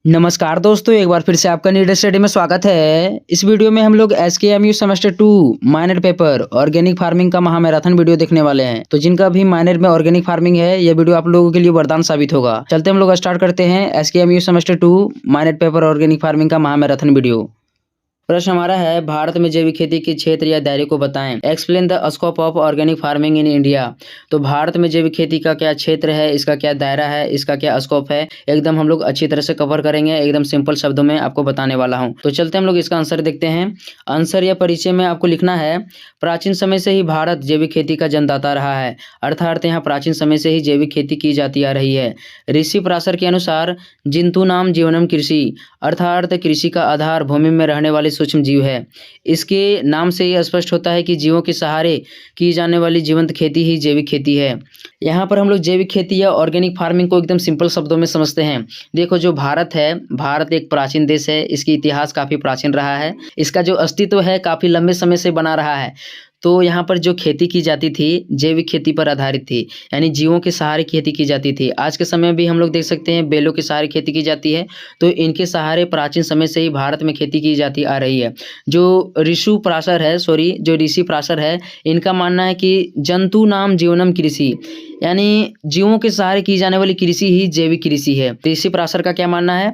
नमस्कार दोस्तों, एक बार फिर से आपका नीड स्टडी में स्वागत है। इस वीडियो में हम लोग SKMU semester 2 minor paper organic farming का महामैराथन वीडियो देखने वाले हैं। तो जिनका भी माइनर में ऑर्गेनिक फार्मिंग है, यह वीडियो आप लोगों के लिए वरदान साबित होगा। चलते हम लोग स्टार्ट करते हैं SKMU semester 2 minor paper organic farming का महामैराथन वीडियो। प्रश्न हमारा है, भारत में जैविक खेती के क्षेत्र या दायरे को बताएं। Explain the scope of organic farming in India. तो भारत में जैविक खेती का क्या क्षेत्र है, इसका क्या दायरा है, इसका क्या स्कोप है, एकदम हम लोग अच्छी तरह से कवर करेंगे। एकदम सिंपल शब्दों में आपको बताने वाला हूं। तो चलते हम लोग इसका आंसर देखते हैं। आंसर या परिचय में आपको लिखना है, प्राचीन समय से ही भारत जैविक खेती का जन्मदाता रहा है। अर्थात यहाँ प्राचीन समय से ही जैविक खेती की जाती आ रही है। ऋषि पराशर के अनुसार जिंतु नाम जीवनम कृषि, अर्थात कृषि का आधार भूमि में रहने वाले सूक्ष्म जीव है। इसके नाम से यह स्पष्ट होता है कि जीवों के सहारे की जाने वाली जीवंत खेती ही जैविक खेती है। यहाँ पर हम लोग जैविक खेती या ऑर्गेनिक फार्मिंग को एकदम सिंपल शब्दों में समझते हैं। देखो, जो भारत है, भारत एक प्राचीन देश है। इसकी इतिहास काफ़ी प्राचीन रहा है। इसका जो अस्तित्व है काफ़ी लंबे समय से बना रहा है। तो यहाँ पर जो खेती की जाती थी जैविक खेती पर आधारित थी, यानी जीवों के सहारे खेती की जाती थी। आज के समय में भी हम लोग देख सकते हैं बैलों के सहारे खेती की जाती है। तो इनके सहारे प्राचीन समय से ही भारत में खेती की जाती आ रही है। जो ऋषि पराशर है, इनका मानना है कि जंतु नाम जीवनम कृषि, यानी जीवों के सहारे की जाने वाली कृषि ही जैविक कृषि है। ऋषि पराशर का क्या मानना है,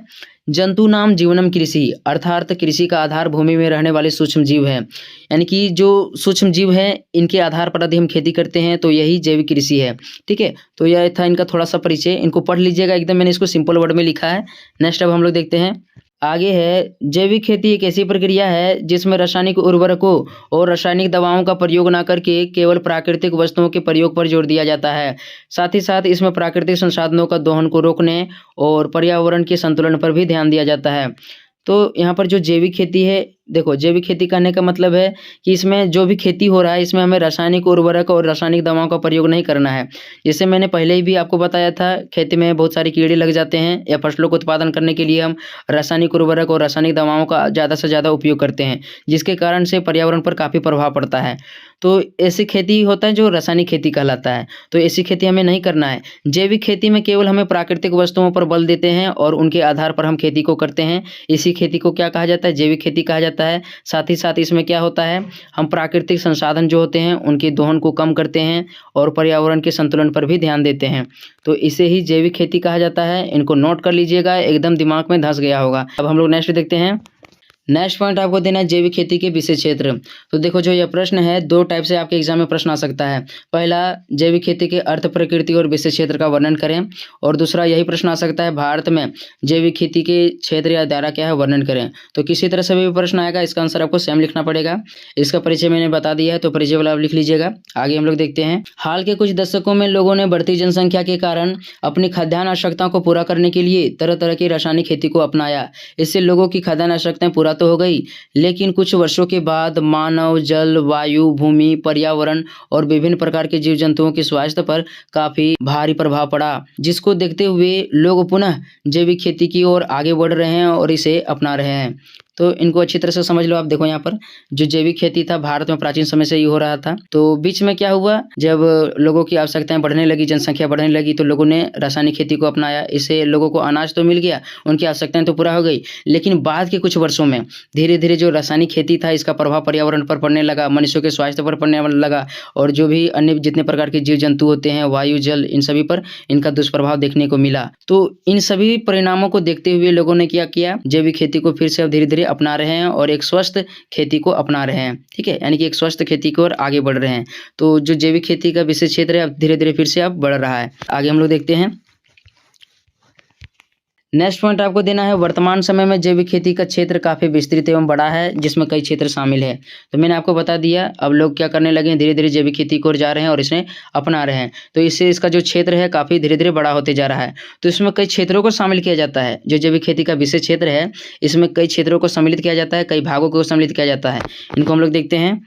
जंतु नाम जीवनम कृषि, अर्थात कृषि का आधार भूमि में रहने वाले सूक्ष्म जीव हैं। यानी कि जो सूक्ष्म जीव हैं, इनके आधार पर यदि हम खेती करते हैं तो यही जैविक कृषि है। ठीक है, तो यह था इनका थोड़ा सा परिचय। इनको पढ़ लीजिएगा, एकदम मैंने इसको सिंपल वर्ड में लिखा है। नेक्स्ट अब हम लोग देखते हैं। आगे है, जैविक खेती एक ऐसी प्रक्रिया है जिसमें रासायनिक उर्वरकों और रासायनिक दवाओं का प्रयोग न करके केवल प्राकृतिक वस्तुओं के प्रयोग पर जोर दिया जाता है। साथ ही साथ इसमें प्राकृतिक संसाधनों का दोहन को रोकने और पर्यावरण के संतुलन पर भी ध्यान दिया जाता है। तो यहाँ पर जो जैविक खेती है, देखो, जैविक खेती करने का मतलब है कि इसमें जो भी खेती हो रहा है, इसमें हमें रासायनिक उर्वरक और रासायनिक दवाओं का प्रयोग नहीं करना है। जैसे मैंने पहले ही भी आपको बताया था, खेती में बहुत सारे कीड़े लग जाते हैं या फसलों को उत्पादन करने के लिए हम रासायनिक उर्वरक और रासायनिक दवाओं का ज़्यादा से ज़्यादा उपयोग करते हैं, जिसके कारण से पर्यावरण पर काफ़ी प्रभाव पड़ता है। तो ऐसी खेती होता है जो रासायनिक खेती कहलाता है। तो ऐसी खेती हमें नहीं करना है। जैविक खेती में केवल हमें प्राकृतिक वस्तुओं पर बल देते हैं और उनके आधार पर हम खेती को करते हैं। इसी खेती को क्या कहा जाता है, जैविक खेती कहा जाता है। साथ ही साथ इसमें क्या होता है, हम प्राकृतिक संसाधन जो होते हैं उनके दोहन को कम करते हैं और पर्यावरण के संतुलन पर भी ध्यान देते हैं। तो इसे ही जैविक खेती कहा जाता है। इनको नोट कर लीजिएगा, एकदम दिमाग में धंस गया होगा। अब हम लोग नेक्स्ट देखते हैं। नेक्स्ट पॉइंट आपको देना है जैविक खेती के विशेष क्षेत्र। तो देखो, जो यह प्रश्न है, दो टाइप से आपके एग्जाम में प्रश्न आ सकता है। पहला, जैविक खेती के अर्थ, प्रकृति और विशेष क्षेत्र का वर्णन करें। और दूसरा यही प्रश्न आ सकता है, भारत में जैविक खेती के क्षेत्र या दायरा क्या है, वर्णन करें। तो किसी तरह से भी प्रश्न आएगा, इसका आंसर आपको सेम लिखना पड़ेगा। इसका परिचय मैंने बता दिया है, तो परिचय वाला आप लिख लीजिएगा। आगे हम लोग देखते हैं। हाल के कुछ दशकों में लोगों ने बढ़ती जनसंख्या के कारण अपनी खाद्यान्न आवश्यकताओं को पूरा करने के लिए तरह तरह की रासायनिक खेती को अपनाया। इससे लोगों की खाद्यान्न आवश्यकताएं पूरा तो हो गई, लेकिन कुछ वर्षों के बाद मानव, जल, वायु, भूमि, पर्यावरण और विभिन्न प्रकार के जीव जंतुओं के स्वास्थ्य पर काफी भारी प्रभाव पड़ा, जिसको देखते हुए लोग पुनः जैविक खेती की ओर आगे बढ़ रहे हैं और इसे अपना रहे हैं। तो इनको अच्छी तरह से समझ लो। आप देखो, यहाँ पर जो जैविक खेती था भारत में प्राचीन समय से ही हो रहा था। तो बीच में क्या हुआ, जब लोगों की आवश्यकताएं बढ़ने लगी, जनसंख्या बढ़ने लगी, तो लोगों ने रासायनिक खेती को अपनाया। इससे लोगों को अनाज तो मिल गया, उनकी आवश्यकताएं तो पूरा हो गई, लेकिन बाद के कुछ वर्षों में धीरे धीरे जो रासायनिक खेती था, इसका प्रभाव पर्यावरण पर पड़ने लगा, मनुष्यों के स्वास्थ्य पर पड़ने लगा, और जो भी अन्य जितने प्रकार के जीव जंतु होते हैं, वायु, जल, इन सभी पर इनका दुष्प्रभाव देखने को मिला। तो इन सभी परिणामों को देखते हुए लोगों ने क्या किया, जैविक खेती को फिर से अब धीरे धीरे अपना रहे हैं और एक स्वस्थ खेती को अपना रहे हैं। ठीक है, यानी कि एक स्वस्थ खेती की ओर आगे बढ़ रहे हैं। तो जो जैविक खेती का विशेष क्षेत्र है, अब धीरे धीरे फिर से अब बढ़ रहा है। आगे हम लोग देखते हैं। नेक्स्ट पॉइंट आपको देना है, वर्तमान समय में जैविक खेती का क्षेत्र काफ़ी विस्तृत एवं बड़ा है, जिसमें कई क्षेत्र शामिल है। तो मैंने आपको बता दिया, अब लोग क्या करने लगे हैं, धीरे धीरे जैविक खेती की ओर जा रहे हैं और इसे अपना रहे हैं। तो इससे इसका जो क्षेत्र है काफ़ी धीरे धीरे बड़ा होते जा रहा है। तो इसमें कई क्षेत्रों को शामिल किया जाता है। जो जैविक खेती का विशेष क्षेत्र है, इसमें कई क्षेत्रों को सम्मिलित किया जाता है, कई भागों को सम्मिलित किया जाता है। इनको हम लोग देखते हैं।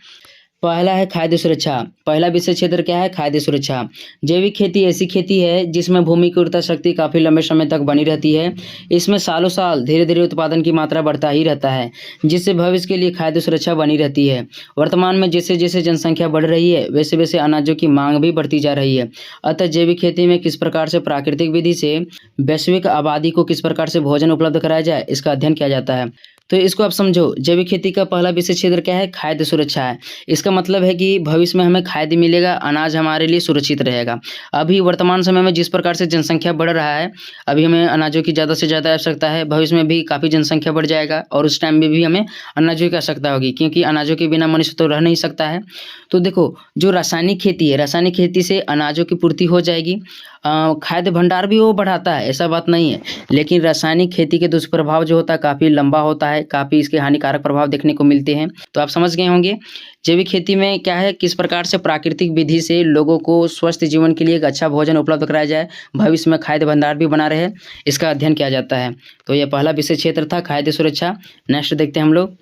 पहला है खाद्य सुरक्षा। पहला विषय क्षेत्र क्या है? खाद्य सुरक्षा। जैविक खेती ऐसी खेती है जिसमें भूमि की उर्वरता शक्ति काफी लंबे समय तक बनी रहती है। इसमें सालों साल धीरे धीरे उत्पादन की मात्रा बढ़ता ही रहता है, जिससे भविष्य के लिए खाद्य सुरक्षा बनी रहती है। वर्तमान में जैसे जैसे जनसंख्या बढ़ रही है वैसे वैसे अनाजों की मांग भी बढ़ती जा रही है। अतः जैविक खेती में किस प्रकार से प्राकृतिक विधि से वैश्विक आबादी को किस प्रकार से भोजन उपलब्ध कराया जाए, इसका अध्ययन किया जाता है। तो इसको आप समझो, जैविक खेती का पहला विषय क्षेत्र क्या है? खाद्य सुरक्षा है। इसका मतलब है कि भविष्य में हमें खाद्य मिलेगा, अनाज हमारे लिए सुरक्षित रहेगा। अभी वर्तमान समय में जिस प्रकार से जनसंख्या बढ़ रहा है, अभी हमें अनाजों की ज़्यादा से ज़्यादा आवश्यकता है। भविष्य में भी काफ़ी जनसंख्या बढ़ जाएगा और उस टाइम में भी हमें अनाजों की आवश्यकता होगी, क्योंकि अनाजों के बिना मनुष्य तो रह नहीं सकता है। तो देखो, जो रासायनिक खेती है, रासायनिक खेती से अनाजों की पूर्ति हो जाएगी। खाद्य भंडार भी वो बढ़ाता है, ऐसा बात नहीं है, लेकिन रासायनिक खेती के दुष्प्रभाव जो होता है काफ़ी लंबा होता है, काफ़ी इसके हानिकारक प्रभाव देखने को मिलते हैं। तो आप समझ गए होंगे जैविक खेती में क्या है, किस प्रकार से प्राकृतिक विधि से लोगों को स्वस्थ जीवन के लिए एक अच्छा भोजन उपलब्ध कराया जाए, भविष्य में खाद्य भंडार भी बना रहे, इसका अध्ययन किया जाता है। तो यह पहला विषय क्षेत्र था, खाद्य सुरक्षा। नेक्स्ट देखते हैं हम लोग।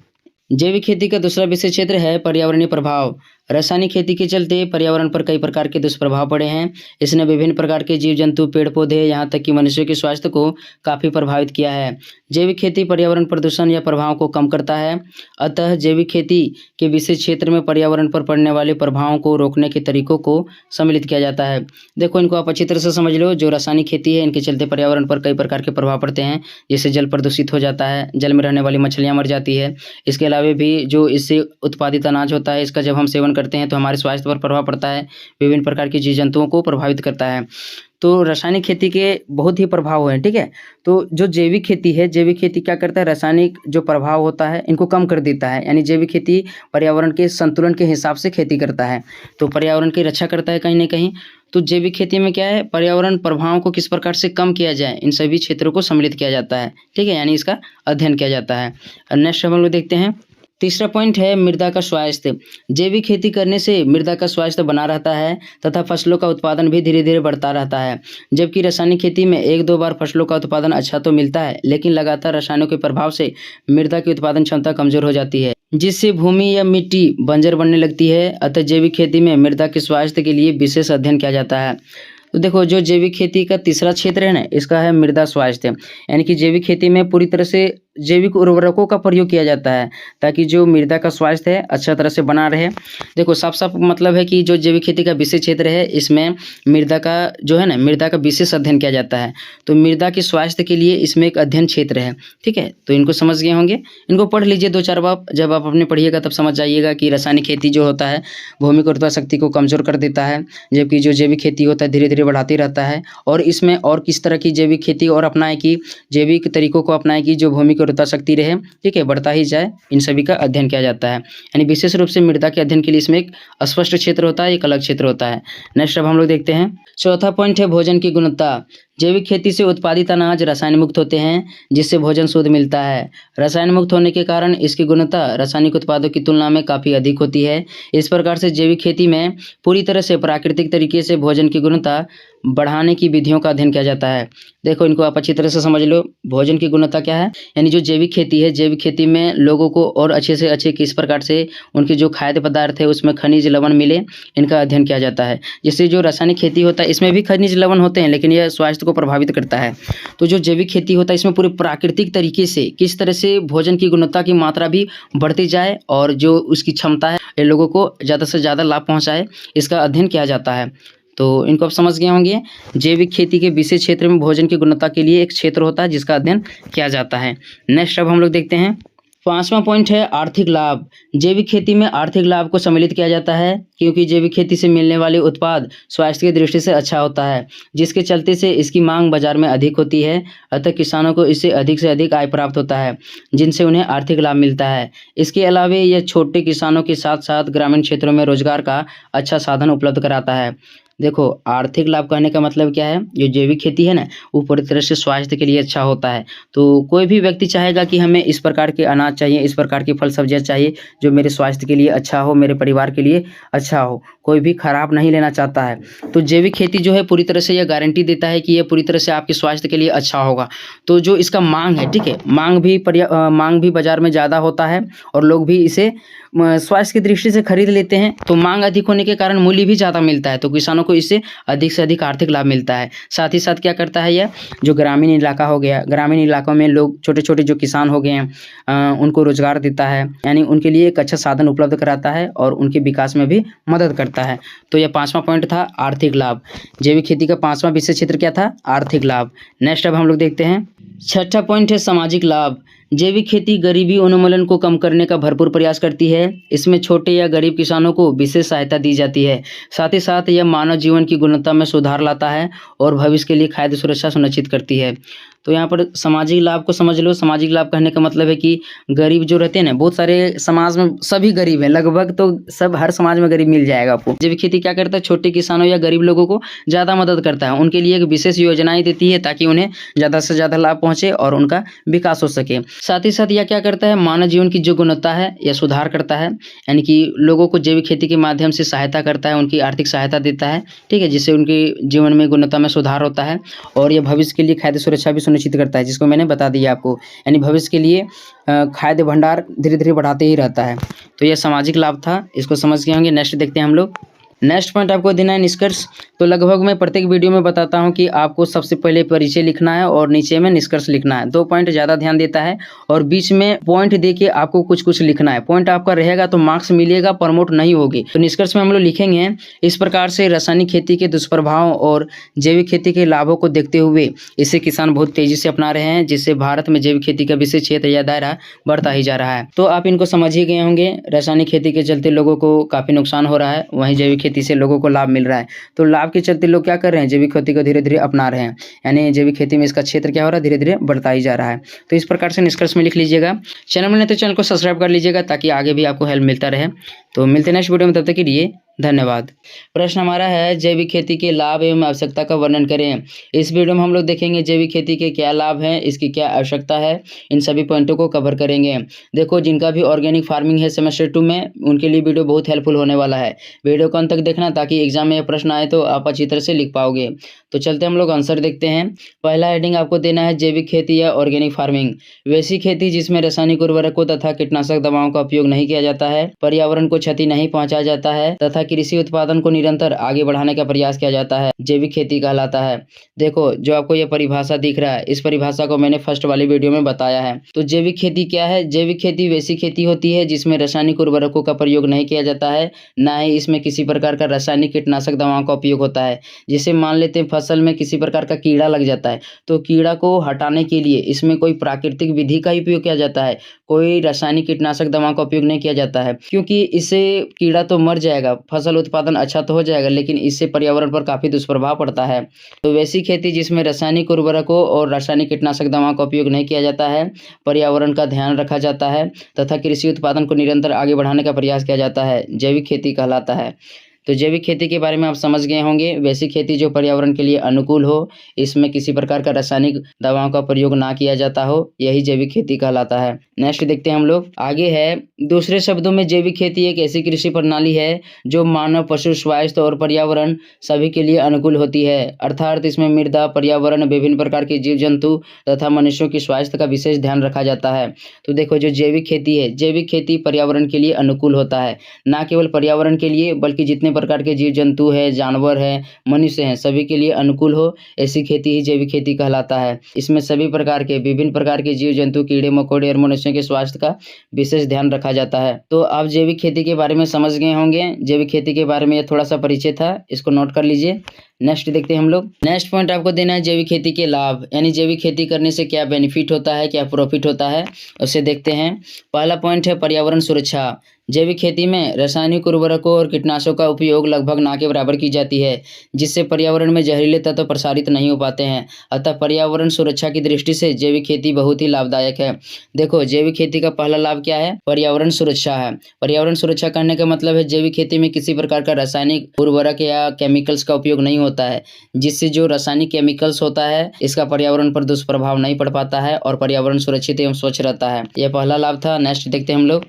जैविक खेती का दूसरा विषय क्षेत्र है पर्यावरणीय प्रभाव। रासायनिक खेती के चलते पर्यावरण पर कई प्रकार के दुष्प्रभाव पड़े हैं। इसने विभिन्न प्रकार के जीव जंतु, पेड़ पौधे, यहाँ तक कि मनुष्यों के स्वास्थ्य को काफ़ी प्रभावित किया है। जैविक खेती पर्यावरण प्रदूषण या प्रभावों को कम करता है। अतः जैविक खेती के विशेष क्षेत्र में पर्यावरण पर पड़ने वाले प्रभावों को रोकने के तरीकों को सम्मिलित किया जाता है। देखो, इनको आप अच्छी तरह से समझ लो। जो रासायनिक खेती है, इनके चलते पर्यावरण पर कई प्रकार के प्रभाव पड़ते हैं, जैसे जल प्रदूषित हो जाता है, जल में रहने वाली मछलियाँ मर जाती है। इसके अलावा भी जो इससे उत्पादित अनाज होता है, इसका जब हम सेवन करते हैं तो हमारे स्वास्थ्य पर प्रभाव पड़ता है, विभिन्न प्रकार के जीव जंतुओं को प्रभावित करता है। तो रासायनिक खेती के बहुत ही प्रभाव हैं, ठीक है। तो जो जैविक खेती है, जैविक खेती क्या करता है, रासायनिक जो प्रभाव होता है इनको कम कर देता है। यानी जैविक खेती पर्यावरण के संतुलन के हिसाब से खेती करता है, तो पर्यावरण की रक्षा करता है कहीं ना कहीं। तो जैविक खेती में क्या है, पर्यावरण प्रभावों को किस प्रकार से कम किया जाए, इन सभी क्षेत्रों को सम्मिलित किया जाता है, ठीक है, यानी इसका अध्ययन किया जाता है। नेक्स्ट हम लोग देखते हैं, तीसरा पॉइंट है मृदा का स्वास्थ्य। जैविक खेती करने से मृदा का स्वास्थ्य बना रहता है तथा फसलों का उत्पादन भी धीरे धीरे बढ़ता रहता है। जबकि रासायनिक खेती में एक दो बार फसलों का उत्पादन अच्छा तो मिलता है, लेकिन लगातार रसायनों के प्रभाव से मृदा की उत्पादन क्षमता कमजोर हो जाती है, जिससे भूमि या मिट्टी बंजर बनने लगती है। अतः जैविक खेती में मृदा के स्वास्थ्य के लिए विशेष अध्ययन किया जाता है। तो देखो, जो जैविक खेती का तीसरा क्षेत्र है ना, इसका है मृदा स्वास्थ्य। यानी कि जैविक खेती में पूरी तरह से जैविक उर्वरकों का प्रयोग किया जाता है ताकि जो मृदा का स्वास्थ्य है अच्छा तरह से बना रहे। देखो, साफ साफ मतलब है कि जो जैविक खेती का विशेष क्षेत्र है, इसमें मृदा का जो है ना, मृदा का विशेष अध्ययन किया जाता है। तो मृदा के स्वास्थ्य के लिए इसमें एक अध्ययन क्षेत्र है, ठीक है। तो इनको समझ गए होंगे, इनको पढ़ लीजिए 2-4 बार। जब आप अपने पढ़िएगा तब समझ जाइएगा कि रासायनिक खेती जो होता है भूमि की उर्वरता शक्ति को कमजोर कर देता है, जबकि जो जैविक खेती होता है धीरे धीरे बढ़ाती रहता है। और इसमें और किस तरह की जैविक खेती और अपनाए कि जैविक तरीकों को अपनाए कि जो भूमि की उर्वरता शक्ति रहे, ठीक है, बढ़ता ही जाए, इन सभी का अध्ययन किया जाता है। यानी विशेष रूप से मृदा के अध्ययन के लिए इसमें एक अस्पष्ट क्षेत्र होता है, एक अलग क्षेत्र होता है। नेक्स्ट अब हम लोग देखते हैं, चौथा पॉइंट है भोजन की गुणवत्ता। जैविक खेती से उत्पादित अनाज रसायन मुक्त होते हैं, जिससे भोजन शुद्ध मिलता है। रसायन मुक्त होने के कारण इसकी गुणवत्ता रासायनिक उत्पादों की तुलना में काफ़ी अधिक होती है। इस प्रकार से जैविक खेती में पूरी तरह से प्राकृतिक तरीके से भोजन की गुणवत्ता बढ़ाने की विधियों का अध्ययन किया जाता है। देखो, इनको आप अच्छी तरह से समझ लो। भोजन की गुणवत्ता क्या है, यानी जो जैविक खेती है, जैविक खेती में लोगों को और अच्छे से अच्छे किस प्रकार से उनके जो खाद्य पदार्थ है उसमें खनिज लवण मिले, इनका अध्ययन किया जाता है। जैसे जो रासायनिक खेती होता है इसमें भी खनिज लवण होते हैं, लेकिन यह स्वास्थ्य को प्रभावित करता है। तो जो जैविक खेती होता है इसमें पूरे प्राकृतिक तरीके से किस तरह से भोजन की गुणवत्ता की मात्रा भी बढ़ती जाए और जो उसकी क्षमता है ये लोगों को ज़्यादा से ज़्यादा लाभ पहुँचाए, इसका अध्ययन किया जाता है। तो इनको आप समझ गए होंगे। जैविक खेती के विशेष क्षेत्र में भोजन की गुणवत्ता के लिए एक क्षेत्र होता है जिसका अध्ययन किया जाता है। नेक्स्ट अब हम लोग देखते हैं, 5वां पॉइंट है आर्थिक लाभ। जैविक खेती में आर्थिक लाभ को सम्मिलित किया जाता है, क्योंकि जैविक खेती से मिलने वाले उत्पाद स्वास्थ्य की दृष्टि से अच्छा होता है, जिसके चलते से इसकी मांग बाजार में अधिक होती है। अतः किसानों को इससे अधिक से अधिक आय प्राप्त होता है, जिनसे उन्हें आर्थिक लाभ मिलता है। इसके अलावा यह छोटे किसानों के साथ साथ ग्रामीण क्षेत्रों में रोजगार का अच्छा साधन उपलब्ध कराता है। देखो, आर्थिक लाभ कहने का मतलब क्या है, जो जैविक खेती है ना वो पूरी तरह से स्वास्थ्य के लिए अच्छा होता है। तो कोई भी व्यक्ति चाहेगा कि हमें इस प्रकार के अनाज चाहिए, इस प्रकार की फल सब्जियां चाहिए जो मेरे स्वास्थ्य के लिए अच्छा हो, मेरे परिवार के लिए अच्छा हो, कोई भी खराब नहीं लेना चाहता है। तो जैविक खेती जो है पूरी तरह से यह गारंटी देता है कि यह पूरी तरह से आपके स्वास्थ्य के लिए अच्छा होगा। तो जो इसका मांग है, ठीक है, मांग भी बाजार में ज़्यादा होता है और लोग भी इसे स्वास्थ्य की दृष्टि से खरीद लेते हैं तो मांग अधिक होने के कारण मूल्य भी ज़्यादा मिलता है, तो किसानों को इससे अधिक से अधिक आर्थिक लाभ मिलता है। साथ ही साथ क्या करता है यह, जो ग्रामीण इलाका हो गया, ग्रामीण इलाकों में लोग छोटे छोटे जो किसान हो गए हैं उनको रोजगार देता है, यानी उनके लिए एक अच्छा साधन उपलब्ध कराता है और उनके विकास में भी मदद करता है। तो यह 5वां पॉइंट था आर्थिक लाभ। जैविक खेती का 5वां विषय क्षेत्र क्या था? आर्थिक लाभ। नेक्स्ट अब हम लोग देखते हैं 6ठा पॉइंट है सामाजिक लाभ। जैविक खेती गरीबी उन्मूलन को कम करने का भरपूर प्रयास करती है। इसमें छोटे या गरीब किसानों को विशेष सहायता दी जाती है। साथ ही साथ यह मानव जीवन की गुणवत्ता में सुधार लाता है और भविष्य के लिए खाद्य सुरक्षा सुनिश्चित करती है। तो यहाँ पर सामाजिक लाभ को समझ लो। सामाजिक लाभ कहने का मतलब है कि गरीब जो रहते हैं ना, बहुत सारे समाज में सभी गरीब हैं, लगभग तो सब हर समाज में गरीब मिल जाएगा आपको। जैविक खेती क्या करता है? छोटे किसानों या गरीब लोगों को ज़्यादा मदद करता है, उनके लिए एक विशेष योजनाएं देती है ताकि उन्हें ज़्यादा से ज़्यादा लाभ पहुँचे और उनका विकास हो सके। साथ ही साथ यह क्या करता है? मानव जीवन की जो गुणवत्ता है यह सुधार करता है, यानी कि लोगों को जैविक खेती के माध्यम से सहायता करता है, उनकी आर्थिक सहायता देता है, ठीक है, जिससे उनके जीवन में गुणवत्ता में सुधार होता है और यह भविष्य के लिए खाद्य सुरक्षा भी सुनिश्चित करता है, जिसको मैंने बता दिया आपको, यानी भविष्य के लिए खाद्य भंडार धीरे धीरे बढ़ाते ही रहता है। तो यह सामाजिक लाभ था, इसको समझ गए होंगे। नेक्स्ट देखते हैं हम लोग। नेक्स्ट पॉइंट आपको देना है निष्कर्ष। तो लगभग मैं प्रत्येक वीडियो में बताता हूं कि आपको सबसे पहले परिचय लिखना है और नीचे में निष्कर्ष लिखना है। 2 पॉइंट ज़्यादा ध्यान देता है और बीच में पॉइंट दे के आपको कुछ कुछ लिखना है। पॉइंट आपका रहेगा तो मार्क्स मिलेगा, प्रमोट नहीं होगी। तो निष्कर्ष में हम लोग लिखेंगे इस प्रकार से रासायनिक खेती के दुष्प्रभाव और जैविक खेती के लाभों को देखते हुए इसे किसान बहुत तेजी से अपना रहे हैं, जिससे भारत में जैविक खेती का विशेष क्षेत्र या दायरा बढ़ता ही जा रहा है। तो आप इनको समझ ही गए होंगे। रासायनिक खेती के चलते लोगों को काफ़ी नुकसान हो रहा है, वहीं जैविक खेती से लोगों को लाभ मिल रहा है। तो लाभ के चलते लोग क्या कर रहे हैं? जैविक खेती को धीरे धीरे अपना रहे हैं, यानी जैविक खेती में इसका क्षेत्र क्या हो रहा है? धीरे धीरे बढ़ता ही जा रहा है। तो इस प्रकार से निष्कर्ष में लिख लीजिएगा। चैनल में नहीं तो चैनल को सब्सक्राइब कर लीजिएगा ताकि आगे भी आपको हेल्प मिलता रहे। तो मिलते हैं नेक्स्ट वीडियो में, तब तक के लिए धन्यवाद। प्रश्न हमारा है जैविक खेती के लाभ एवं आवश्यकता का वर्णन करें। इस वीडियो में हम लोग देखेंगे जैविक खेती के क्या लाभ हैं, इसकी क्या आवश्यकता है, इन सभी पॉइंटों को कवर करेंगे। देखो, जिनका भी ऑर्गेनिक फार्मिंग है सेमेस्टर 2 में, उनके लिए वीडियो बहुत हेल्पफुल होने वाला है। वीडियो को अंत तक देखना ताकि एग्जाम में यह प्रश्न आए तो आप अच्छी तरह से लिख पाओगे। तो चलते हम लोग आंसर देखते हैं। पहला हेडिंग आपको देना है जैविक खेती या ऑर्गेनिक फार्मिंग। वैसी खेती जिसमें रासायनिक उर्वरकों तथा कीटनाशक दवाओं का उपयोग नहीं किया जाता है, पर्यावरण को क्षति नहीं पहुंचाया जाता है तथा कृषि उत्पादन को निरंतर आगे बढ़ाने का प्रयास किया जाता है, जैविक खेती कहलाता है। देखो, जो आपको ये परिभाषा दिख रहा है, इस परिभाषा को मैंने फर्स्ट वाली वीडियो में बताया है। तो जैविक खेती क्या है? जैविक खेती वैसी खेती होती है जिसमें रासायनिक उर्वरकों का प्रयोग नहीं किया जाता है, ना ही इसमें किसी प्रकार का रासायनिक कीटनाशक दवाओं का उपयोग होता है। जैसे मान लेते हैं फसल में किसी प्रकार का कीड़ा लग जाता है, तो कीड़ा को हटाने के लिए इसमें कोई प्राकृतिक विधि का उपयोग किया जाता है, कोई रासायनिक कीटनाशक दवाओं का उपयोग नहीं किया जाता है, क्योंकि इससे कीड़ा तो मर जाएगा, फसल उत्पादन अच्छा तो हो जाएगा, लेकिन इससे पर्यावरण पर काफी दुष्प्रभाव पड़ता है। तो वैसी खेती जिसमें रासायनिक उर्वरकों और रासायनिक कीटनाशक दवाओं का उपयोग नहीं किया जाता है, पर्यावरण का ध्यान रखा जाता है तथा कृषि उत्पादन को निरंतर आगे बढ़ाने का प्रयास किया जाता है, जैविक खेती कहलाता है। तो जैविक खेती के बारे में आप समझ गए होंगे। वैसी खेती जो पर्यावरण के लिए अनुकूल हो, इसमें किसी प्रकार का रासायनिक दवाओं का प्रयोग ना किया जाता हो, यही जैविक खेती कहलाता है। नेक्स्ट देखते हैं हम लोग। आगे है, दूसरे शब्दों में जैविक खेती एक ऐसी कृषि प्रणाली है जो मानव, पशु स्वास्थ्य और पर्यावरण सभी के लिए अनुकूल होती है। अर्थात इसमें मृदा, पर्यावरण, विभिन्न प्रकार के जीव जंतु तथा मनुष्यों की स्वास्थ्य का विशेष ध्यान रखा जाता है। तो देखो, जो जैविक खेती है, जैविक खेती पर्यावरण के लिए अनुकूल होता है, ना केवल पर्यावरण के लिए बल्कि जितने प्रकार के जीव जंतु है, जानवर है, मनुष्य हैं, सभी के लिए अनुकूल हो, ऐसी खेती ही जैविक खेती कहलाता है। इसमें सभी प्रकार के, विभिन्न प्रकार के जीव जंतु, कीड़े मकोड़े और मनुष्यों के स्वास्थ्य का विशेष ध्यान रखा जाता है। तो आप जैविक खेती के बारे में समझ गए होंगे। जैविक खेती के बारे में ये थोड़ा सा परिचय था, इसको नोट कर लीजिए। नेक्स्ट देखते हैं हम लोग। नेक्स्ट पॉइंट आपको देना है जैविक खेती के लाभ, यानी जैविक खेती करने से क्या बेनिफिट होता है, क्या प्रॉफिट होता है, उसे देखते हैं। पहला पॉइंट है पर्यावरण सुरक्षा। जैविक खेती में रासायनिक उर्वरकों और कीटनाशकों का उपयोग लगभग ना के बराबर की जाती है, जिससे पर्यावरण में जहरीले तत्व प्रसारित नहीं हो पाते हैं। अतः पर्यावरण सुरक्षा की दृष्टि से जैविक खेती बहुत ही लाभदायक है। देखो, जैविक खेती का पहला लाभ क्या है? पर्यावरण सुरक्षा है। पर्यावरण सुरक्षा करने का मतलब है जैविक खेती में किसी प्रकार का रासायनिक उर्वरक या केमिकल्स का उपयोग नहीं होता है, जिससे जो रासायनिक केमिकल्स होता है इसका पर्यावरण पर दुष्प्रभाव नहीं पड़ पाता है और पर्यावरण सुरक्षित एवं स्वच्छ रहता है। यह पहला लाभ था। नेक्स्ट देखते हैं हम लोग।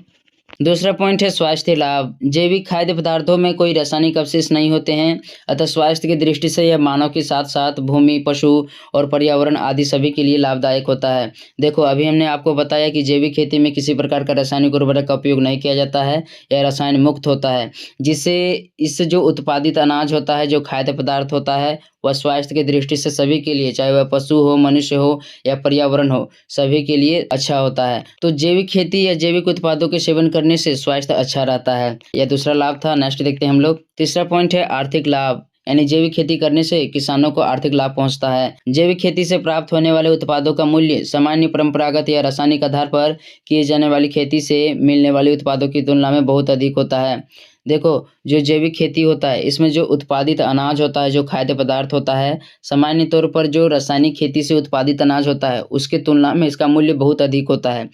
दूसरा पॉइंट है स्वास्थ्य लाभ। जैविक खाद्य पदार्थों में कोई रासायनिक अवशेष नहीं होते हैं, अतः स्वास्थ्य की दृष्टि से यह मानव के साथ साथ भूमि, पशु और पर्यावरण आदि सभी के लिए लाभदायक होता है। देखो, अभी हमने आपको बताया कि जैविक खेती में किसी प्रकार का रासायनिक उर्वरक का उपयोग नहीं किया जाता है, यह रसायन मुक्त होता है, जिससे इससे जो उत्पादित अनाज होता है, जो खाद्य पदार्थ होता है, वह स्वास्थ्य की दृष्टि से सभी के लिए, चाहे वह पशु हो, मनुष्य हो या पर्यावरण हो, सभी के लिए अच्छा होता है। तो जैविक खेती या जैविक उत्पादों के सेवन करने से स्वास्थ्य अच्छा रहता है। यह दूसरा लाभ था। नेक्स्ट देखते हैं हम लोग। तीसरा पॉइंट है आर्थिक लाभ, यानी जैविक खेती करने से किसानों को आर्थिक लाभ पहुंचता है। जैविक खेती से प्राप्त होने वाले उत्पादों का मूल्य सामान्य परंपरागत या रासायनिक आधार पर किए जाने वाली खेती से मिलने वाले उत्पादों की तुलना में बहुत अधिक होता है। देखो, जो जैविक खेती होता है, इसमें जो उत्पादित अनाज होता है, जो खाद्य पदार्थ होता है, सामान्य तौर पर जो रासायनिक खेती से उत्पादित अनाज होता है, उसके तुलना में इसका मूल्य बहुत अधिक होता है,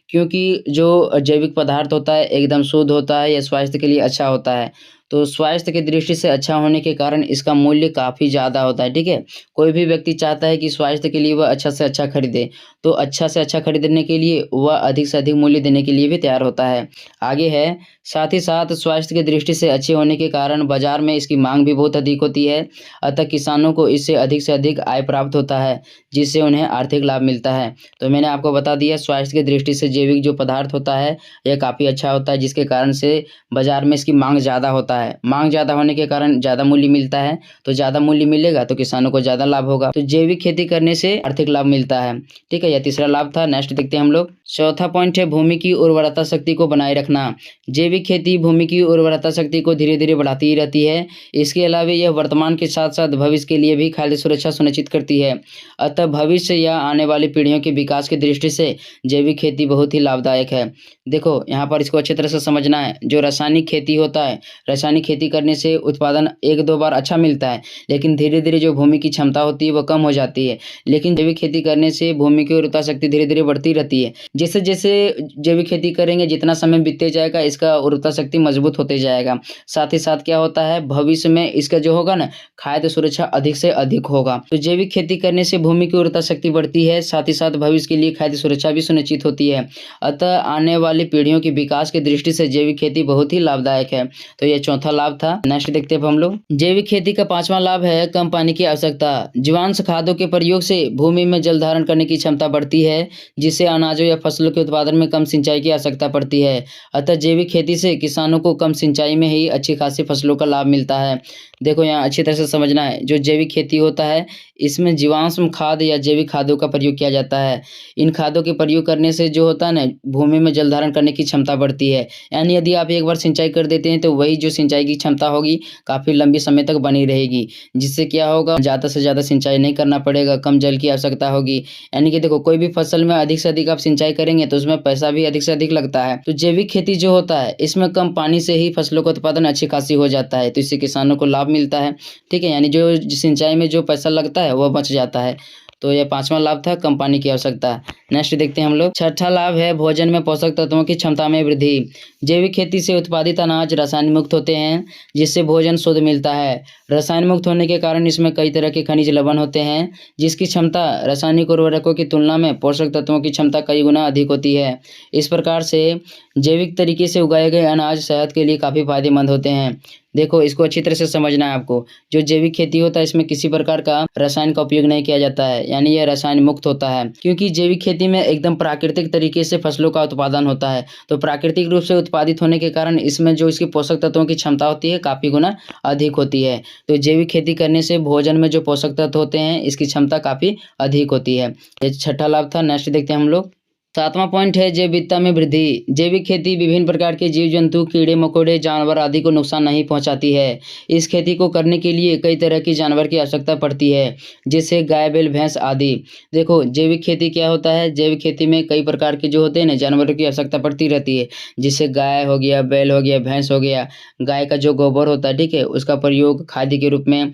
क्योंकि जो जैविक पदार्थ होता है एकदम शुद्ध होता है, यह स्वास्थ्य के लिए अच्छा होता है। तो स्वास्थ्य की दृष्टि से अच्छा होने के कारण इसका मूल्य काफ़ी ज़्यादा होता है। ठीक है, कोई भी व्यक्ति चाहता है कि स्वास्थ्य के लिए वह अच्छा से अच्छा खरीदे, तो अच्छा से अच्छा खरीदने के लिए वह अधिक से अधिक मूल्य देने के लिए भी तैयार होता है। आगे है, साथ ही साथ स्वास्थ्य की दृष्टि से अच्छे होने के कारण बाजार में इसकी मांग भी बहुत अधिक होती है, अतः किसानों को इससे अधिक आय प्राप्त होता है, जिससे उन्हें आर्थिक लाभ मिलता है। तो मैंने आपको बता दिया, स्वास्थ्य की दृष्टि से जैविक जो पदार्थ होता है यह काफ़ी अच्छा होता है, जिसके कारण से बाजार में इसकी मांग ज़्यादा होता है। मांग ज़्यादा होने के कारण ज़्यादा मूल्य मिलता है, तो ज़्यादा मूल्य मिलेगा तो किसानों को ज़्यादा लाभ होगा। तो जैविक खेती करने से आर्थिक लाभ मिलता है। ठीक है, यह तीसरा लाभ था। नेक्स्ट देखते हैं हम लोग। चौथा पॉइंट है भूमि की उर्वरता शक्ति को बनाए रखना। जैविक खेती भूमि की उर्वरता शक्ति को धीरे धीरे बढ़ाती ही रहती है। इसके अलावा यह वर्तमान के साथ साथ भविष्य के लिए भी खाद्य सुरक्षा सुनिश्चित करती है। अतः भविष्य या आने वाली पीढ़ियों के विकास की दृष्टि से जैविक खेती बहुत ही लाभदायक है। देखो, यहाँ पर इसको अच्छी तरह से समझना है। जो रासायनिक खेती होता है, रासायनिक खेती करने से उत्पादन एक दो बार अच्छा मिलता है, लेकिन धीरे धीरे जो भूमि की क्षमता होती है वह कम हो जाती है। लेकिन जैविक खेती करने से भूमि की उर्वरता शक्ति धीरे धीरे बढ़ती रहती है। जैसे जैसे जैविक खेती करेंगे, जितना समय बीतते जाएगा, इसका उर्वरता शक्ति मजबूत होते जाएगा। साथ ही साथ क्या होता है, भविष्य में इसका जो होगा ना, खाद्य सुरक्षा अधिक से अधिक होगा। तो जैविक खेती करने से भूमि की उर्वरता शक्ति बढ़ती है, साथ ही साथ भविष्य के लिए खाद्य सुरक्षा भी सुनिश्चित होती है। अतः आने वाली पीढ़ियों के विकास की दृष्टि से जैविक खेती बहुत ही लाभदायक है। तो यह चौथा लाभ था। नेक्स्ट देखते हैं हम लोग। जैविक खेती का पांचवा लाभ है कम पानी की आवश्यकता। जीवांश खादों के प्रयोग से भूमि में जल धारण करने की क्षमता बढ़ती है, जिससे अनाजों या फसलों के उत्पादन में कम सिंचाई की आवश्यकता पड़ती है। अतः जैविक खेती से किसानों को कम सिंचाई में ही अच्छी खासी फसलों का लाभ मिलता है। देखो, यहाँ अच्छी तरह से समझना है। जो जैविक खेती होता है, इसमें जीवाश्म खाद या जैविक खादों का प्रयोग किया जाता है। इन खादों के प्रयोग करने से जो होता है ना, भूमि में जल धारण करने की क्षमता बढ़ती है। यानी यदि आप एक बार सिंचाई कर देते हैं तो वही जो सिंचाई की क्षमता होगी काफ़ी लंबी समय तक बनी रहेगी, जिससे क्या होगा, ज़्यादा से ज़्यादा सिंचाई नहीं करना पड़ेगा, कम जल की आवश्यकता होगी। यानी कि देखो, कोई भी फसल में अधिक से अधिक आप सिंचाई करेंगे तो उसमें पैसा भी अधिक से अधिक लगता है। तो जैविक खेती जो होता है, इसमें कम पानी से ही फसलों का उत्पादन अच्छी खासी हो जाता है, तो इससे किसानों को लाभ मिलता है। ठीक है, यानी जो सिंचाई में जो पैसा लगता है वह बच जाता है। तो यह पांचवा लाभ था, कम पानी की आवश्यकता। नेक्स्ट देखते हैं हम लोग। छठा लाभ है भोजन में पोषक तत्वों की क्षमता में वृद्धि। जैविक खेती से उत्पादित अनाज रसायन मुक्त होते हैं, जिससे भोजन शुद्ध मिलता है। रसायन मुक्त होने के कारण इसमें कई तरह के खनिज लवण होते हैं, जिसकी क्षमता रासायनिक उर्वरकों की तुलना में पोषक तत्वों की क्षमता कई गुना अधिक होती है। इस प्रकार से जैविक तरीके से उगाए गए अनाज सेहत के लिए काफ़ी फायदेमंद होते हैं। देखो, इसको अच्छी तरह से समझना है आपको। जो जैविक खेती होता है, इसमें किसी प्रकार का रसायन का उपयोग नहीं किया जाता है, यानी यह रसायन मुक्त होता है, क्योंकि जैविक खेती में एकदम प्राकृतिक तरीके से फसलों का उत्पादन होता है। तो प्राकृतिक रूप से उत्पादित होने के कारण इसमें जो इसकी पोषक तत्वों की क्षमता होती है काफ़ी गुना अधिक होती है। तो जैविक खेती करने से भोजन में जो पोषक तत्व होते हैं, इसकी क्षमता काफ़ी अधिक होती है। ये छठा लाभ था। नेक्स्ट देखते हैं हम लोग। सातवां पॉइंट है जैव विविधता में वृद्धि। जैविक खेती विभिन्न प्रकार के जीव जंतु, कीड़े मकोड़े, जानवर आदि को नुकसान नहीं पहुंचाती है। इस खेती को करने के लिए कई तरह की जानवर की आवश्यकता पड़ती है, जैसे गाय, बैल, भैंस आदि। देखो, जैविक खेती क्या होता है, जैविक खेती में कई प्रकार के जो होते हैं ना, जानवरों की आवश्यकता पड़ती रहती है, जिससे गाय हो गया, बैल हो गया, भैंस हो गया। गाय का जो गोबर होता है, ठीक है, उसका प्रयोग खाद्य के रूप में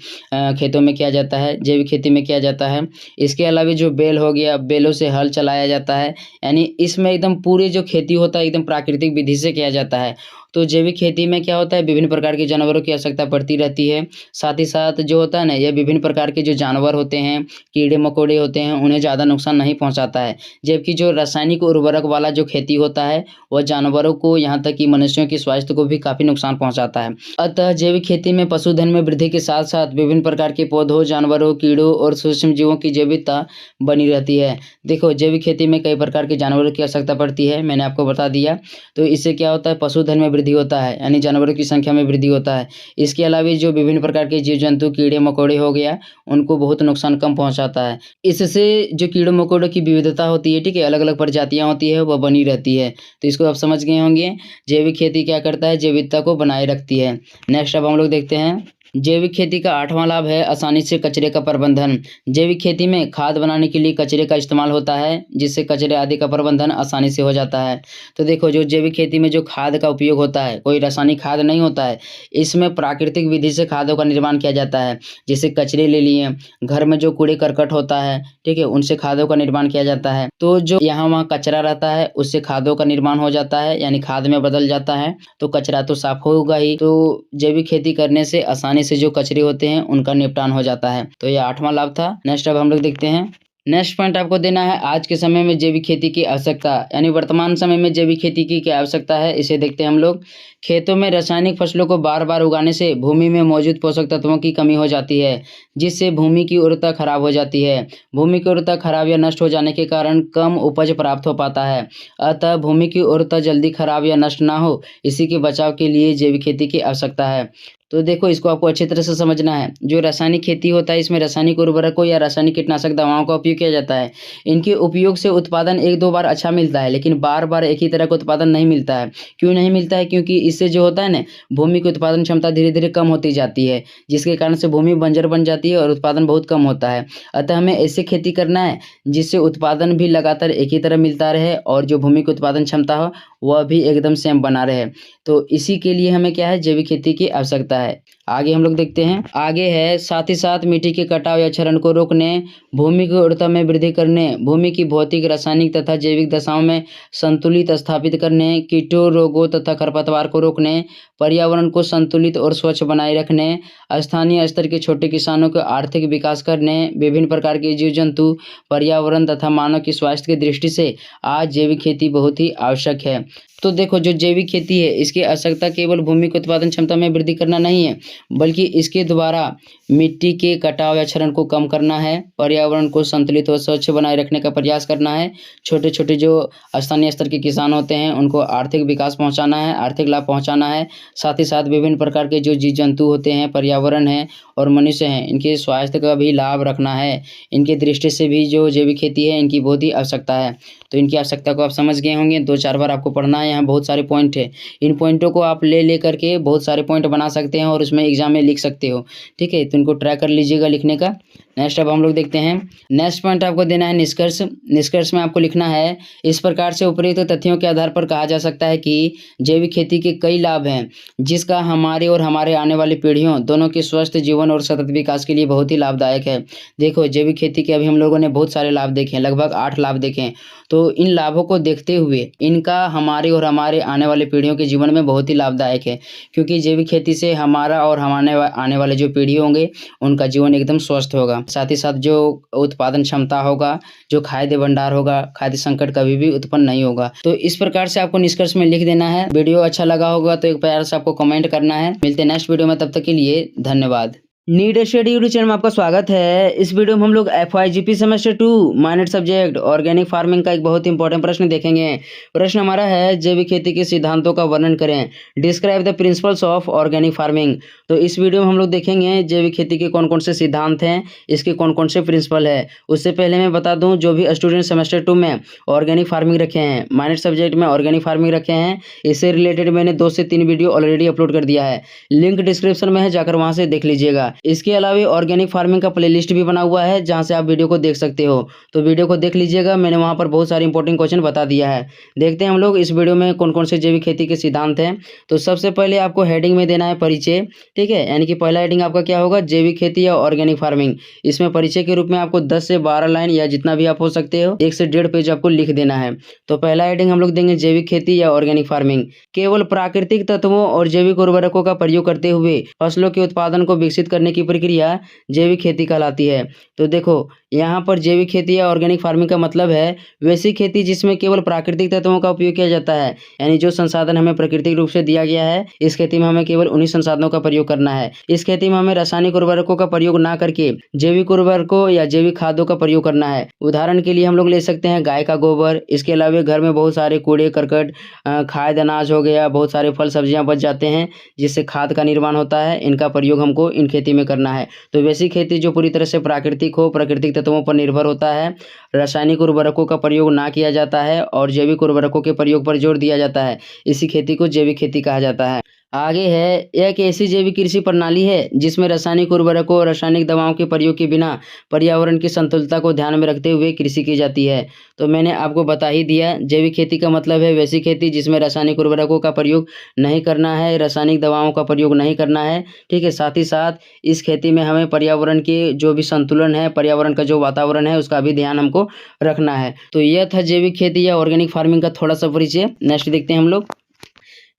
खेतों में किया जाता है, जैविक खेती में किया जाता है। इसके अलावा जो बैल हो गया, बैलों से हल चलाया जाता है। यानी इसमें एकदम पूरे जो खेती होता है एकदम प्राकृतिक विधि से किया जाता है। तो जैविक खेती में क्या होता है, विभिन्न प्रकार के जानवरों की आवश्यकता पड़ती रहती है। साथ ही साथ जो होता है ना, यह विभिन्न प्रकार के जो जानवर होते हैं, कीड़े मकोड़े होते हैं, उन्हें ज़्यादा नुकसान नहीं पहुंचाता है। जबकि जो रासायनिक उर्वरक वाला जो खेती होता है वह जानवरों को, यहाँ तक कि मनुष्यों के स्वास्थ्य को भी काफ़ी नुकसान पहुंचाता है। अतः जैविक खेती में पशुधन में वृद्धि के साथ साथ विभिन्न प्रकार के पौधों, जानवरों, कीड़ों और सूक्ष्म जीवों की जैविकता बनी रहती है। देखो, जैविक खेती में कई प्रकार के जानवरों की आवश्यकता पड़ती है, मैंने आपको बता दिया। तो इससे क्या होता है, पशुधन में वृद्धि होता है, यानी जानवरों की संख्या में वृद्धि होता है। इसके अलावा जो विभिन्न प्रकार के जीव जंतु, कीड़े मकोड़े हो गया, उनको बहुत नुकसान कम पहुंचाता है। इससे जो कीड़े मकोड़ों की विविधता होती है, ठीक है, अलग अलग प्रजातियां होती है, वह बनी रहती है। तो इसको आप समझ गए होंगे। जैविक खेती क्या करता है, जैविकता को बनाए रखती है। नेक्स्ट अब हम लोग देखते हैं, जैविक खेती का 8वां लाभ है आसानी से कचरे का प्रबंधन। जैविक खेती में खाद बनाने के लिए कचरे का इस्तेमाल होता है, जिससे कचरे आदि का प्रबंधन आसानी से हो जाता है। तो देखो, जो जैविक खेती में जो खाद का उपयोग होता है, कोई रासायनिक खाद नहीं होता है। इसमें प्राकृतिक विधि से खादों का निर्माण किया जाता है। जैसे कचरे ले लिए, घर में जो कूड़े करकट होता है, ठीक है, उनसे खादों का निर्माण किया जाता है। तो जो यहाँ वहाँ कचरा रहता है, उससे खादों का निर्माण हो जाता है, यानी खाद में बदल जाता है। तो कचरा तो साफ होगा ही। तो जैविक खेती करने से आसानी से जो कचरे होते हैं उनका निपटान हो जाता है। तो यह 8वां लाभ था। नेक्स्ट अब हम लोग देखते हैं। नेक्स्ट पॉइंट आपको देना है, आज के समय में जैविक खेती की आवश्यकता, यानी वर्तमान समय में जैविक खेती की क्या आवश्यकता है, इसे देखते हैं हम लोग। खेतों में रासायनिक फसलों को बार बार उगाने से भूमि में मौजूद पोषक तत्वों की कमी हो जाती है, जिससे भूमि की उर्वरता खराब हो जाती है। भूमि की उर्वरता खराब या नष्ट हो जाने के कारण कम उपज प्राप्त हो पाता है। अतः भूमि की उर्वरता जल्दी खराब या नष्ट ना हो, इसी के बचाव के लिए जैविक खेती की आवश्यकता है। तो देखो, इसको आपको अच्छी तरह से समझना है। जो रासायनिक खेती होता है, इसमें रासायनिक उर्वरकों या रासायनिक कीटनाशक दवाओं का उपयोग किया जाता है। इनके उपयोग से उत्पादन 1-2 बार अच्छा मिलता है, लेकिन बार बार एक ही तरह का उत्पादन नहीं मिलता है। क्यों नहीं मिलता है? क्योंकि इससे जो होता है ना, भूमि की उत्पादन क्षमता धीरे धीरे कम होती जाती है, जिसके कारण से भूमि बंजर बन जाती है और उत्पादन बहुत कम होता है। अतः हमें ऐसे खेती करना है जिससे उत्पादन भी लगातार एक ही तरह मिलता रहे और जो भूमि की उत्पादन क्षमता हो वह भी एकदम सेम बना रहे। तो इसी के लिए हमें क्या है, जैविक खेती की आवश्यकता है। आगे हम लोग देखते हैं। आगे है, साथ ही साथ मिट्टी के कटाव या क्षरण को रोकने, भूमि की उर्वरता में वृद्धि करने, भूमि की भौतिक, रासायनिक तथा जैविक दशाओं में संतुलित स्थापित करने, कीटों, रोगों तथा खरपतवार को रोकने, पर्यावरण को संतुलित और स्वच्छ बनाए रखने, स्थानीय स्तर के छोटे किसानों का आर्थिक विकास करने, विभिन्न प्रकार के जीव जंतु, पर्यावरण तथा मानव की स्वास्थ्य की दृष्टि से आज जैविक खेती बहुत ही आवश्यक है। तो देखो, जो जैविक खेती है, इसकी आवश्यकता केवल भूमि की उत्पादन क्षमता में वृद्धि करना नहीं है, बल्कि इसके द्वारा मिट्टी के कटाव या क्षरण को कम करना है, पर्यावरण को संतुलित और स्वच्छ बनाए रखने का प्रयास करना है, छोटे छोटे जो स्थानीय स्तर के किसान होते हैं उनको आर्थिक विकास पहुंचाना है, आर्थिक लाभ पहुंचाना है। साथ ही साथ विभिन्न प्रकार के जो जीव जंतु होते हैं, पर्यावरण है और मनुष्य हैं, इनके स्वास्थ्य का भी लाभ रखना है। इनकी दृष्टि से भी जो जैविक खेती है, इनकी बहुत ही आवश्यकता है। तो इनकी आवश्यकता को आप समझ गए होंगे। 2-4 बार आपको पढ़ना है, यहाँ बहुत सारे पॉइंट है। इन पॉइंटों को आप ले करके बहुत सारे पॉइंट बना सकते हैं और उसमें एग्जाम में लिख सकते हो, ठीक है। तो इनको ट्राई कर लीजिएगा लिखने का। नेक्स्ट अब हम लोग देखते हैं। नेक्स्ट पॉइंट आपको देना है निष्कर्ष। निष्कर्ष में आपको लिखना है, इस प्रकार से उपरोक्त तथ्यों के आधार पर कहा जा सकता है कि जैविक खेती के कई लाभ हैं, जिसका हमारे और हमारे आने वाली पीढ़ियों दोनों के स्वस्थ जीवन और सतत विकास के लिए बहुत ही लाभदायक है। देखो, जैविक खेती के अभी हम लोगों ने बहुत सारे लाभ देखे हैं, लगभग 8 लाभ देखे हैं। तो इन लाभों को देखते हुए इनका हमारे और हमारे आने वाले पीढ़ियों के जीवन में बहुत ही लाभदायक है, क्योंकि जैविक खेती से हमारा और हमारे आने वाले जो पीढ़ी होंगे उनका जीवन एकदम स्वस्थ होगा। साथ ही साथ जो उत्पादन क्षमता होगा, जो खाद्य भंडार होगा, खाद्य संकट कभी भी उत्पन्न नहीं होगा। तो इस प्रकार से आपको निष्कर्ष में लिख देना है। वीडियो अच्छा लगा होगा तो एक प्यार से आपको कमेंट करना है। मिलते हैं नेक्स्ट वीडियो में, तब तक के लिए धन्यवाद। नीट स्टडी यूट्यूब चैनल में आपका स्वागत है। इस वीडियो में हम लोग FYGP semester 2 minor subject organic farming का एक बहुत इंपॉर्टेंट प्रश्न देखेंगे। प्रश्न हमारा है, जैविक खेती के सिद्धांतों का वर्णन करें। Describe the principles of organic farming. तो इस वीडियो में हम लोग देखेंगे जैविक खेती के कौन कौन से सिद्धांत हैं, इसके कौन कौन से प्रिंसिपल है। उससे पहले मैं बता दूं, जो भी स्टूडेंट सेमेस्टर 2 में ऑर्गेनिक फार्मिंग रखे हैं, माइनर सब्जेक्ट में ऑर्गेनिक फार्मिंग रखे हैं, इससे रिलेटेड मैंने 2 से 3 वीडियो ऑलरेडी अपलोड कर दिया है। लिंक डिस्क्रिप्शन में है, जाकर वहाँ से देख लीजिएगा। इसके अलावा ऑर्गेनिक फार्मिंग का प्लेलिस्ट भी बना हुआ है जहाँ से आप वीडियो को देख सकते हो, तो वीडियो को देख लीजिएगा। मैंने वहाँ पर बहुत सारे इंपॉर्टेंट क्वेश्चन बता दिया है। देखते हैं हम लोग इस वीडियो में कौन कौन से जैविक खेती के सिद्धांत हैं। तो सबसे पहले आपको हेडिंग में देना है परिचय, ठीक है, यानी कि पहला हेडिंग आपका क्या होगा, जैविक खेती या ऑर्गेनिक फार्मिंग। इसमें परिचय के रूप में आपको 10 से 12 लाइन या जितना भी आप हो सकते हो 1 से 1.5 पेज आपको लिख देना है। तो पहला हेडिंग हम लोग देंगे जैविक खेती या ऑर्गेनिक फार्मिंग। केवल प्राकृतिक तत्वों और जैविक उर्वरकों का प्रयोग करते हुए फसलों के उत्पादन को विकसित करने की प्रक्रिया जैविक खेती कहलाती है। तो देखो यहाँ पर जैविक खेती या ऑर्गेनिक फार्मिंग का मतलब है वैसी खेती जिसमें केवल प्राकृतिक तत्वों का उपयोग किया जाता है, यानी जो संसाधन हमें प्राकृतिक रूप से दिया गया है इस खेती में हमें केवल उन्हीं संसाधनों का प्रयोग करना है। इस खेती में हमें रासायनिक उर्वरकों का प्रयोग ना करके जैविक उर्वरकों या जैविक खादों का प्रयोग करना है। उदाहरण के लिए हम लोग ले सकते हैं गाय का गोबर, इसके अलावा घर में बहुत सारे कूड़े करकट, खाद्य अनाज हो गया, बहुत सारे फल सब्जियां बच जाते हैं जिससे खाद का निर्माण होता है, इनका प्रयोग हमको इन खेती में करना है। तो वैसी खेती जो पूरी तरह से प्राकृतिक हो, प्राकृतिक तत्वों पर निर्भर होता है, रासायनिक उर्वरकों का प्रयोग ना किया जाता है और जैविक उर्वरकों के प्रयोग पर जोर दिया जाता है, इसी खेती को जैविक खेती कहा जाता है। आगे है, यह एक ऐसी जैविक कृषि प्रणाली है जिसमें रासायनिक उर्वरकों और रासायनिक दवाओं के प्रयोग के बिना पर्यावरण की संतुलता को ध्यान में रखते हुए कृषि की जाती है। तो मैंने आपको बता ही दिया, जैविक खेती का मतलब है वैसी खेती जिसमें रासायनिक उर्वरकों का प्रयोग नहीं करना है, रासायनिक दवाओं का प्रयोग नहीं करना है, ठीक है। साथ ही साथ इस खेती में हमें पर्यावरण के जो भी संतुलन है, पर्यावरण का जो वातावरण है उसका भी ध्यान हमको रखना है। तो यह था जैविक खेती या ऑर्गेनिक फार्मिंग का थोड़ा सा परिचय। नेक्स्ट देखते हैं हम लोग।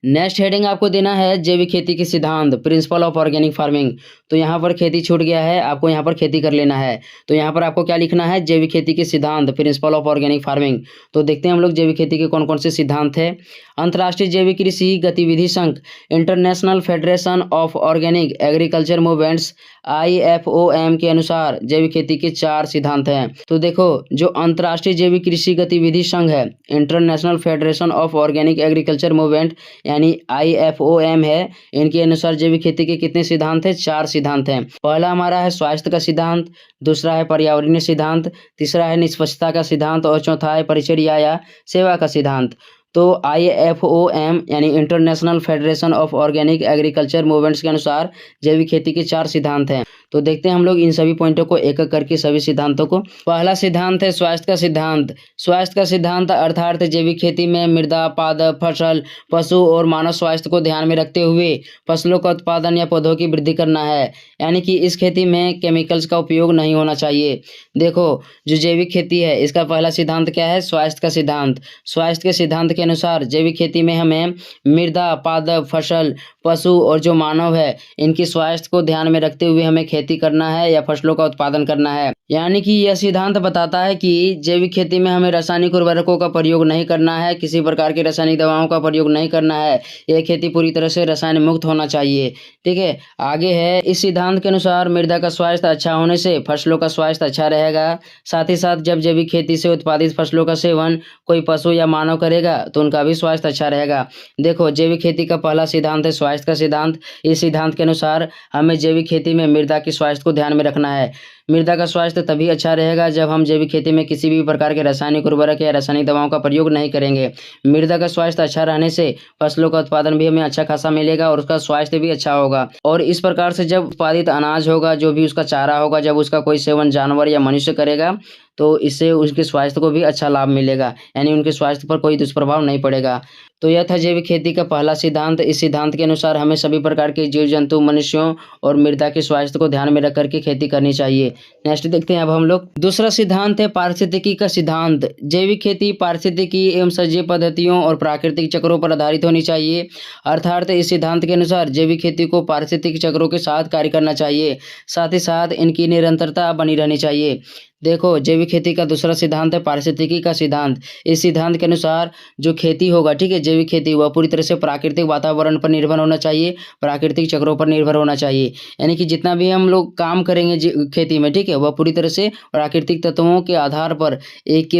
नेक्स्ट हेडिंग आपको देना है जैविक खेती के सिद्धांत, प्रिंसिपल ऑफ ऑर्गेनिक फार्मिंग। तो यहाँ पर खेती छूट गया है, आपको यहाँ पर खेती कर लेना है। तो यहाँ पर आपको क्या लिखना है, जैविक खेती के सिद्धांत, प्रिंसिपल ऑफ ऑर्गेनिक फार्मिंग। तो देखते हैं हम लोग जैविक खेती के कौन कौन से सिद्धांत है। अंतर्राष्ट्रीय जैविक कृषि गतिविधि संघ, international Federation of organic agriculture movements IFOM के अनुसार जैविक खेती के 4 सिद्धांत हैं। तो देखो, जो अंतर्राष्ट्रीय जैविक कृषि गतिविधि संघ है, International Federation of organic agriculture movement यानी IFOM है, इनके अनुसार जैविक खेती के कितने सिद्धांत हैं, 4 सिद्धांत हैं। पहला हमारा है स्वास्थ्य का सिद्धांत, दूसरा है पर्यावरणीय सिद्धांत, तीसरा है निष्पक्षता का सिद्धांत और चौथा है परिचर्या या सेवा का सिद्धांत। तो IFOM यानी international Federation of organic agriculture movements के अनुसार जैविक खेती के 4 सिद्धांत हैं। तो देखते हैं हम लोग इन सभी पॉइंटों को एक एक करके, सभी सिद्धांतों को। पहला सिद्धांत है स्वास्थ्य का सिद्धांत। स्वास्थ्य का सिद्धांत अर्थात जैविक खेती में मृदा, पादप, फसल, पशु और मानव स्वास्थ्य को ध्यान में रखते हुए फसलों का उत्पादन या पौधों की वृद्धि करना है, यानी कि इस खेती में केमिकल्स का उपयोग नहीं होना चाहिए। देखो, जो जैविक खेती है इसका पहला सिद्धांत क्या है, स्वास्थ्य का सिद्धांत। स्वास्थ्य के सिद्धांत के अनुसार जैविक खेती में हमें मृदा, पादप, फसल, पशु और जो मानव है इनकी स्वास्थ्य को ध्यान में रखते हुए हमें खेती करना है या फसलों का उत्पादन करना है। यानी कि यह सिद्धांत बताता है कि जैविक खेती में हमें रासायनिक उर्वरकों का प्रयोग नहीं करना है, किसी प्रकार की रासायनिक दवाओं का प्रयोग नहीं करना है, यह खेती पूरी तरह से रसायन मुक्त होना चाहिए, ठीक है। आगे है, इस सिद्धांत के अनुसार मृदा का स्वास्थ्य अच्छा होने से फसलों का स्वास्थ्य अच्छा रहेगा। साथ ही साथ जब जैविक खेती से उत्पादित फसलों का सेवन कोई पशु या मानव करेगा तो उनका भी स्वास्थ्य अच्छा रहेगा। देखो, जैविक खेती का पहला सिद्धांत है स्वास्थ्य का सिद्धांत। इस सिद्धांत के अनुसार हमें जैविक खेती में मृदा की स्वास्थ्य को ध्यान में रखना है। मृदा का स्वास्थ्य तभी अच्छा रहेगा जब हम जैविक खेती में किसी भी प्रकार के रासायनिक उर्वरक या रासायनिक दवाओं का प्रयोग नहीं करेंगे। मृदा का स्वास्थ्य अच्छा रहने से फसलों का उत्पादन भी हमें अच्छा खासा मिलेगा और उसका स्वास्थ्य भी अच्छा होगा। और इस प्रकार से जब उत्पादित अनाज होगा, जो भी उसका चारा होगा, जब उसका कोई सेवन जानवर या मनुष्य करेगा तो इससे उसके स्वास्थ्य को भी अच्छा लाभ मिलेगा, यानी उनके स्वास्थ्य पर कोई दुष्प्रभाव नहीं पड़ेगा। तो यह था जैविक खेती का पहला सिद्धांत। इस सिद्धांत के अनुसार हमें सभी प्रकार के जीव जंतु, मनुष्यों और मृदा के स्वास्थ्य को ध्यान में रख करके खेती करनी चाहिए। नेक्स्ट देखते हैं अब हम लोग। दूसरा सिद्धांत है पारिस्थितिकी का सिद्धांत। जैविक खेती पारिस्थितिकी एवं सजीव पद्धतियों और प्राकृतिक चक्रों पर आधारित होनी चाहिए। अर्थात इस सिद्धांत के अनुसार जैविक खेती को पारिस्थितिक चक्रों के साथ कार्य करना चाहिए, साथ ही साथ इनकी निरंतरता बनी रहनी चाहिए। देखो, जैविक खेती का दूसरा सिद्धांत है पारिस्थितिकी का सिद्धांत। इस सिद्धांत के अनुसार जो खेती होगा, ठीक है, जैविक खेती वह पूरी तरह से प्राकृतिक वातावरण पर निर्भर होना चाहिए, प्राकृतिक चक्रों पर निर्भर होना चाहिए। यानी कि जितना भी हम लोग काम करेंगे खेती में, ठीक है, वह पूरी तरह से प्राकृतिक तत्वों के आधार पर एक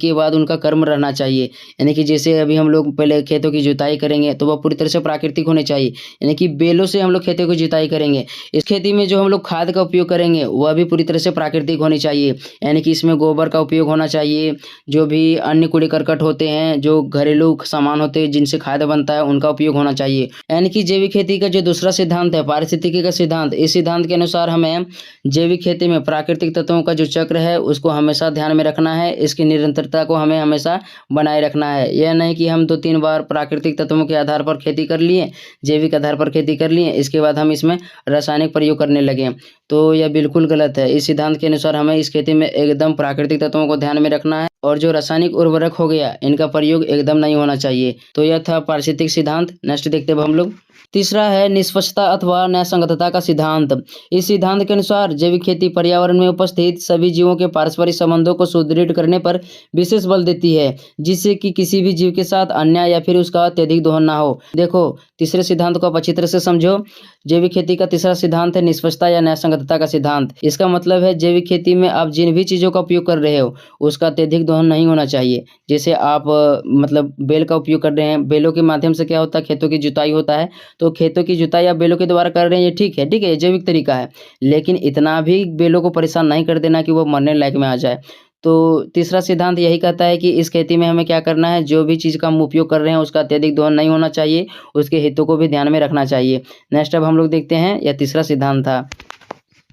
के बाद उनका कर्म रहना चाहिए। यानी कि जैसे अभी हम लोग पहले खेतों की जुताई करेंगे तो वह पूरी तरह से प्राकृतिक होनी चाहिए, यानी कि बेलों से हम लोग खेतों की जुताई करेंगे। इस खेती में जो हम लोग खाद का उपयोग करेंगे वह भी पूरी तरह से प्राकृतिक होनी चाहिए। यानी कि इसमें गोबर का उपयोग होना चाहिए, जो भी अन्य कूड़े करकट होते हैं, जो घरेलू सामान होते हैं जिनसे खाद बनता है, उनका उपयोग होना चाहिए। यानी कि जैविक खेती का जो दूसरा सिद्धांत है पारिस्थितिकी का सिद्धांत, इस सिद्धांत के अनुसार हमें जैविक खेती में प्राकृतिक तत्वों का जो चक्र है उसको हमेशा ध्यान में रखना है, इसकी निरंतरता को हमें हमेशा बनाए रखना है। यह नहीं कि हम 2-3 बार प्राकृतिक तत्वों के आधार पर खेती कर लिए, जैविक आधार पर खेती कर लिए, इसके बाद हम इसमें रासायनिक प्रयोग करने लगे, तो यह बिल्कुल गलत है। इस सिद्धांत के अनुसार हमें इस खेती में एकदम प्राकृतिक तत्वों को ध्यान में रखना है और जो रासायनिक उर्वरक हो गया इनका प्रयोग एकदम नहीं होना चाहिए। तो यह था पारिस्थितिक सिद्धांत। नेक्स्ट देखते हैं हम लोग। तीसरा है निष्पक्षता अथवा न्यायसंगतता का सिद्धांत। इस सिद्धांत के अनुसार जैविक खेती पर्यावरण में उपस्थित सभी जीवों के पारस्परिक संबंधों को सुदृढ़ करने पर विशेष बल देती है, जिससे कि किसी भी जीव के साथ अन्याय या फिर उसका अत्यधिक दोहन ना हो। देखो, तीसरे सिद्धांत को आप अच्छी तरह से समझो। जैविक खेती का तीसरा सिद्धांत है निष्पक्षता या न्यायसंगतता का सिद्धांत। इसका मतलब है जैविक खेती में आप जिन भी चीज़ों का उपयोग कर रहे हो उसका अत्यधिक दोहन नहीं होना चाहिए। जैसे आप मतलब बेल का उपयोग कर रहे हैं, बेलों के माध्यम से क्या होता है, खेतों की जुताई होता है, तो खेतों की जुताई आप बेलों के द्वारा कर रहे हैं, ये ठीक है, ये जैविक तरीका है। लेकिन इतना भी बेलों को परेशान नहीं कर देना कि वो मरने लायक में आ जाए। तो तीसरा सिद्धांत यही कहता है कि इस खेती में हमें क्या करना है, जो भी चीज़ का हम उपयोग कर रहे हैं उसका अत्यधिक दोहन नहीं होना चाहिए, उसके हितों को भी ध्यान में रखना चाहिए। नेक्स्ट अब हम लोग देखते हैं, यह तीसरा सिद्धांत था।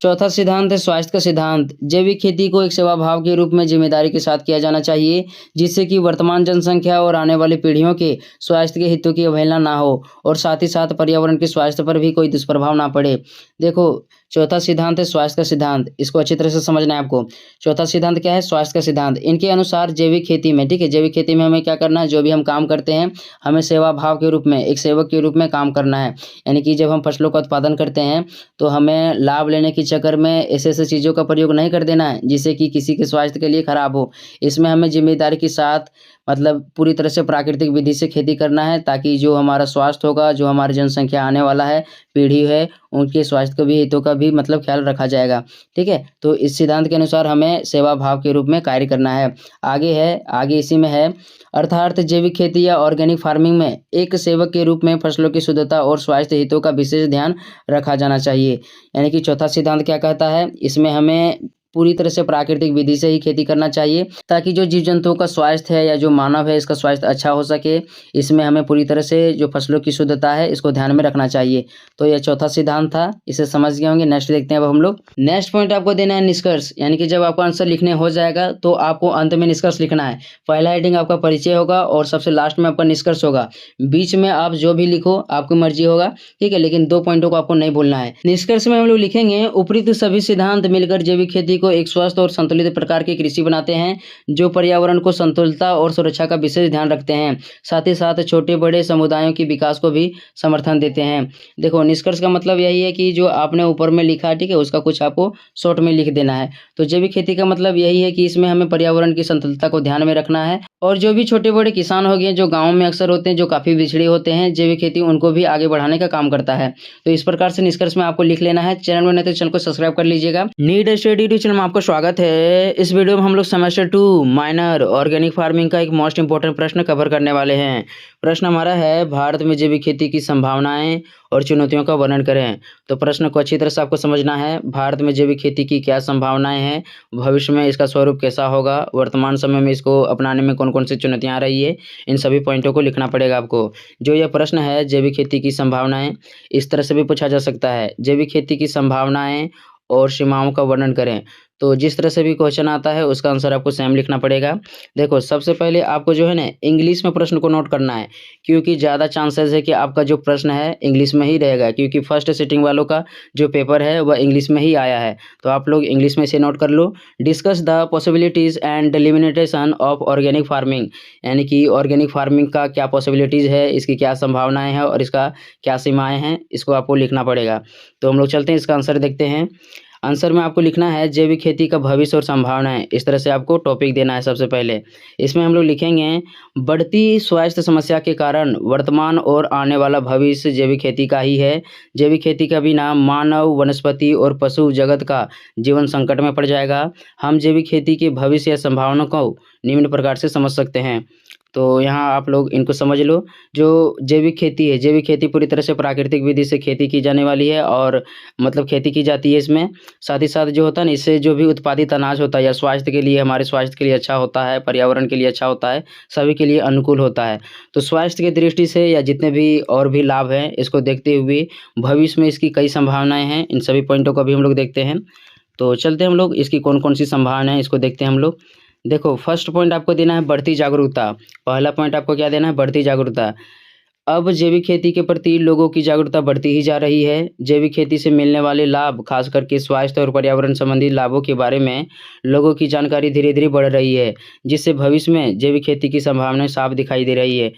चौथा सिद्धांत है स्वास्थ्य का सिद्धांत। जैविक खेती को एक सेवा भाव के रूप में जिम्मेदारी के साथ किया जाना चाहिए, जिससे कि वर्तमान जनसंख्या और आने वाली पीढ़ियों के स्वास्थ्य के हितों की अवहेलना ना हो और साथ ही साथ पर्यावरण के स्वास्थ्य पर भी कोई दुष्प्रभाव ना पड़े। देखो, चौथा सिद्धांत है स्वास्थ्य का सिद्धांत। इसको अच्छी तरह से समझना है आपको। चौथा सिद्धांत क्या है, स्वास्थ्य का सिद्धांत। इनके अनुसार जैविक खेती में, ठीक है, जैविक खेती में हमें क्या करना है, जो भी हम काम करते हैं हमें सेवा भाव के रूप में, एक सेवक के रूप में काम करना है। यानी कि जब हम फसलों का उत्पादन करते हैं तो हमें लाभ लेने के चक्कर में ऐसे ऐसे चीज़ों का प्रयोग नहीं कर देना है जिससे कि किसी के स्वास्थ्य के लिए खराब हो। इसमें हमें जिम्मेदारी के साथ मतलब पूरी तरह से प्राकृतिक विधि से खेती करना है, ताकि जो हमारा स्वास्थ्य होगा, जो हमारी जनसंख्या आने वाला है, पीढ़ी है, उनके स्वास्थ्य का भी, हितों का भी मतलब ख्याल रखा जाएगा। ठीक है, तो इस सिद्धांत के अनुसार हमें सेवा भाव के रूप में कार्य करना है। आगे इसी में है, अर्थात जैविक खेती या ऑर्गेनिक फार्मिंग में एक सेवक के रूप में फसलों की शुद्धता और स्वास्थ्य हितों का विशेष ध्यान रखा जाना चाहिए। यानी कि चौथा सिद्धांत क्या कहता है, इसमें हमें पूरी तरह से प्राकृतिक विधि से ही खेती करना चाहिए, ताकि जो जीव जंतुओं का स्वास्थ्य है या जो मानव है इसका स्वास्थ्य अच्छा हो सके। इसमें हमें पूरी तरह से जो फसलों की शुद्धता है इसको ध्यान में रखना चाहिए। तो यह चौथा सिद्धांत था, इसे समझ गए होंगे। नेक्स्ट देखते हैं अब हम लोग। नेक्स्ट पॉइंट आपको देना है निष्कर्ष। यानी कि जब आपका आंसर लिखने हो जाएगा तो आपको अंत में निष्कर्ष लिखना है। पहला हेडिंग आपका परिचय होगा और सबसे लास्ट में आपका निष्कर्ष होगा। बीच में आप जो भी लिखो आपकी मर्जी होगा, ठीक है, लेकिन 2 पॉइंटों को आपको नहीं भूलना है। निष्कर्ष में हम लोग लिखेंगे, उपरोक्त सभी सिद्धांत मिलकर जैविक खेती को एक स्वस्थ और संतुलित प्रकार की कृषि बनाते हैं, जो पर्यावरण को संतुलितता और सुरक्षा का विशेष ध्यान रखते हैं, साथ ही साथ छोटे बड़े समुदायों के विकास को भी समर्थन देते हैं। देखो, निष्कर्ष का मतलब यही है कि जो आपने ऊपर में लिखा, ठीक है, उसका कुछ आपको शॉर्ट में लिख देना है। तो जैविक खेती का मतलब यही है कि इसमें हमें पर्यावरण की संतुलितता को ध्यान में रखना है, और जो भी छोटे बड़े किसान हो गए जो गाँव में अक्सर होते हैं, जो काफ़ी पिछड़े होते हैं, जैविक खेती उनको भी आगे बढ़ाने का काम करता है। तो इस प्रकार से निष्कर्ष में आपको लिख लेना है। चैनल में नहीं तो चैनल को सब्सक्राइब कर लीजिएगा। नीड स्टडी टू चैनल में आपको स्वागत है। इस वीडियो में हम लोग सेमेस्टर 2 माइनर ऑर्गेनिक फार्मिंग का एक मोस्ट इंपॉर्टेंट प्रश्न कवर करने वाले हैं। प्रश्न हमारा है, भारत में जैविक खेती की संभावनाएं और चुनौतियों का वर्णन करें। तो प्रश्न को अच्छी तरह से आपको समझना है। भारत में जैविक खेती की क्या संभावनाएं हैं, भविष्य में इसका स्वरूप कैसा होगा, वर्तमान समय में इसको अपनाने में कौन कौन सी चुनौतियां आ रही है, इन सभी पॉइंटों को लिखना पड़ेगा आपको। जो यह प्रश्न है जैविक खेती की संभावनाएं, इस तरह से भी पूछा जा सकता है, जैविक खेती की संभावनाएं और सीमाओं का वर्णन करें। तो जिस तरह से भी क्वेश्चन आता है उसका आंसर आपको सेम लिखना पड़ेगा। देखो, सबसे पहले आपको जो है ना इंग्लिश में प्रश्न को नोट करना है, क्योंकि ज़्यादा चांसेस है कि आपका जो प्रश्न है इंग्लिश में ही रहेगा, क्योंकि फर्स्ट सिटिंग वालों का जो पेपर है वह इंग्लिश में ही आया है। तो आप लोग इंग्लिश में इसे नोट कर लो। Discuss the possibilities and delimitation of organic farming, यानी कि ऑर्गेनिक फार्मिंग का क्या पॉसिबिलिटीज़ है, इसकी क्या संभावनाएँ हैं और इसका क्या सीमाएँ हैं, इसको आपको लिखना पड़ेगा। तो हम लोग चलते हैं, इसका आंसर देखते हैं। आंसर में आपको लिखना है जैविक खेती का भविष्य और संभावनाएं। इस तरह से आपको टॉपिक देना है। सबसे पहले इसमें हम लोग लिखेंगे, बढ़ती स्वास्थ्य समस्या के कारण वर्तमान और आने वाला भविष्य जैविक खेती का ही है। जैविक खेती का बिना मानव, वनस्पति और पशु जगत का जीवन संकट में पड़ जाएगा। हम जैविक खेती के भविष्य या संभावनाओं को निम्न प्रकार से समझ सकते हैं। तो यहाँ आप लोग इनको समझ लो। जो जैविक खेती है, जैविक खेती पूरी तरह से प्राकृतिक विधि से खेती की जाने वाली है और मतलब खेती की जाती है इसमें। साथ ही साथ जो होता है ना, इससे जो भी उत्पादित अनाज होता है या स्वास्थ्य के लिए, हमारे स्वास्थ्य के लिए अच्छा होता है, पर्यावरण के लिए अच्छा होता है, सभी के लिए अनुकूल होता है। तो स्वास्थ्य की दृष्टि से या जितने भी और भी लाभ हैं, इसको देखते हुए भविष्य में इसकी कई संभावनाएँ हैं। इन सभी पॉइंटों को अभी हम लोग देखते हैं। तो चलते हैं हम लोग, इसकी कौन-कौन सी संभावनाएँ हैं, इसको देखते हैं हम लोग। देखो, फर्स्ट पॉइंट आपको देना है बढ़ती जागरूकता। पहला पॉइंट आपको क्या देना है? बढ़ती जागरूकता। अब जैविक खेती के प्रति लोगों की जागरूकता बढ़ती ही जा रही है। जैविक खेती से मिलने वाले लाभ, खास करके स्वास्थ्य और पर्यावरण संबंधी लाभों के बारे में लोगों की जानकारी धीरे-धीरे बढ़ रही है, जिससे भविष्य में जैविक खेती की संभावनाएँ साफ दिखाई दे रही है।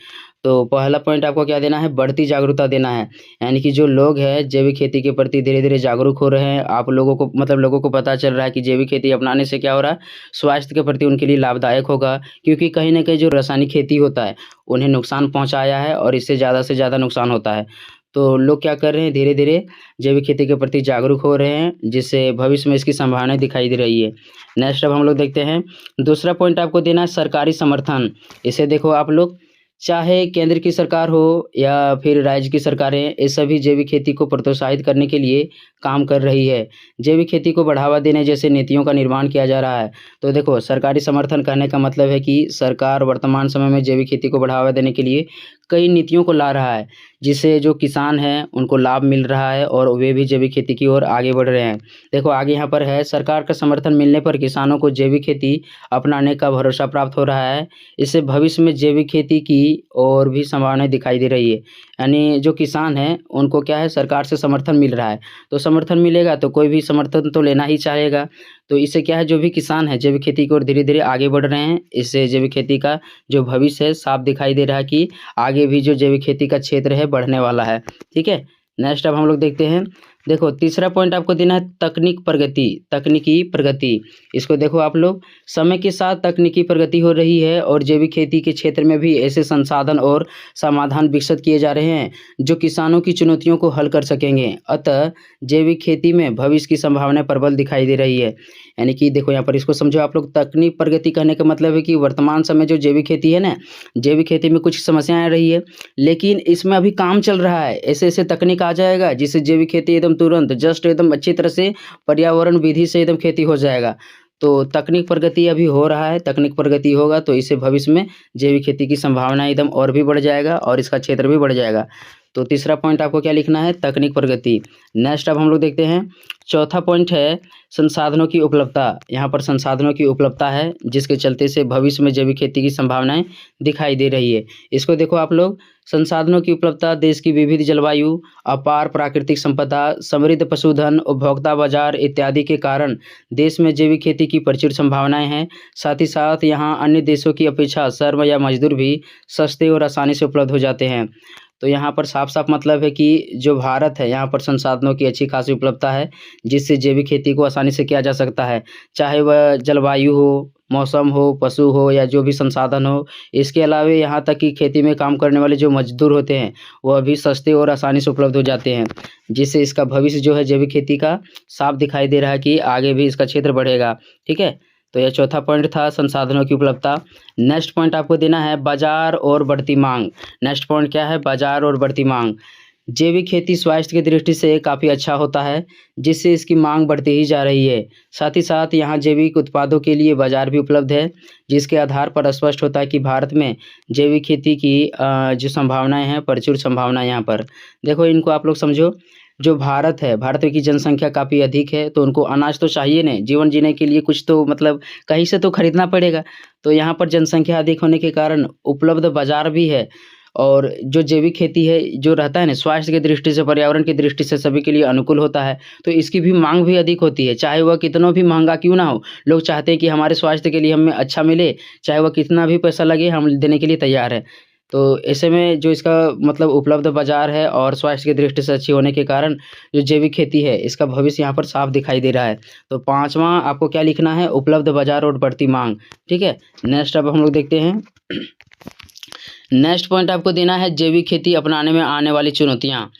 तो पहला पॉइंट आपको क्या देना है? बढ़ती जागरूकता देना है। यानी कि जो लोग हैं जैविक खेती के प्रति धीरे-धीरे जागरूक हो रहे हैं। आप लोगों को मतलब लोगों को पता चल रहा है कि जैविक खेती अपनाने से क्या हो रहा है, स्वास्थ्य के प्रति उनके लिए लाभदायक होगा। क्योंकि कहीं न कहीं जो रासायनिक खेती होता है, उन्हें नुकसान पहुँचाया है और इससे ज़्यादा से ज़्यादा नुकसान होता है। तो लोग क्या कर रहे हैं, धीरे-धीरे जैविक खेती के प्रति जागरूक हो रहे हैं, जिससे भविष्य में इसकी संभावनाएँ दिखाई दे रही है। नेक्स्ट अब हम लोग देखते हैं, दूसरा पॉइंट आपको देना है सरकारी समर्थन। इसे देखो आप लोग, चाहे केंद्र की सरकार हो या फिर राज्य की सरकारें, ये सभी जैविक खेती को प्रोत्साहित करने के लिए काम कर रही है। जैविक खेती को बढ़ावा देने जैसे नीतियों का निर्माण किया जा रहा है। तो देखो, सरकारी समर्थन कहने का मतलब है कि सरकार वर्तमान समय में जैविक खेती को बढ़ावा देने के लिए कई नीतियों को ला रहा है, जिससे जो किसान हैं उनको लाभ मिल रहा है और वे भी जैविक खेती की ओर आगे बढ़ रहे हैं। देखो आगे यहाँ पर है, सरकार का समर्थन मिलने पर किसानों को जैविक खेती अपनाने का भरोसा प्राप्त हो रहा है। इससे भविष्य में जैविक खेती की और भी संभावनाएँ दिखाई दे रही है। यानी जो किसान हैं उनको क्या है, सरकार से समर्थन मिल रहा है। तो समर्थन मिलेगा तो कोई भी समर्थन तो लेना ही चाहेगा। तो इससे क्या है, जो भी किसान हैं जैविक खेती की ओर धीरे-धीरे आगे बढ़ रहे हैं। इससे जैविक खेती का जो भविष्य है साफ दिखाई दे रहा है कि आगे भी जो जैविक खेती का क्षेत्र है बढ़ने वाला है। ठीक है? नेक्स्ट अब हम लोग देखते हैं। देखो तीसरा पॉइंट आपको देना है तकनीकी प्रगति। इसको देखो आप लोग, समय के साथ तकनीकी प्रगति हो रही है और जैविक खेती के क्षेत्र में भी ऐसे संसाधन और समाधान विकसित किए जा रहे हैं जो किसानों की चुनौतियों को हल कर सकेंगे। अतः जैविक खेती में भविष्य की संभावनाएं प्रबल दिखाई दे रही है। यानी कि देखो यहाँ पर इसको समझो आप लोग, तकनीक प्रगति कहने का मतलब है कि वर्तमान समय जो जैविक खेती है ना, जैविक खेती में कुछ समस्याएं आ रही है, लेकिन इसमें अभी काम चल रहा है। ऐसे-ऐसे तकनीक आ जाएगा जिससे जैविक खेती एकदम तुरंत जस्ट एकदम अच्छी तरह से पर्यावरण विधि से एकदम खेती हो जाएगा। तो तकनीक प्रगति अभी हो रहा है, तकनीक प्रगति होगा तो इससे भविष्य में जैविक खेती की संभावना एकदम और भी बढ़ जाएगा और इसका क्षेत्र भी बढ़ जाएगा। तो तीसरा पॉइंट आपको क्या लिखना है? तकनीक प्रगति। नेक्स्ट अब हम लोग देखते हैं, चौथा पॉइंट है संसाधनों की उपलब्धता। यहाँ पर संसाधनों की उपलब्धता है जिसके चलते से भविष्य में जैविक खेती की संभावनाएं दिखाई दे रही है। इसको देखो आप लोग, संसाधनों की उपलब्धता देश की विविध जलवायु, अपार प्राकृतिक संपदा, समृद्ध पशुधन, उपभोक्ता बाजार इत्यादि के कारण देश में जैविक खेती की प्रचुर संभावनाएं हैं। साथ ही साथ यहाँ अन्य देशों की अपेक्षा श्रम या मजदूर भी सस्ते और आसानी से उपलब्ध हो जाते हैं। तो यहाँ पर साफ-साफ मतलब है कि जो भारत है यहाँ पर संसाधनों की अच्छी खासी उपलब्धता है, जिससे जैविक खेती को आसानी से किया जा सकता है। चाहे वह जलवायु हो, मौसम हो, पशु हो या जो भी संसाधन हो। इसके अलावा यहाँ तक कि खेती में काम करने वाले जो मजदूर होते हैं, वह भी सस्ते और आसानी से उपलब्ध हो जाते हैं, जिससे इसका भविष्य जो है जैविक खेती का साफ दिखाई दे रहा है कि आगे भी इसका क्षेत्र बढ़ेगा। ठीक है? तो यह चौथा पॉइंट था, संसाधनों की उपलब्धता। नेक्स्ट पॉइंट आपको देना है बाजार और बढ़ती मांग। नेक्स्ट पॉइंट क्या है? बाजार और बढ़ती मांग। जैविक खेती स्वास्थ्य की दृष्टि से काफ़ी अच्छा होता है, जिससे इसकी मांग बढ़ती ही जा रही है। साथ ही साथ यहाँ जैविक उत्पादों के लिए बाजार भी उपलब्ध है, जिसके आधार पर स्पष्ट होता है कि भारत में जैविक खेती की जो संभावनाएं हैं, प्रचुर संभावनाएं यहाँ पर। देखो इनको आप लोग समझो, जो भारत है, भारत की जनसंख्या काफ़ी अधिक है, तो उनको अनाज तो चाहिए ना, जीवन जीने के लिए कुछ तो मतलब कहीं से तो खरीदना पड़ेगा। तो यहाँ पर जनसंख्या अधिक होने के कारण उपलब्ध बाज़ार भी है और जो जैविक खेती है, जो रहता है ना, स्वास्थ्य की दृष्टि से, पर्यावरण की दृष्टि से सभी के लिए अनुकूल होता है, तो इसकी भी माँग भी अधिक होती है। चाहे वह कितना भी महँगा क्यों ना हो, लोग चाहते हैं कि हमारे स्वास्थ्य के लिए हमें अच्छा मिले, चाहे वह कितना भी पैसा लगे, हम देने के लिए तैयार हैं। तो ऐसे में जो इसका मतलब उपलब्ध बाज़ार है और स्वास्थ्य की दृष्टि से अच्छी होने के कारण जो जैविक खेती है, इसका भविष्य यहाँ पर साफ दिखाई दे रहा है। तो पाँचवाँ आपको क्या लिखना है? उपलब्ध बाज़ार और बढ़ती माँग। ठीक है? नेक्स्ट अब हम लोग देखते हैं। नेक्स्ट पॉइंट आपको देना है जैविक खेती अपनाने में आने वाली चुनौतियाँ।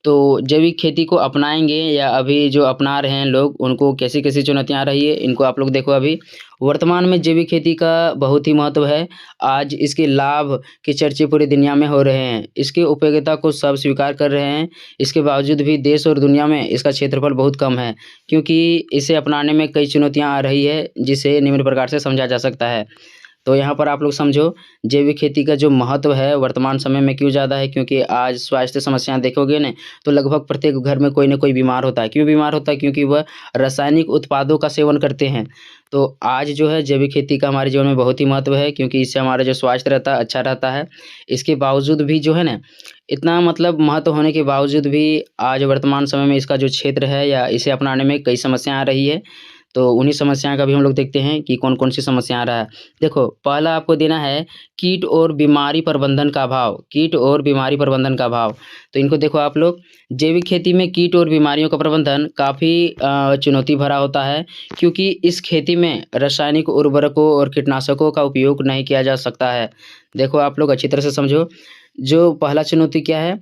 तो जैविक खेती को अपनाएँगे या अभी जो अपना रहे हैं लोग, उनको कैसी-कैसी चुनौतियाँ आ रही है, इनको आप लोग देखो अभी। वर्तमान में जैविक खेती का बहुत ही महत्व है। आज इसके लाभ के चर्चे पूरी दुनिया में हो रहे हैं। इसकी उपयोगिता को सब स्वीकार कर रहे हैं। इसके बावजूद भी देश और दुनिया में इसका क्षेत्रफल बहुत कम है, क्योंकि इसे अपनाने में कई चुनौतियाँ आ रही है, जिसे निम्न प्रकार से समझा जा सकता है। तो यहाँ पर आप लोग समझो, जैविक खेती का जो महत्व है वर्तमान समय में क्यों ज़्यादा है, क्योंकि आज स्वास्थ्य समस्याएँ देखोगे न, तो लगभग प्रत्येक घर में कोई न कोई बीमार होता है। क्यों बीमार होता है? क्योंकि वह रासायनिक उत्पादों का सेवन करते हैं। तो आज जो है जैविक खेती का हमारे जीवन में बहुत ही महत्व है, क्योंकि इससे हमारा जो स्वास्थ्य रहता है अच्छा रहता है। इसके बावजूद भी जो है ना, इतना मतलब महत्व होने के बावजूद भी आज वर्तमान समय में इसका जो क्षेत्र है या इसे अपनाने में कई समस्याएँ आ रही है। तो उन्हीं समस्याओं का भी हम लोग देखते हैं कि कौन-कौन सी समस्या आ रहा है। देखो, पहला आपको देना है कीट और बीमारी प्रबंधन का अभाव, कीट और बीमारी प्रबंधन का अभाव। तो इनको देखो आप लोग, जैविक खेती में कीट और बीमारियों का प्रबंधन काफ़ी चुनौती भरा होता है, क्योंकि इस खेती में रासायनिक उर्वरकों और कीटनाशकों का उपयोग नहीं किया जा सकता है। देखो आप लोग अच्छी तरह से समझो, जो पहला चुनौती क्या है?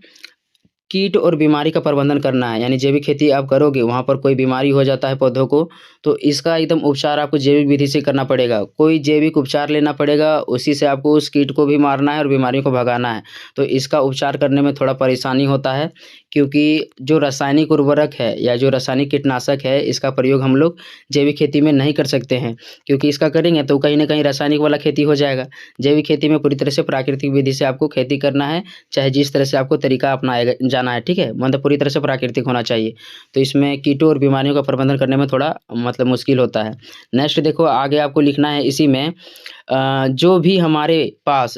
कीट और बीमारी का प्रबंधन करना है, यानी जैविक खेती आप करोगे, वहाँ पर कोई बीमारी हो जाता है पौधों को, तो इसका एकदम उपचार आपको जैविक विधि से करना पड़ेगा। कोई जैविक उपचार लेना पड़ेगा, उसी से आपको उस कीट को भी मारना है और बीमारियों को भगाना है। तो इसका उपचार करने में थोड़ा परेशानी होता है, क्योंकि जो रासायनिक उर्वरक है या जो रासायनिक कीटनाशक है, इसका प्रयोग हम लोग जैविक खेती में नहीं कर सकते हैं, क्योंकि इसका करेंगे तो कहीं न कहीं रासायनिक वाला खेती हो जाएगा। जैविक खेती में पूरी तरह से प्राकृतिक विधि से आपको खेती करना है, चाहे जिस तरह से आपको तरीका अपनाएगा जाना है, ठीक है? मतलब पूरी तरह से प्राकृतिक होना चाहिए। तो इसमें कीटों और बीमारियों का प्रबंधन करने में थोड़ा मतलब मुश्किल होता है। नेक्स्ट देखो, आगे आपको लिखना है इसी में जो भी हमारे पास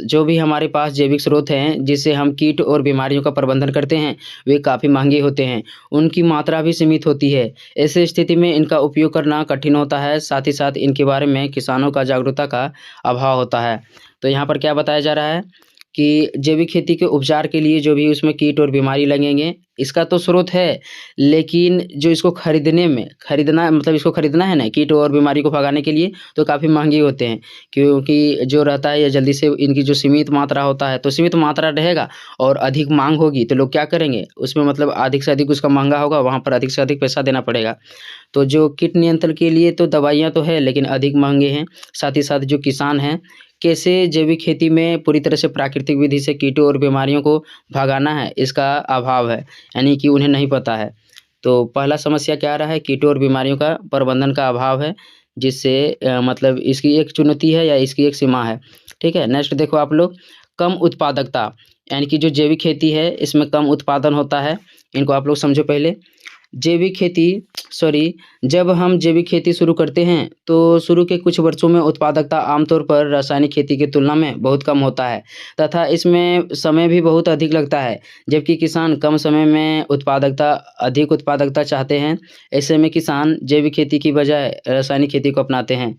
जैविक स्रोत हैं, जिससे हम कीट और बीमारियों का प्रबंधन करते हैं, वे काफ़ी महँगे होते हैं। उनकी मात्रा भी सीमित होती है। ऐसी स्थिति में इनका उपयोग करना कठिन होता है, साथ ही साथ इनके बारे में किसानों का जागरूकता का अभाव होता है। तो यहाँ पर क्या बताया जा रहा है कि जैविक खेती के उपचार के लिए जो भी उसमें कीट और बीमारी लगेंगे, इसका तो स्रोत है, लेकिन जो इसको इसको खरीदना है ना कीट और बीमारी को भगाने के लिए, तो काफ़ी महँगे होते हैं। क्योंकि जो रहता है ये जल्दी से इनकी जो सीमित मात्रा होता है, तो सीमित मात्रा रहेगा और अधिक माँग होगी, तो लोग क्या करेंगे? उसमें मतलब अधिक से अधिक उसका महँगा होगा, वहाँ पर अधिक से अधिक पैसा देना पड़ेगा। तो जो कीट नियंत्रण के लिए तो दवाइयाँ तो है, लेकिन अधिक महँगे हैं। साथ ही साथ जो किसान हैं, कैसे जैविक खेती में पूरी तरह से प्राकृतिक विधि से कीटों और बीमारियों को भगाना है, इसका अभाव है, यानी कि उन्हें नहीं पता है। तो पहला समस्या क्या आ रहा है? कीटों और बीमारियों का प्रबंधन का अभाव है, जिससे मतलब इसकी एक चुनौती है या इसकी एक सीमा है। ठीक है? नेक्स्ट देखो आप लोग, कम उत्पादकता, यानी कि जो जैविक खेती है, इसमें कम उत्पादन होता है। इनको आप लोग समझो पहले। जब हम जैविक खेती शुरू करते हैं, तो शुरू के कुछ वर्षों में उत्पादकता आमतौर पर रासायनिक खेती की तुलना में बहुत कम होता है, तथा इसमें समय भी बहुत अधिक लगता है। जबकि किसान कम समय में अधिक उत्पादकता चाहते हैं, ऐसे में किसान जैविक खेती की बजाय रासायनिक खेती को अपनाते हैं।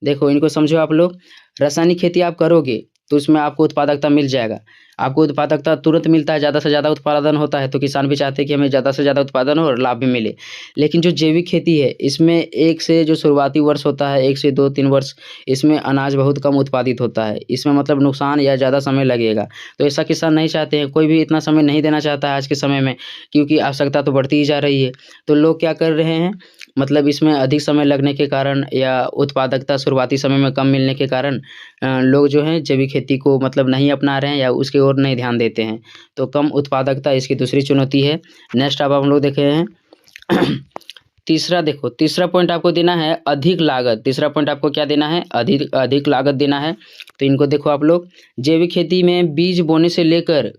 देखो, इनको समझो आप लोग, रासायनिक खेती आप करोगे, तो उसमें आपको उत्पादकता मिल जाएगा। आपको उत्पादकता तुरंत मिलता है, ज़्यादा से ज़्यादा उत्पादन होता है, तो किसान भी चाहते हैं कि हमें ज़्यादा से ज़्यादा उत्पादन हो और लाभ भी मिले। लेकिन जो जैविक खेती है, इसमें एक से जो शुरुआती वर्ष होता है, 1 से 2-3 वर्ष, इसमें अनाज बहुत कम उत्पादित होता है। इसमें मतलब नुकसान या ज़्यादा समय लगेगा। तो ऐसा किसान नहीं चाहते हैं, कोई भी इतना समय नहीं देना चाहता है आज के समय में, क्योंकि आवश्यकता तो बढ़ती ही जा रही है। तो लोग क्या कर रहे हैं, मतलब इसमें अधिक समय लगने के कारण या उत्पादकता शुरुआती समय में कम मिलने के कारण लोग जो हैं जैविक खेती को मतलब नहीं अपना रहे हैं या उसकी ओर नहीं ध्यान देते हैं। तो कम उत्पादकता इसकी दूसरी चुनौती है। नेक्स्ट अब हम लोग देख रहे हैं तीसरा पॉइंट आपको देना है अधिक लागत। तीसरा पॉइंट आपको क्या देना है? अधिक लागत देना है। तो इनको देखो आप लोग, जैविक खेती में बीज बोने से लेकर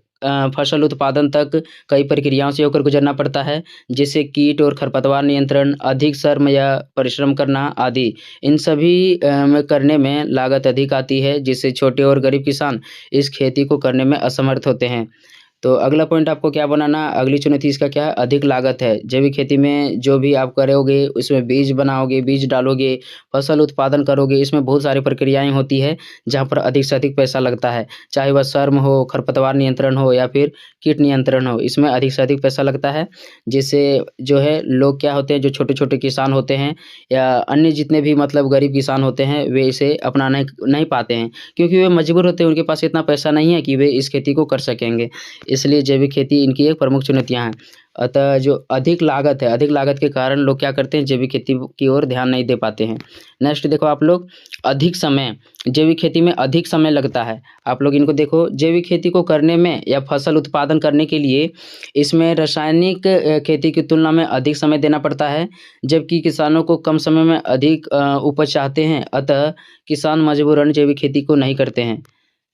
फसल उत्पादन तक कई प्रक्रियाओं से होकर गुजरना पड़ता है, जैसे कीट और खरपतवार नियंत्रण, अधिक श्रम या परिश्रम करना आदि। इन सभी में करने में लागत अधिक आती है, जिससे छोटे और गरीब किसान इस खेती को करने में असमर्थ होते हैं। तो अगला पॉइंट आपको क्या बनाना, अगली चुनौती इसका क्या है? अधिक लागत है। जैविक खेती में जो भी आप करोगे, उसमें बीज बनाओगे, बीज डालोगे, फसल उत्पादन करोगे, इसमें बहुत सारी प्रक्रियाएँ होती है, जहाँ पर अधिक से अधिक पैसा लगता है। चाहे वह श्रम हो, खरपतवार नियंत्रण हो या फिर कीट नियंत्रण हो, इसमें अधिक से अधिक पैसा लगता है। जिससे जो है लोग क्या होते हैं, जो छोटे-छोटे किसान होते हैं या अन्य जितने भी मतलब गरीब किसान होते हैं, वे इसे अपनाना नहीं पाते हैं, क्योंकि वे मजबूर होते हैं, उनके पास इतना पैसा नहीं है कि वे इस खेती को कर सकेंगे। इसलिए जैविक खेती इनकी एक प्रमुख चुनौतियाँ हैं। अतः जो अधिक लागत है, अधिक लागत के कारण लोग क्या करते हैं, जैविक खेती की ओर ध्यान नहीं दे पाते हैं। नेक्स्ट देखो आप लोग, अधिक समय, जैविक खेती में अधिक समय लगता है। आप लोग इनको देखो, जैविक खेती को करने में या फसल उत्पादन करने के लिए इसमें रासायनिक खेती की तुलना में अधिक समय देना पड़ता है, जबकि किसानों को कम समय में अधिक उपज चाहते हैं, अतः किसान मजबूरन जैविक खेती को नहीं करते हैं।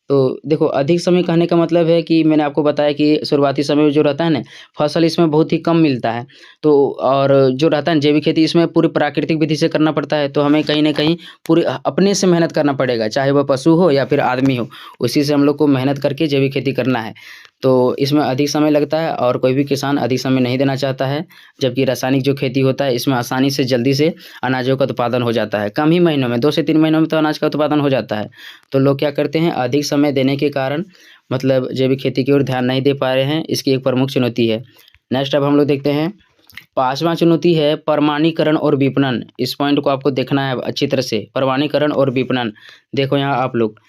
तो देखो, अधिक समय कहने का मतलब है कि मैंने आपको बताया कि शुरुआती समय में जो रहता है ना, फसल इसमें बहुत ही कम मिलता है। तो और जो रहता है ना जैविक खेती, इसमें पूरी प्राकृतिक विधि से करना पड़ता है, तो हमें कहीं न कहीं पूरी अपने से मेहनत करना पड़ेगा, चाहे वह पशु हो या फिर आदमी हो, उसी से हम लोग को मेहनत करके जैविक खेती करना है। तो इसमें अधिक समय लगता है और कोई भी किसान अधिक समय नहीं देना चाहता है, जबकि रासायनिक जो खेती होता है इसमें आसानी से जल्दी से अनाजों का उत्पादन हो जाता है। कम ही महीनों में, 2 से 3 महीनों में तो अनाज का उत्पादन हो जाता है। तो लोग क्या करते हैं, अधिक समय देने के कारण मतलब जैविक खेती की ओर ध्यान नहीं दे पा रहे हैं, इसकी एक प्रमुख चुनौती है। नेक्स्ट अब हम लोग देखते हैं, 5वां चुनौती है प्रमाणीकरण और विपणन। इस पॉइंट को आपको देखना है अच्छी तरह से, प्रमाणीकरण और विपणन। देखो यहाँ आप लोग,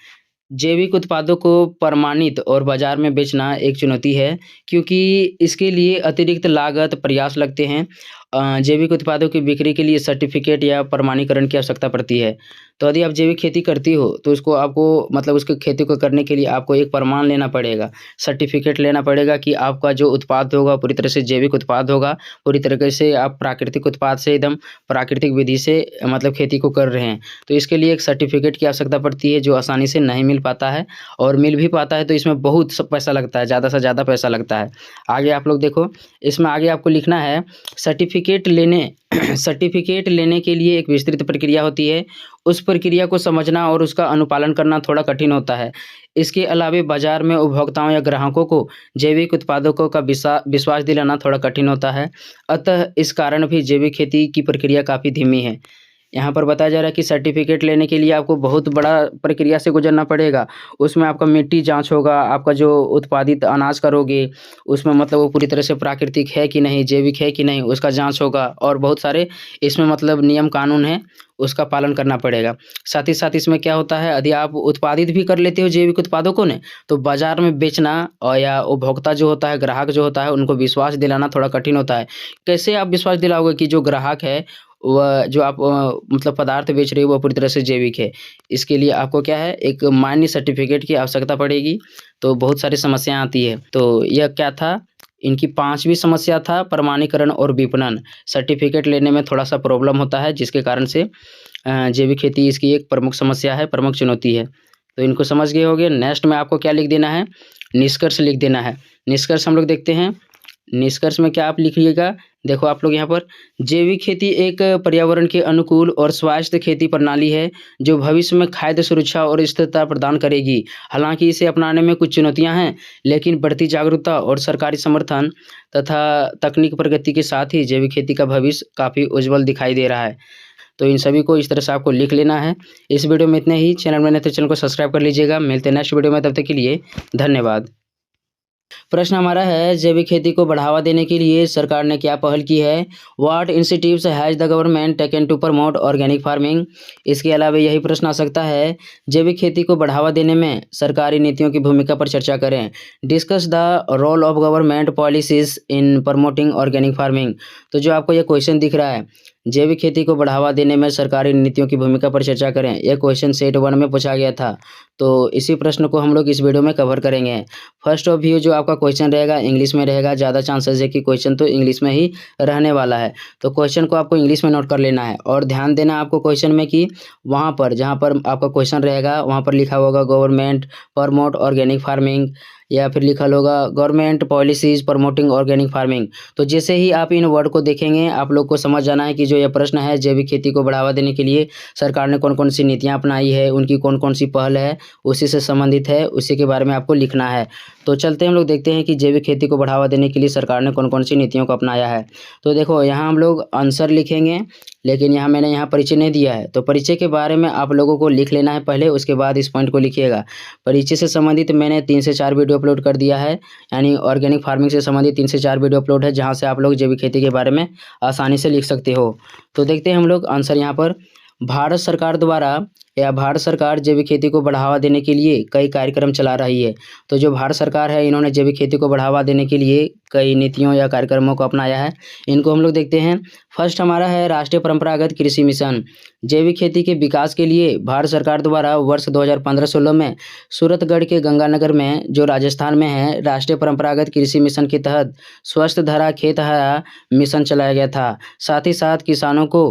जैविक उत्पादों को प्रमाणित और बाजार में बेचना एक चुनौती है, क्योंकि इसके लिए अतिरिक्त लागत, प्रयास लगते हैं। जैविक उत्पादों की बिक्री के लिए सर्टिफिकेट या प्रमाणीकरण की आवश्यकता पड़ती है। तो यदि आप जैविक खेती करती हो तो उसको आपको मतलब उसकी खेती को करने के लिए आपको एक प्रमाण लेना पड़ेगा, सर्टिफिकेट लेना पड़ेगा कि आपका जो उत्पाद होगा पूरी तरह से जैविक उत्पाद होगा, पूरी तरीके से आप प्राकृतिक उत्पाद से एकदम प्राकृतिक विधि से मतलब खेती को कर रहे हैं। तो इसके लिए एक सर्टिफिकेट की आवश्यकता पड़ती है, जो आसानी से नहीं मिल पाता है, और मिल भी पाता है तो इसमें बहुत स पैसा लगता है, ज़्यादा से ज़्यादा पैसा लगता है। आगे आप लोग देखो, इसमें आगे आपको लिखना है सर्टिफिकेट लेने सर्टिफिकेट लेने के लिए एक विस्तृत प्रक्रिया होती है। उस प्रक्रिया को समझना और उसका अनुपालन करना थोड़ा कठिन होता है। इसके अलावे बाज़ार में उपभोक्ताओं या ग्राहकों को जैविक उत्पादों का विश्वास दिलाना थोड़ा कठिन होता है। अतः इस कारण भी जैविक खेती की प्रक्रिया काफ़ी धीमी है। यहाँ पर बताया जा रहा है कि सर्टिफिकेट लेने के लिए आपको बहुत बड़ा प्रक्रिया से गुजरना पड़ेगा। उसमें आपका मिट्टी जाँच होगा, आपका जो उत्पादित अनाज करोगे उसमें मतलब वो पूरी तरह से प्राकृतिक है कि नहीं, जैविक है कि नहीं, उसका जाँच होगा, और बहुत सारे इसमें मतलब नियम कानून हैं, उसका पालन करना पड़ेगा। साथ ही साथ इसमें क्या होता है, यदि आप उत्पादित भी कर लेते हो जैविक उत्पादों को ने, तो बाज़ार में बेचना और या उपभोक्ता जो होता है, ग्राहक जो होता है, उनको विश्वास दिलाना थोड़ा कठिन होता है। कैसे आप विश्वास दिलाओगे कि जो ग्राहक है वह जो आप मतलब पदार्थ बेच रहे हो वो पूरी तरह से जैविक है? इसके लिए आपको क्या है, एक मान्य सर्टिफिकेट की आवश्यकता पड़ेगी। तो बहुत सारी समस्याएँ आती है। तो यह क्या था, इनकी 5वीं समस्या था प्रमाणीकरण और विपणन। सर्टिफिकेट लेने में थोड़ा-सा प्रॉब्लम होता है, जिसके कारण से जैविक खेती इसकी एक प्रमुख समस्या है, प्रमुख चुनौती है। तो इनको समझ गए होंगे। नेक्स्ट में आपको क्या लिख देना है, निष्कर्ष लिख देना है। निष्कर्ष हम लोग देखते हैं। निष्कर्ष में क्या आप लिखिएगा, देखो आप लोग यहाँ पर, जैविक खेती एक पर्यावरण के अनुकूल और स्वास्थ्य खेती प्रणाली है, जो भविष्य में खाद्य सुरक्षा और स्थिरता प्रदान करेगी। हालांकि इसे अपनाने में कुछ चुनौतियां हैं, लेकिन बढ़ती जागरूकता और सरकारी समर्थन तथा तकनीक प्रगति के साथ ही जैविक खेती का भविष्य काफ़ी उज्जवल दिखाई दे रहा है। तो इन सभी को इस तरह से आपको लिख लेना है। इस वीडियो में इतने ही। चैनल में नए तो चैनल को सब्सक्राइब कर लीजिएगा। मिलते हैं नेक्स्ट वीडियो में, तब तक के लिए धन्यवाद। प्रश्न हमारा है, जैविक खेती को बढ़ावा देने के लिए सरकार ने क्या पहल की है? What initiatives has the government taken to promote organic farming? इसके अलावा यही प्रश्न आ सकता है, जैविक खेती को बढ़ावा देने में सरकारी नीतियों की भूमिका पर चर्चा करें। Discuss the role of government policies in promoting organic farming. तो जो आपको ये क्वेश्चन दिख रहा है, जैविक खेती को बढ़ावा देने में सरकारी नीतियों की भूमिका पर चर्चा करें, यह क्वेश्चन सेट 1 में पूछा गया था। तो इसी प्रश्न को हम लोग इस वीडियो में कवर करेंगे। फर्स्ट ऑफ व्यू जो आपका क्वेश्चन रहेगा इंग्लिश में रहेगा, ज़्यादा चांसेस है कि क्वेश्चन तो इंग्लिश में ही रहने वाला है। तो क्वेश्चन को आपको इंग्लिश में नोट कर लेना है, और ध्यान देना आपको क्वेश्चन में कि वहाँ पर जहाँ पर आपका क्वेश्चन रहेगा वहाँ पर लिखा होगा गवर्नमेंट प्रमोट ऑर्गेनिक फार्मिंग, या फिर लिखा होगा government policies promoting organic farming. तो जैसे ही आप इन वर्ड को देखेंगे, आप लोग को समझ जाना है कि जो यह प्रश्न है, जैविक खेती को बढ़ावा देने के लिए सरकार ने कौन कौन सी नीतियाँ अपनाई है, उनकी कौन कौन सी पहल है, उसी से संबंधित है, उसी के बारे में आपको लिखना है। तो चलते हम लोग देखते हैं कि जैविक खेती को बढ़ावा देने के लिए सरकार ने कौन कौन सी नीतियों को अपनाया है। तो देखो यहाँ हम लोग आंसर लिखेंगे, लेकिन यहाँ मैंने यहाँ परिचय नहीं दिया है, तो परिचय के बारे में आप लोगों को लिख लेना है पहले, उसके बाद इस पॉइंट को लिखिएगा। परिचय से संबंधित मैंने 3 से 4 वीडियो अपलोड कर दिया है, यानी ऑर्गेनिक फार्मिंग से संबंधित 3 से 4 वीडियो अपलोड है, जहाँ से आप लोग जैविक खेती के बारे में आसानी से लिख सकते हो। तो देखते हैं हम लोग आंसर यहाँ पर, भारत सरकार द्वारा या भारत सरकार जैविक खेती को बढ़ावा देने के लिए कई कार्यक्रम चला रही है। तो जो भारत सरकार है इन्होंने जैविक खेती को बढ़ावा देने के लिए कई नीतियों या कार्यक्रमों को अपनाया है। इनको हम लोग देखते हैं। फर्स्ट हमारा है राष्ट्रीय परंपरागत कृषि मिशन। जैविक खेती के विकास के लिए भारत सरकार द्वारा वर्ष 2015-16 में सूरतगढ़ के गंगानगर में जो राजस्थान में है राष्ट्रीय परंपरागत कृषि मिशन के तहत स्वस्थ धरा खेत हरा मिशन चलाया गया था। साथ ही साथ किसानों को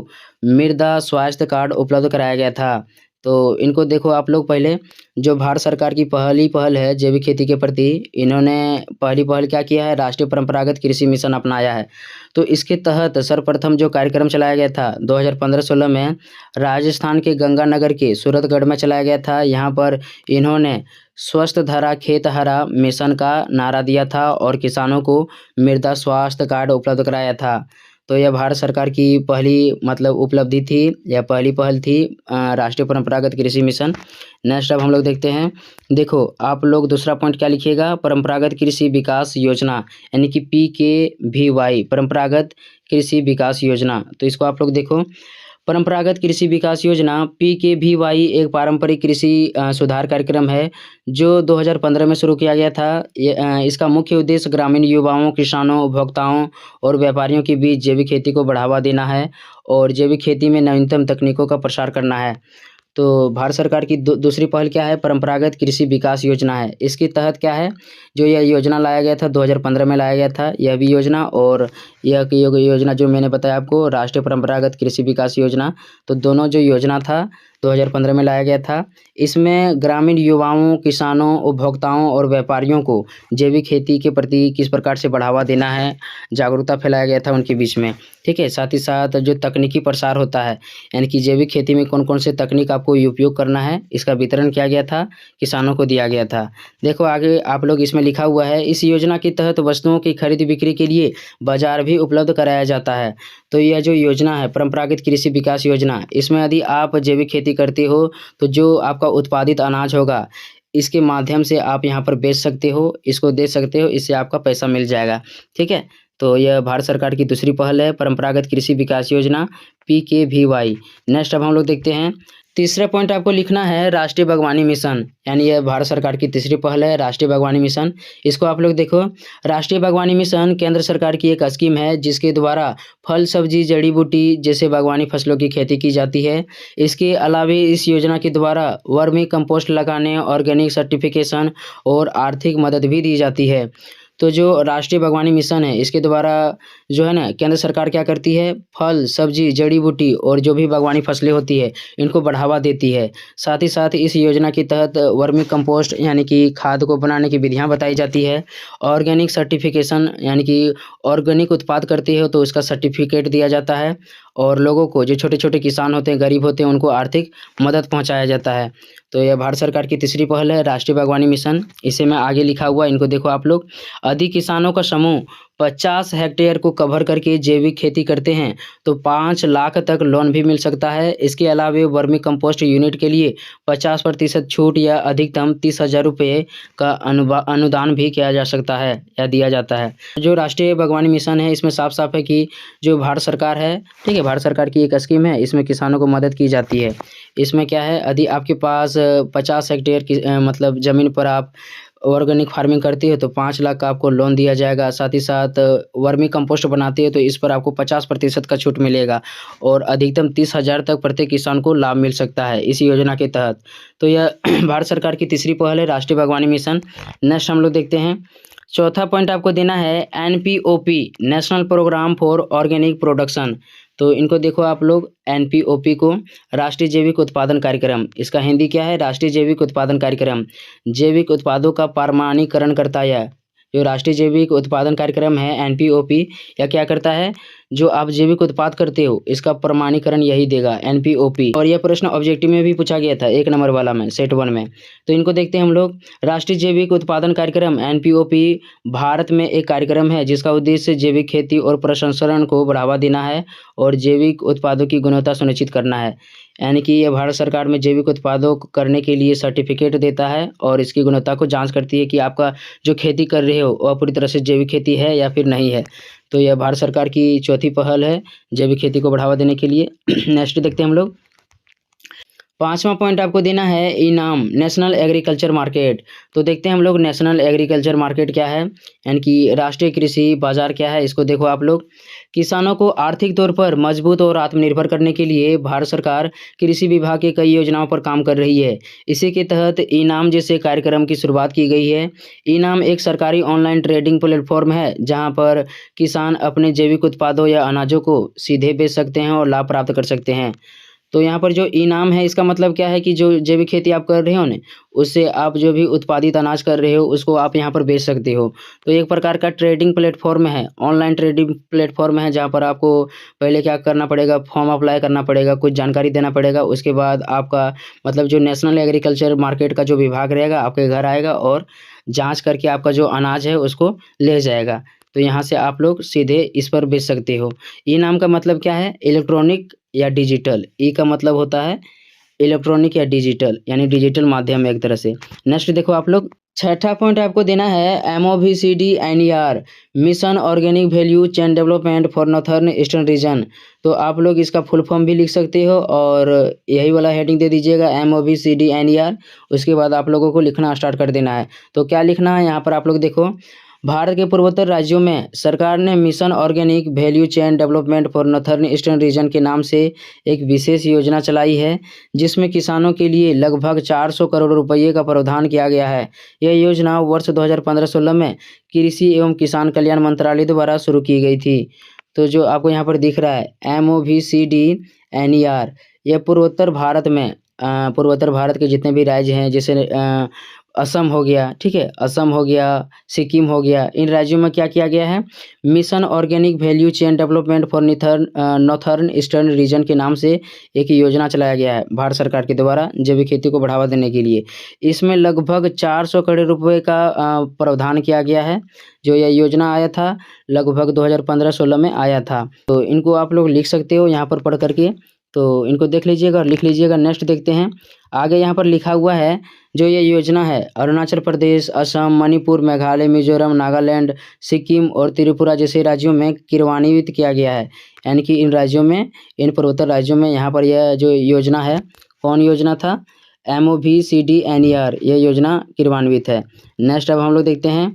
मृदा स्वास्थ्य कार्ड उपलब्ध कराया गया था। तो इनको देखो आप लोग। पहले जो भारत सरकार की पहली पहल है जैविक खेती के प्रति, इन्होंने पहली पहल क्या किया है, राष्ट्रीय परंपरागत कृषि मिशन अपनाया है। तो इसके तहत सर्वप्रथम जो कार्यक्रम चलाया गया था 2015-16 में राजस्थान के गंगानगर के सूरतगढ़ में चलाया गया था। यहाँ पर इन्होंने स्वस्थ धरा खेत हरा मिशन का नारा दिया था और किसानों को मृदा स्वास्थ्य कार्ड उपलब्ध कराया था। तो यह भारत सरकार की पहली मतलब उपलब्धि थी या पहली पहल थी राष्ट्रीय परंपरागत कृषि मिशन। नेक्स्ट अब हम लोग देखते हैं। देखो आप लोग दूसरा पॉइंट क्या लिखिएगा, परंपरागत कृषि विकास योजना यानी कि PKVY परंपरागत कृषि विकास योजना। तो इसको आप लोग देखो। परंपरागत कृषि विकास योजना PKVY एक पारंपरिक कृषि सुधार कार्यक्रम है जो 2015 में शुरू किया गया था। इसका मुख्य उद्देश्य ग्रामीण युवाओं, किसानों, उपभोक्ताओं और व्यापारियों के बीच जैविक खेती को बढ़ावा देना है और जैविक खेती में नवीनतम तकनीकों का प्रसार करना है। तो भारत सरकार की दूसरी पहल क्या है, परंपरागत कृषि विकास योजना है। इसके तहत क्या है, जो यह योजना लाया गया था 2015 में लाया गया था यह भी योजना, और यह योजना जो मैंने बताया आपको राष्ट्रीय परंपरागत कृषि विकास योजना, तो दोनों जो योजना था 2015 में लाया गया था। इसमें ग्रामीण युवाओं, किसानों, उपभोक्ताओं और व्यापारियों को जैविक खेती के प्रति किस प्रकार से बढ़ावा देना है, जागरूकता फैलाया गया था उनके बीच में। ठीक है। साथ ही साथ जो तकनीकी प्रसार होता है यानी कि जैविक खेती में कौन कौन से तकनीक आपको उपयोग करना है, इसका वितरण किया गया था, किसानों को दिया गया था। देखो आगे आप लोग इसमें लिखा हुआ है, इस योजना के तहत वस्तुओं की खरीद बिक्री के लिए बाजार भी उपलब्ध कराया जाता है। तो यह जो योजना है परंपरागत कृषि विकास योजना, इसमें यदि आप जैविक खेती करते हो तो जो आपका उत्पादित अनाज होगा इसके माध्यम से आप यहाँ पर बेच सकते हो, इसको दे सकते हो, इससे आपका पैसा मिल जाएगा। ठीक है। तो यह भारत सरकार की दूसरी पहल है परंपरागत कृषि विकास योजना PKVY। नेक्स्ट अब हम लोग देखते हैं। तीसरा पॉइंट आपको लिखना है राष्ट्रीय बागवानी मिशन, यानी यह भारत सरकार की तीसरी पहल है राष्ट्रीय बागवानी मिशन। इसको आप लोग देखो। राष्ट्रीय बागवानी मिशन केंद्र सरकार की एक स्कीम है जिसके द्वारा फल, सब्जी, जड़ी बूटी जैसे बागवानी फसलों की खेती की जाती है। इसके अलावा इस योजना के द्वारा वर्मी कंपोस्ट लगाने, ऑर्गेनिक सर्टिफिकेशन और आर्थिक मदद भी दी जाती है। तो जो राष्ट्रीय बागवानी मिशन है इसके द्वारा जो है ना केंद्र सरकार क्या करती है, फल, सब्जी, जड़ी बूटी और जो भी बागवानी फसलें होती है इनको बढ़ावा देती है। साथ ही साथ इस योजना के तहत वर्मी कंपोस्ट यानी कि खाद को बनाने की विधियां बताई जाती है। ऑर्गेनिक सर्टिफिकेशन यानी कि ऑर्गेनिक उत्पाद करती है तो उसका सर्टिफिकेट दिया जाता है, और लोगों को जो छोटे छोटे किसान होते हैं, गरीब होते हैं, उनको आर्थिक मदद पहुंचाया जाता है। तो यह भारत सरकार की तीसरी पहल है राष्ट्रीय बागवानी मिशन। इसे मैं आगे लिखा हुआ इनको देखो आप लोग। अधिक किसानों का समूह 50 हेक्टेयर को कवर करके जैविक खेती करते हैं तो 5 लाख तक लोन भी मिल सकता है। इसके अलावा वर्मी कंपोस्ट यूनिट के लिए 50% छूट या अधिकतम 30,000 रुपये का अनुदान भी किया जा सकता है या दिया जाता है। जो राष्ट्रीय बागवानी मिशन है इसमें साफ साफ है कि जो भारत सरकार है, ठीक है, भारत सरकार की एक स्कीम है, इसमें किसानों को मदद की जाती है। इसमें क्या है, यदि आपके पास 50 हेक्टेयर की मतलब ज़मीन पर आप ऑर्गेनिक फार्मिंग करती है तो 5 लाख का आपको लोन दिया जाएगा। साथ ही साथ वर्मी कंपोस्ट बनाती है तो इस पर आपको 50% का छूट मिलेगा और अधिकतम 30,000 तक प्रत्येक किसान को लाभ मिल सकता है इस योजना के तहत। तो यह भारत सरकार की तीसरी पहल है राष्ट्रीय बागवानी मिशन। नेक्स्ट हम लोग देखते हैं। चौथा पॉइंट आपको देना है NPOP national programme for organic production. तो इनको देखो आप लोग, NPOP को राष्ट्रीय जैविक उत्पादन कार्यक्रम, इसका हिंदी क्या है, राष्ट्रीय जैविक उत्पादन कार्यक्रम। जैविक उत्पादों का प्रमाणीकरण करता है। जो राष्ट्रीय जैविक उत्पादन कार्यक्रम है NPOP, यह क्या करता है, जो आप जैविक उत्पाद करते हो इसका प्रमाणीकरण यही देगा NPOP। और यह प्रश्न ऑब्जेक्टिव में भी पूछा गया था 1 नंबर वाला में, सेट 1 में। तो इनको देखते हैं हम लोग। राष्ट्रीय जैविक उत्पादन कार्यक्रम NPOP भारत में एक कार्यक्रम है जिसका उद्देश्य जैविक खेती और प्रसंस्करण को बढ़ावा देना है और जैविक उत्पादों की गुणवत्ता सुनिश्चित करना है। यानी कि यह भारत सरकार में जैविक उत्पादों को करने के लिए सर्टिफिकेट देता है और इसकी गुणवत्ता को जांच करती है कि आपका जो खेती कर रहे हो वह पूरी तरह से जैविक खेती है या फिर नहीं है। तो यह भारत सरकार की चौथी पहल है जैविक खेती को बढ़ावा देने के लिए। नेक्स्ट देखते हैं हम लोग। 5वां पॉइंट आपको देना है इनाम, नेशनल एग्रीकल्चर मार्केट। तो देखते हैं हम लोग नेशनल एग्रीकल्चर मार्केट क्या है, यानी कि राष्ट्रीय कृषि बाजार क्या है। इसको देखो आप लोग, किसानों को आर्थिक तौर पर मजबूत और आत्मनिर्भर करने के लिए भारत सरकार कृषि विभाग की कई योजनाओं पर काम कर रही है। इसी के तहत इनाम जैसे कार्यक्रम की शुरुआत की गई है। इनाम एक सरकारी ऑनलाइन ट्रेडिंग प्लेटफॉर्म है जहां पर किसान अपने जैविक उत्पादों या अनाजों को सीधे बेच सकते हैं और लाभ प्राप्त कर सकते हैं। तो यहाँ पर जो इनाम है इसका मतलब क्या है कि जो जैविक खेती आप कर रहे हो ना, उससे आप जो भी उत्पादित अनाज कर रहे हो उसको आप यहाँ पर बेच सकते हो। तो एक प्रकार का ट्रेडिंग प्लेटफॉर्म है, ऑनलाइन ट्रेडिंग प्लेटफॉर्म है, जहाँ पर आपको पहले क्या करना पड़ेगा, फॉर्म अप्लाई करना पड़ेगा, कुछ जानकारी देना पड़ेगा। उसके बाद आपका मतलब जो नेशनल एग्रीकल्चर मार्केट का जो विभाग रहेगा आपके घर आएगा और जाँच करके आपका जो अनाज है उसको ले जाएगा। तो यहाँ से आप लोग सीधे इस पर बेच सकते हो। ई नाम का मतलब क्या है, इलेक्ट्रॉनिक या डिजिटल। ई का मतलब होता है इलेक्ट्रॉनिक या डिजिटल, यानी डिजिटल माध्यम है एक तरह से। नेक्स्ट देखो आप लोग, छठा पॉइंट आपको देना है MOVCDNER, mission organic value chain development for northern eastern region. तो आप लोग इसका फुल फॉर्म भी लिख सकते हो और यही वाला हेडिंग दे दीजिएगा MOVCDNER। उसके बाद आप लोगों को लिखना स्टार्ट कर देना है। तो क्या लिखना है यहाँ पर आप लोग देखो, भारत के पूर्वोत्तर राज्यों में सरकार ने mission organic value chain development for northern eastern region के नाम से एक विशेष योजना चलाई है, जिसमें किसानों के लिए लगभग 400 करोड़ रुपये का प्रावधान किया गया है। यह योजना वर्ष 2015-16 में कृषि एवं किसान कल्याण मंत्रालय द्वारा शुरू की गई थी। तो जो आपको यहाँ पर दिख रहा है MOVCDNER, यह पूर्वोत्तर भारत में पूर्वोत्तर भारत के जितने भी राज्य हैं, जैसे असम हो गया, ठीक है, असम हो गया, सिक्किम हो गया, इन राज्यों में क्या किया गया है, mission organic value chain development for northern eastern region के नाम से एक योजना चलाया गया है भारत सरकार के द्वारा जैविक खेती को बढ़ावा देने के लिए। इसमें लगभग 400 करोड़ रुपए का प्रावधान किया गया है। जो यह योजना आया था लगभग 2015-16 में आया था। तो इनको आप लोग लिख सकते हो यहाँ पर पढ़ करके, तो इनको देख लीजिएगा और लिख लीजिएगा। नेक्स्ट देखते हैं आगे, यहाँ पर लिखा हुआ है जो ये योजना है अरुणाचल प्रदेश, असम, मणिपुर, मेघालय, मिजोरम, नागालैंड, सिक्किम और त्रिपुरा जैसे राज्यों में क्रियान्वित किया गया है। यानी कि इन राज्यों में, इन पूर्वोत्तर राज्यों में यहाँ पर यह जो योजना है, कौन योजना था, MOVCDNER, यह योजना क्रियान्वित है। नेक्स्ट अब हम लोग देखते हैं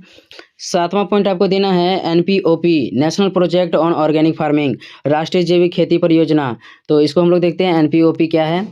7वां पॉइंट आपको देना है NPOP, national project on organic farming, राष्ट्रीय जैविक खेती परियोजना। तो इसको हम लोग देखते हैं NPOP क्या है।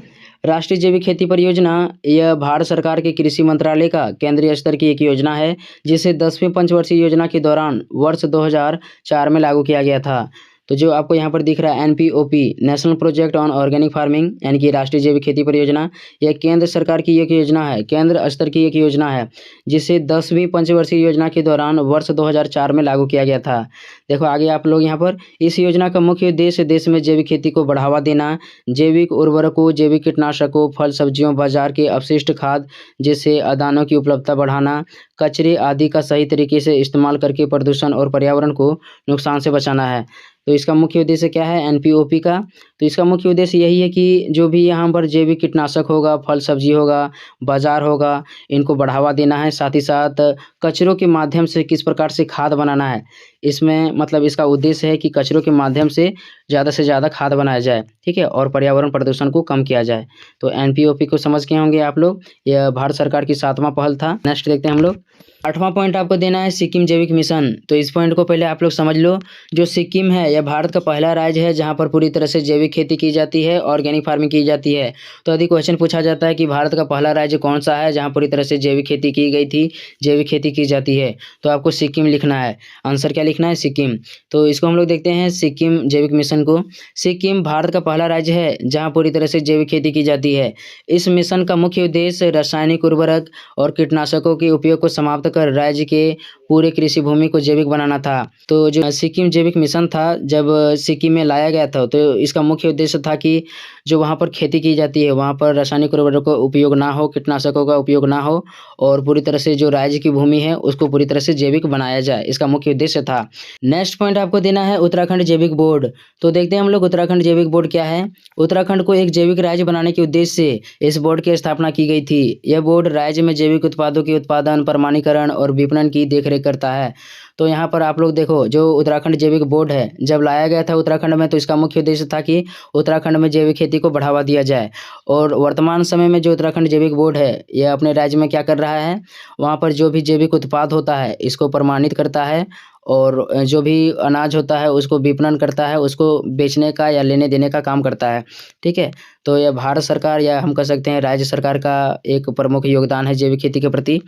राष्ट्रीय जैविक खेती परियोजना यह भारत सरकार के कृषि मंत्रालय का केंद्रीय स्तर की एक योजना है, जिसे 10वीं पंचवर्षीय योजना के दौरान वर्ष 2004 में लागू किया गया था। तो जो आपको यहाँ पर दिख रहा है NPOP, national project on organic farming, यानी कि राष्ट्रीय जैविक खेती परियोजना, यह केंद्र सरकार की एक योजना है, केंद्र स्तर की एक योजना है, जिसे 10वीं पंचवर्षीय योजना के दौरान वर्ष 2004 में लागू किया गया था। देखो आगे आप लोग यहाँ पर, इस योजना का मुख्य उद्देश्य देश में जैविक खेती को बढ़ावा देना, जैविक उर्वरकों, जैविक कीटनाशकों, फल सब्जियों, बाजार के अपशिष्ट खाद जैसे अदानों की उपलब्धता बढ़ाना, कचरे आदि का सही तरीके से इस्तेमाल करके प्रदूषण और पर्यावरण को नुकसान से बचाना है। तो इसका मुख्य उद्देश्य क्या है NPOP का, तो इसका मुख्य उद्देश्य यही है कि जो भी यहाँ पर जैविक कीटनाशक होगा, फल सब्जी होगा, बाजार होगा, इनको बढ़ावा देना है। साथ ही साथ कचरों के माध्यम से किस प्रकार से खाद बनाना है, इसमें मतलब इसका उद्देश्य है कि कचरों के माध्यम से ज़्यादा खाद बनाया जाए, ठीक है, और पर्यावरण प्रदूषण को कम किया जाए। तो NPOP को समझ के होंगे आप लोग, यह भारत सरकार की 7वां पहल था। नेक्स्ट देखते हैं हम लोग 8वां पॉइंट आपको देना है सिक्किम जैविक मिशन। तो इस पॉइंट को पहले आप लोग समझ लो। जो सिक्किम है यह भारत का पहला राज्य है जहां पर पूरी तरह से जैविक खेती की जाती है, ऑर्गेनिक फार्मिंग की जाती है। तो यदि क्वेश्चन पूछा जाता है कि भारत का पहला राज्य कौन सा है जहां पूरी तरह से जैविक खेती की गई थी, जैविक खेती की जाती है, तो आपको सिक्किम लिखना है। आंसर क्या लिखना है, सिक्किम। तो इसको हम लोग देखते हैं सिक्किम जैविक मिशन को। सिक्किम भारत का पहला राज्य है जहाँ पूरी तरह से जैविक खेती की जाती है। इस मिशन का मुख्य उद्देश्य रासायनिक उर्वरक और कीटनाशकों के उपयोग को समाप्त कर राज्य के पूरे कृषि भूमि को जैविक बनाना था। तो जो सिक्किम जैविक मिशन था, जब सिक्किम में लाया गया था, तो इसका मुख्य उद्देश्य था कि जो वहाँ पर खेती की जाती है वहाँ पर रासायनिक उर्वरकों का उपयोग ना हो, कीटनाशकों का उपयोग ना हो, और पूरी तरह से जो राज्य की भूमि है उसको पूरी तरह से जैविक बनाया जाए, इसका मुख्य उद्देश्य था। नेक्स्ट पॉइंट आपको देना है उत्तराखंड जैविक बोर्ड। तो देखते हैं हम लोग उत्तराखंड जैविक बोर्ड क्या है। उत्तराखंड को एक जैविक राज्य बनाने के उद्देश्य से इस बोर्ड की स्थापना की गई थी। यह बोर्ड राज्य में जैविक उत्पादों के उत्पादन, प्रमाणीकरण और विपणन की देखरेख करता है। तो यहाँ पर आप लोग देखो, जो उत्तराखंड जैविक बोर्ड है, जब लाया गया था उत्तराखंड में, तो इसका मुख्य उद्देश्य था कि उत्तराखंड में जैविक खेती को बढ़ावा दिया जाए। और वर्तमान समय में जो उत्तराखंड जैविक बोर्ड है, यह अपने राज्य में क्या कर रहा है, वहाँ पर जो भी जैविक उत्पाद होता है इसको प्रमाणित करता है, और जो भी अनाज होता है उसको विपणन करता है, उसको बेचने का या लेने देने का काम करता है। ठीक है, तो यह भारत सरकार या हम कह सकते हैं राज्य सरकार का एक प्रमुख योगदान है जैविक खेती के प्रति।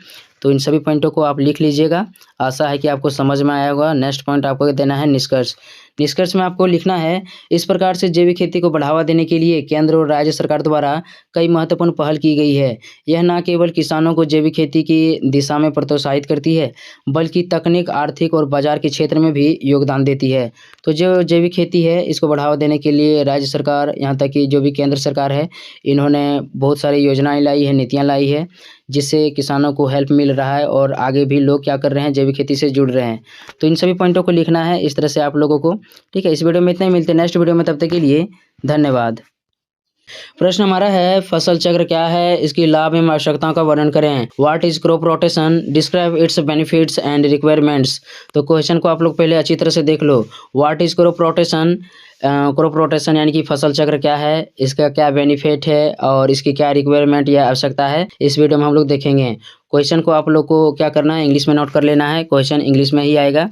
तो इन सभी पॉइंटों को आप लिख लीजिएगा। आशा है कि आपको समझ में आया होगा। नेक्स्ट पॉइंट आपको देना है निष्कर्ष। निष्कर्ष में आपको लिखना है, इस प्रकार से जैविक खेती को बढ़ावा देने के लिए केंद्र और राज्य सरकार द्वारा कई महत्वपूर्ण पहल की गई है। यह न केवल किसानों को जैविक खेती की दिशा में प्रोत्साहित करती है, बल्कि तकनीक, आर्थिक और बाजार के क्षेत्र में भी योगदान देती है। तो जो जैविक खेती है इसको बढ़ावा देने के लिए राज्य सरकार, यहाँ तक कि जो भी केंद्र सरकार है, इन्होंने बहुत सारी योजनाएं लाई है, नीतियाँ लाई है, जिससे किसानों को हेल्प मिल रहा है और आगे भी लोग क्या कर रहे हैं, जैविक खेती से जुड़ रहे हैं। तो इन सभी पॉइंटों को लिखना है इस तरह से आप लोगों को। ठीक है, इस वीडियो में इतना ही, मिलते हैं नेक्स्ट वीडियो में, तब तक के लिए धन्यवाद। प्रश्न हमारा है, फसल चक्र क्या है, इसकी लाभ एवं आवश्यकताओं का वर्णन करें। What is crop rotation, describe its benefits and requirements. तो क्वेश्चन को आप लोग पहले अच्छी तरह से देख लो। What is crop rotation, crop rotation यानी कि फसल चक्र क्या है, इसका क्या बेनिफिट है और इसकी क्या रिक्वायरमेंट या आवश्यकता है, इस वीडियो में हम लोग देखेंगे। क्वेश्चन को आप लोग को क्या करना है, इंग्लिश में नोट कर लेना है, क्वेश्चन इंग्लिश में ही आएगा।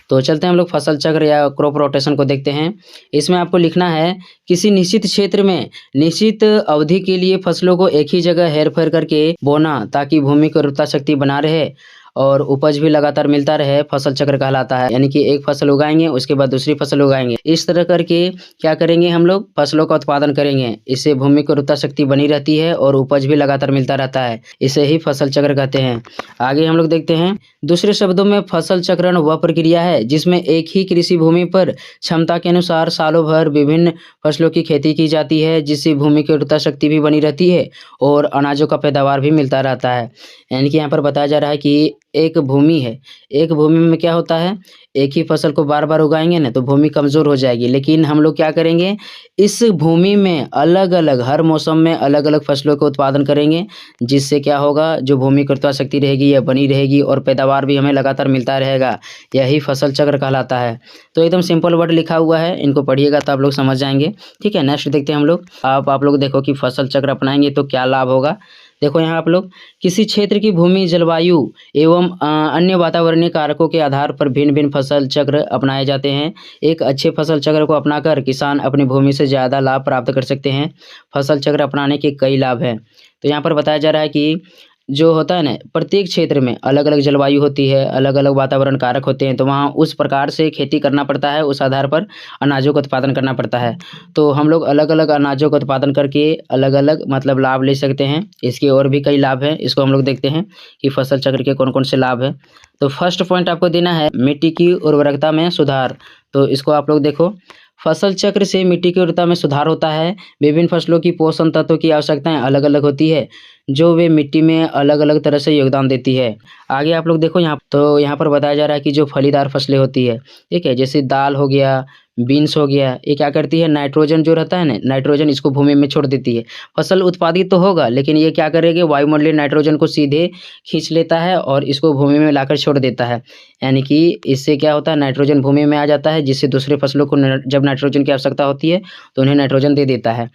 तो चलते हैं हम लोग फसल चक्र या क्रॉप रोटेशन को देखते हैं। इसमें आपको लिखना है, किसी निश्चित क्षेत्र में निश्चित अवधि के लिए फसलों को एक ही जगह हेर फेर करके बोना, ताकि भूमि की उर्वरता शक्ति बना रहे और उपज भी लगातार मिलता रहे, फसल चक्र कहलाता है। यानी कि एक फसल उगाएंगे, उसके बाद दूसरी फसल उगाएंगे, इस तरह करके क्या करेंगे, हम लोग फसलों का उत्पादन करेंगे। इससे भूमि की उर्वरता शक्ति बनी रहती है और उपज भी लगातार मिलता रहता है। इसे ही फसल चक्र कहते हैं। आगे हम लोग देखते हैं, दूसरे शब्दों में फसल चक्रण वह प्रक्रिया है जिसमें एक ही कृषि भूमि पर क्षमता के अनुसार सालों भर विभिन्न फसलों की खेती की जाती है, जिससे भूमि की उर्वरता शक्ति भी बनी रहती है और अनाजों का पैदावार भी मिलता रहता है। यानी कि यहाँ पर बताया जा रहा है कि एक भूमि है, एक भूमि में क्या होता है, एक ही फसल को बार बार उगाएंगे ना तो भूमि कमज़ोर हो जाएगी। लेकिन हम लोग क्या करेंगे, इस भूमि में अलग अलग हर मौसम में अलग अलग फसलों का उत्पादन करेंगे, जिससे क्या होगा, जो भूमि की उर्वरा शक्ति रहेगी यह बनी रहेगी और पैदावार भी हमें लगातार मिलता रहेगा। यही फसल चक्र कहलाता है। तो एकदम सिंपल वर्ड लिखा हुआ है, इनको पढ़िएगा तो आप लोग समझ जाएंगे। ठीक है, नेक्स्ट देखते हैं हम लोग। आप लोग देखो कि फसल चक्र अपनाएंगे तो क्या लाभ होगा। देखो यहाँ आप लोग, किसी क्षेत्र की भूमि, जलवायु एवं अन्य वातावरणीय कारकों के आधार पर भिन्न भिन्न फसल चक्र अपनाए जाते हैं। एक अच्छे फसल चक्र को अपनाकर किसान अपनी भूमि से ज़्यादा लाभ प्राप्त कर सकते हैं। फसल चक्र अपनाने के कई लाभ हैं। तो यहाँ पर बताया जा रहा है कि जो होता है ना, प्रत्येक क्षेत्र में अलग अलग जलवायु होती है, अलग अलग वातावरण कारक होते हैं, तो वहाँ उस प्रकार से खेती करना पड़ता है, उस आधार पर अनाजों का उत्पादन करना पड़ता है। तो हम लोग अलग अलग अनाजों का उत्पादन करके अलग अलग मतलब लाभ ले सकते हैं। इसके और भी कई लाभ हैं, इसको हम लोग देखते हैं कि फसल चक्र के कौन कौन से लाभ हैं। तो फर्स्ट पॉइंट आपको देना है, मिट्टी की उर्वरकता में सुधार। तो इसको आप लोग देखो, फसल चक्र से मिट्टी की उर्वरता में सुधार होता है। विभिन्न फसलों की पोषण तत्वों की आवश्यकताएं अलग अलग होती है, जो वे मिट्टी में अलग अलग तरह से योगदान देती है। आगे आप लोग देखो यहाँ, तो यहाँ पर बताया जा रहा है कि जो फलीदार फसलें होती है, ठीक है, जैसे दाल हो गया, बीन्स हो गया, ये क्या करती है, नाइट्रोजन जो रहता है ना, नाइट्रोजन इसको भूमि में छोड़ देती है। फसल उत्पादित तो होगा, लेकिन ये क्या करेगी, वायुमंडलीय नाइट्रोजन को सीधे खींच लेता है और इसको भूमि में लाकर छोड़ देता है। यानी कि इससे क्या होता है, नाइट्रोजन भूमि में आ जाता है, जिससे दूसरे फसलों को जब नाइट्रोजन की आवश्यकता होती है तो उन्हें नाइट्रोजन दे देता है।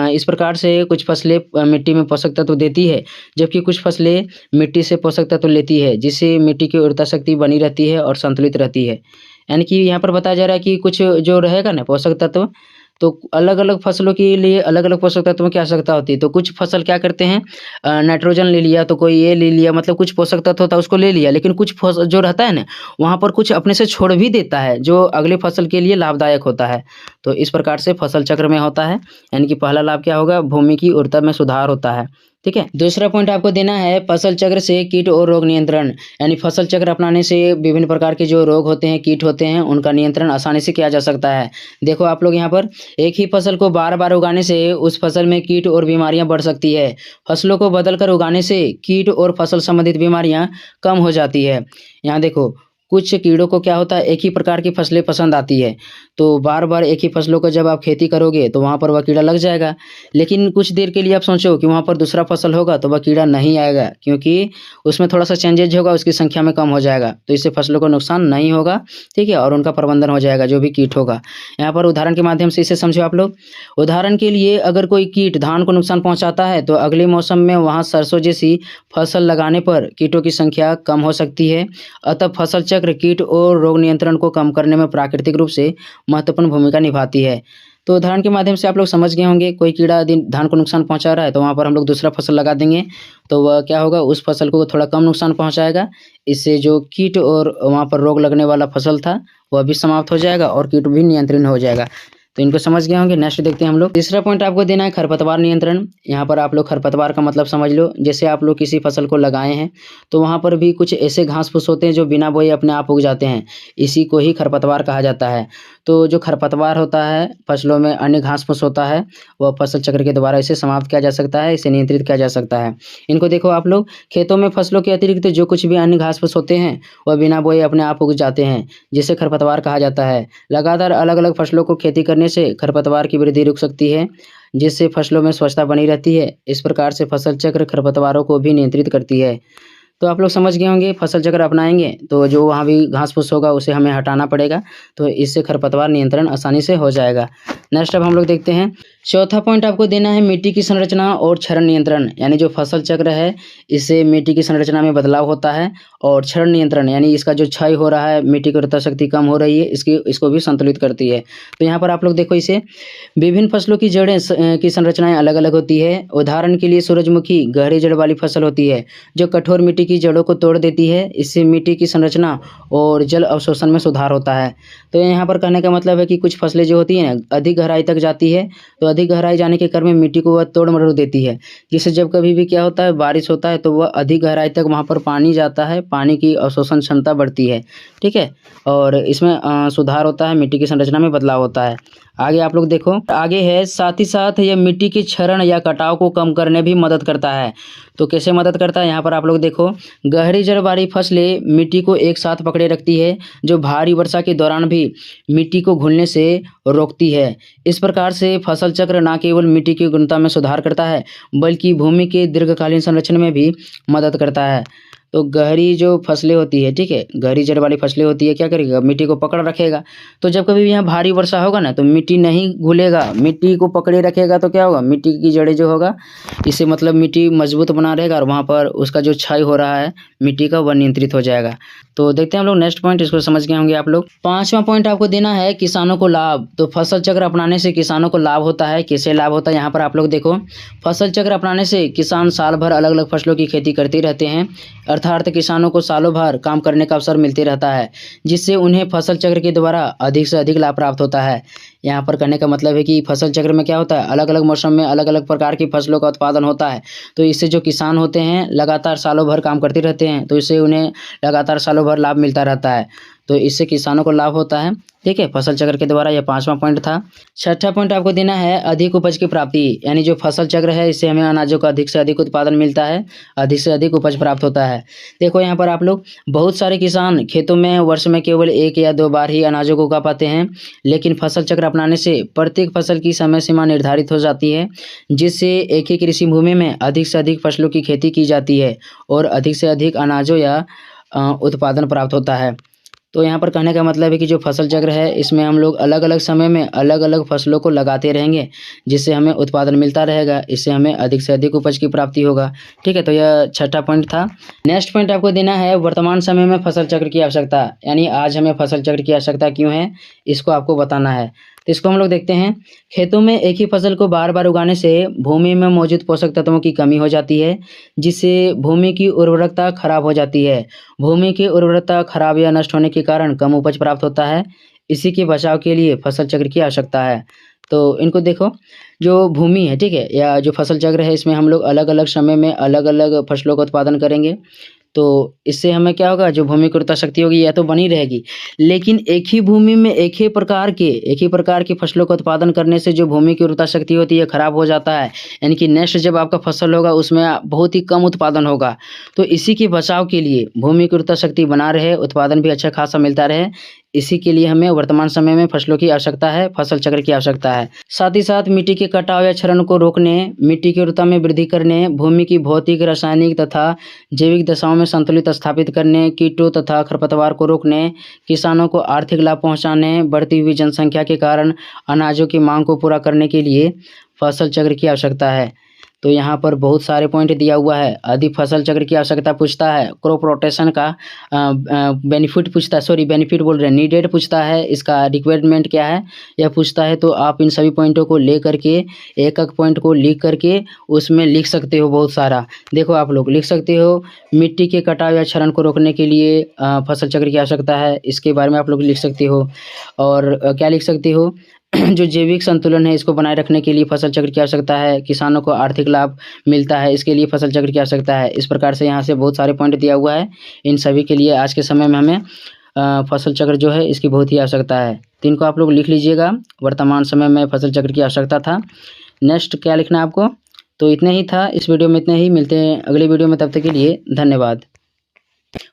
इस प्रकार से कुछ फसलें मिट्टी में पोषक तत्व देती है, जबकि कुछ फसलें मिट्टी से पोषक तत्व लेती है, जिससे मिट्टी की उर्वरता शक्ति बनी रहती है और संतुलित रहती है। यानी कि यहाँ पर बताया जा रहा है कि कुछ जो रहेगा ना पोषक तत्व, तो अलग अलग फसलों के लिए अलग अलग पोषक तत्वों की आवश्यकता होती है। तो कुछ फसल क्या करते हैं, नाइट्रोजन ले लिया, तो कोई ये ले लिया, मतलब कुछ पोषक तत्व होता है उसको ले लिया, लेकिन कुछ फसल जो रहता है ना, वहाँ पर कुछ अपने से छोड़ भी देता है, जो अगले फसल के लिए लाभदायक होता है। तो इस प्रकार से फसल चक्र में होता है। यानी कि पहला लाभ क्या होगा, भूमि की उर्वरता में सुधार होता है। ठीक है, दूसरा पॉइंट आपको देना है, फसल चक्र से कीट और रोग नियंत्रण। यानी फसल चक्र अपनाने से विभिन्न प्रकार के जो रोग होते हैं, कीट होते हैं, उनका नियंत्रण आसानी से किया जा सकता है। देखो आप लोग यहाँ पर, एक ही फसल को बार बार उगाने से उस फसल में कीट और बीमारियां बढ़ सकती है। फसलों को बदलकर उगाने से कीट और फसल संबंधित बीमारियां कम हो जाती है। यहाँ देखो, कुछ कीड़ों को क्या होता है, एक ही प्रकार की फसलें पसंद आती है, तो बार बार एक ही फसलों को जब आप खेती करोगे तो वहाँ पर वह कीड़ा लग जाएगा। लेकिन कुछ देर के लिए आप सोचो कि वहाँ पर दूसरा फसल होगा तो वह कीड़ा नहीं आएगा, क्योंकि उसमें थोड़ा सा चेंजेज होगा, उसकी संख्या में कम हो जाएगा, तो इससे फसलों को नुकसान नहीं होगा, ठीक है, और उनका प्रबंधन हो जाएगा जो भी कीट होगा। यहाँ पर उदाहरण के माध्यम से इसे समझो आप लोग। उदाहरण के लिए अगर कोई कीट धान को नुकसान पहुंचाता है तो अगले मौसम में वहां सरसों जैसी फसल लगाने पर कीटों की संख्या कम हो सकती है। अतः फसल चक्र कीट और रोग नियंत्रण को कम करने में प्राकृतिक रूप से महत्वपूर्ण भूमिका निभाती है। तो उदाहरण के माध्यम से आप लोग समझ गए होंगे, कोई कीड़ा धान को नुकसान पहुंचा रहा है तो वहाँ पर हम लोग दूसरा फसल लगा देंगे, तो वह क्या होगा, उस फसल को थोड़ा कम नुकसान पहुंचाएगा। इससे जो कीट और वहाँ पर रोग लगने वाला फसल था वह भी समाप्त हो जाएगा और कीट भी नियंत्रण हो जाएगा। तो इनको समझ गए होंगे। नेक्स्ट देखते हैं हम लोग। तीसरा पॉइंट आपको देना है खरपतवार नियंत्रण। यहाँ पर आप लोग खरपतवार का मतलब समझ लो, जैसे आप लोग किसी फसल को लगाए हैं तो वहाँ पर भी कुछ ऐसे घास फूस होते हैं जो बिना बोए अपने आप उग जाते हैं, इसी को ही खरपतवार कहा जाता है। तो जो खरपतवार होता है फसलों में अन्य घास फूस होता है, वह फसल चक्र के द्वारा इसे समाप्त किया जा सकता है, इसे नियंत्रित किया जा सकता है। इनको देखो आप लोग, खेतों में फसलों के अतिरिक्त जो कुछ भी अन्य घास फूस होते हैं वह बिना बोए अपने आप उग जाते हैं, जिसे खरपतवार कहा जाता है। लगातार अलग अलग फसलों को खेती करने से खरपतवार की वृद्धि रुक सकती है, जिससे फसलों में स्वच्छता बनी रहती है। इस प्रकार से फसल चक्र खरपतवारों को भी नियंत्रित करती है। तो आप लोग समझ गए होंगे, फसल चक्र अपनाएंगे तो जो वहाँ भी घास फूस होगा उसे हमें हटाना पड़ेगा, तो इससे खरपतवार नियंत्रण आसानी से हो जाएगा। नेक्स्ट अब हम लोग देखते हैं। चौथा पॉइंट आपको देना है मिट्टी की संरचना और क्षरण नियंत्रण। यानी जो फसल चक्र है इससे मिट्टी की संरचना में बदलाव होता है, और क्षरण नियंत्रण यानी इसका जो क्षय हो रहा है, मिट्टी की उर्वरता शक्ति कम हो रही है, इसको भी संतुलित करती है। तो यहाँ पर आप लोग देखो, इसे विभिन्न फसलों की जड़ें की संरचनाएं अलग अलग होती है। उदाहरण के लिए सूरजमुखी गहरी जड़ वाली फसल होती है जो कठोर मिट्टी की जड़ों को तोड़ देती है। इससे मिट्टी की संरचना और जल अवशोषण में सुधार होता है। तो यहाँ पर कहने का मतलब है कि कुछ फसलें जो होती हैं ना अधिक गहराई तक जाती है, तो अधिक गहराई जाने के क्रम में मिट्टी को वह तोड़ मरोड़ देती है, जिससे जब कभी भी क्या होता है बारिश होता है तो वह अधिक गहराई तक वहाँ पर पानी जाता है, पानी की अवशोषण क्षमता बढ़ती है, ठीक है, और इसमें सुधार होता है, मिट्टी की संरचना में बदलाव होता है। आगे आप लोग देखो, आगे है साथ ही साथ यह मिट्टी के क्षरण या कटाव को कम करने भी मदद करता है। तो कैसे मदद करता है, यहाँ पर आप लोग देखो, गहरी जड़ वाली फसलें मिट्टी को एक साथ पकड़े रखती है, जो भारी वर्षा के दौरान भी मिट्टी को घुलने से रोकती है। इस प्रकार से फसल चक्र न केवल मिट्टी की गुणवत्ता में सुधार करता है बल्कि भूमि के दीर्घकालीन संरक्षण में भी मदद करता है। तो गहरी जो फसलें होती है, ठीक है, गहरी जड़ वाली फसलें होती है, क्या करेगा, मिट्टी को पकड़ रखेगा। तो जब कभी भी यहाँ भारी वर्षा होगा ना तो मिट्टी नहीं घुलेगा, मिट्टी को पकड़े रखेगा, तो क्या होगा, मिट्टी की जड़ें जो होगा, इससे मतलब मिट्टी मजबूत बना रहेगा और वहाँ पर उसका जो क्षय हो रहा है मिट्टी का वह नियंत्रित हो जाएगा। तो देखते हैं हम लोग नेक्स्ट पॉइंट, इसको समझ गए होंगे आप लोग। पांचवा पॉइंट आपको देना है किसानों को लाभ। तो फसल चक्र अपनाने से किसानों को लाभ होता है। कैसे लाभ होता है, यहाँ पर आप लोग देखो, फसल चक्र अपनाने से किसान साल भर अलग अलग फसलों की खेती करते रहते हैं, अर्थात किसानों को सालों भर काम करने का अवसर मिलते रहता है, जिससे उन्हें फसल चक्र के द्वारा अधिक से अधिक लाभ प्राप्त होता है। यहाँ पर कहने का मतलब है कि फसल चक्र में क्या होता है, अलग अलग मौसम में अलग अलग प्रकार की फसलों का उत्पादन होता है। तो इससे जो किसान होते हैं लगातार सालों भर काम करते रहते हैं, तो इससे उन्हें लगातार सालों भर लाभ मिलता रहता है। तो इससे किसानों को लाभ होता है, ठीक है, फसल चक्र के द्वारा। यह पांचवा पॉइंट था। छठा पॉइंट आपको देना है अधिक उपज की प्राप्ति। यानी जो फसल चक्र है इससे हमें अनाजों का अधिक से अधिक उत्पादन मिलता है, अधिक से अधिक उपज प्राप्त होता है। देखो यहाँ पर आप लोग, बहुत सारे किसान खेतों में वर्ष में केवल 1 या 2 बार ही अनाजों को उगा पाते हैं, लेकिन फसल चक्र अपनाने से प्रत्येक फसल की समय सीमा निर्धारित हो जाती है, जिससे एक ही कृषि भूमि में अधिक से अधिक फसलों की खेती की जाती है और अधिक से अधिक अनाजों या उत्पादन प्राप्त होता है। तो यहाँ पर कहने का मतलब है कि जो फसल चक्र है इसमें हम लोग अलग अलग समय में अलग अलग फसलों को लगाते रहेंगे, जिससे हमें उत्पादन मिलता रहेगा, इससे हमें अधिक से अधिक उपज की प्राप्ति होगा, ठीक है। तो यह छठा पॉइंट था। नेक्स्ट पॉइंट आपको देना है वर्तमान समय में फसल चक्र की आवश्यकता। यानी आज हमें फसल चक्र की आवश्यकता क्यों है, इसको आपको बताना है। तो इसको हम लोग देखते हैं। खेतों में एक ही फसल को बार बार उगाने से भूमि में मौजूद पोषक तत्वों की कमी हो जाती है, जिससे भूमि की उर्वरकता खराब हो जाती है। भूमि की उर्वरकता खराब या नष्ट होने के कारण कम उपज प्राप्त होता है। इसी के बचाव के लिए फसल चक्र की आवश्यकता है। तो इनको देखो, जो भूमि है, ठीक है, या जो फसल चक्र है, इसमें हम लोग अलग अलग समय में अलग अलग फसलों का उत्पादन करेंगे। तो इससे हमें क्या होगा, जो भूमि की उर्वरता शक्ति होगी यह तो बनी रहेगी, लेकिन एक ही भूमि में एक ही प्रकार की फसलों का उत्पादन करने से जो भूमि की उर्वरता शक्ति होती है खराब हो जाता है। यानी कि नेक्स्ट जब आपका फसल होगा उसमें बहुत ही कम उत्पादन होगा। तो इसी के बचाव के लिए भूमि की उर्वरता शक्ति बना रहे, उत्पादन भी अच्छा खासा मिलता रहे, इसी के लिए हमें वर्तमान समय में फसलों की आवश्यकता है, फसल चक्र की आवश्यकता है। साथ ही साथ मिट्टी के कटाव या क्षरण को रोकने, मिट्टी की उर्वरता में वृद्धि करने, भूमि की भौतिक, रासायनिक तथा जैविक दशाओं में संतुलित स्थापित करने, कीटों तथा खरपतवार को रोकने, किसानों को आर्थिक लाभ पहुंचाने, बढ़ती हुई जनसंख्या के कारण अनाजों की मांग को पूरा करने के लिए फसल चक्र की आवश्यकता है। तो यहाँ पर बहुत सारे पॉइंट दिया हुआ है। अधिक फसल चक्र की आवश्यकता पूछता है, क्रॉप रोटेशन का बेनिफिट पूछता है, बेनिफिट बोल रहे हैं, नीडेड पूछता है, इसका रिक्वायरमेंट क्या है यह पूछता है। तो आप इन सभी पॉइंटों को ले करके एक पॉइंट को लिख करके उसमें लिख सकते हो बहुत सारा। देखो आप लोग लिख सकते हो, मिट्टी के कटाव या क्षरण को रोकने के लिए फसल चक्र की आवश्यकता है, इसके बारे में आप लोग लिख सकते हो। और क्या लिख सकते हो, जो जैविक संतुलन है इसको बनाए रखने के लिए फसल चक्र की आवश्यकता है, किसानों को आर्थिक लाभ मिलता है, इसके लिए फसल चक्र की आवश्यकता है। इस प्रकार से यहाँ से बहुत सारे पॉइंट दिया हुआ है। इन सभी के लिए आज के समय में हमें फसल चक्र जो है इसकी बहुत ही आवश्यकता है। तो इनको आप लोग लिख लीजिएगा, वर्तमान समय में फसल चक्र की आवश्यकता था। नेक्स्ट क्या लिखना है आपको, तो इतने ही था इस वीडियो में, इतने ही। मिलते हैं अगले वीडियो में, तब तक के लिए धन्यवाद।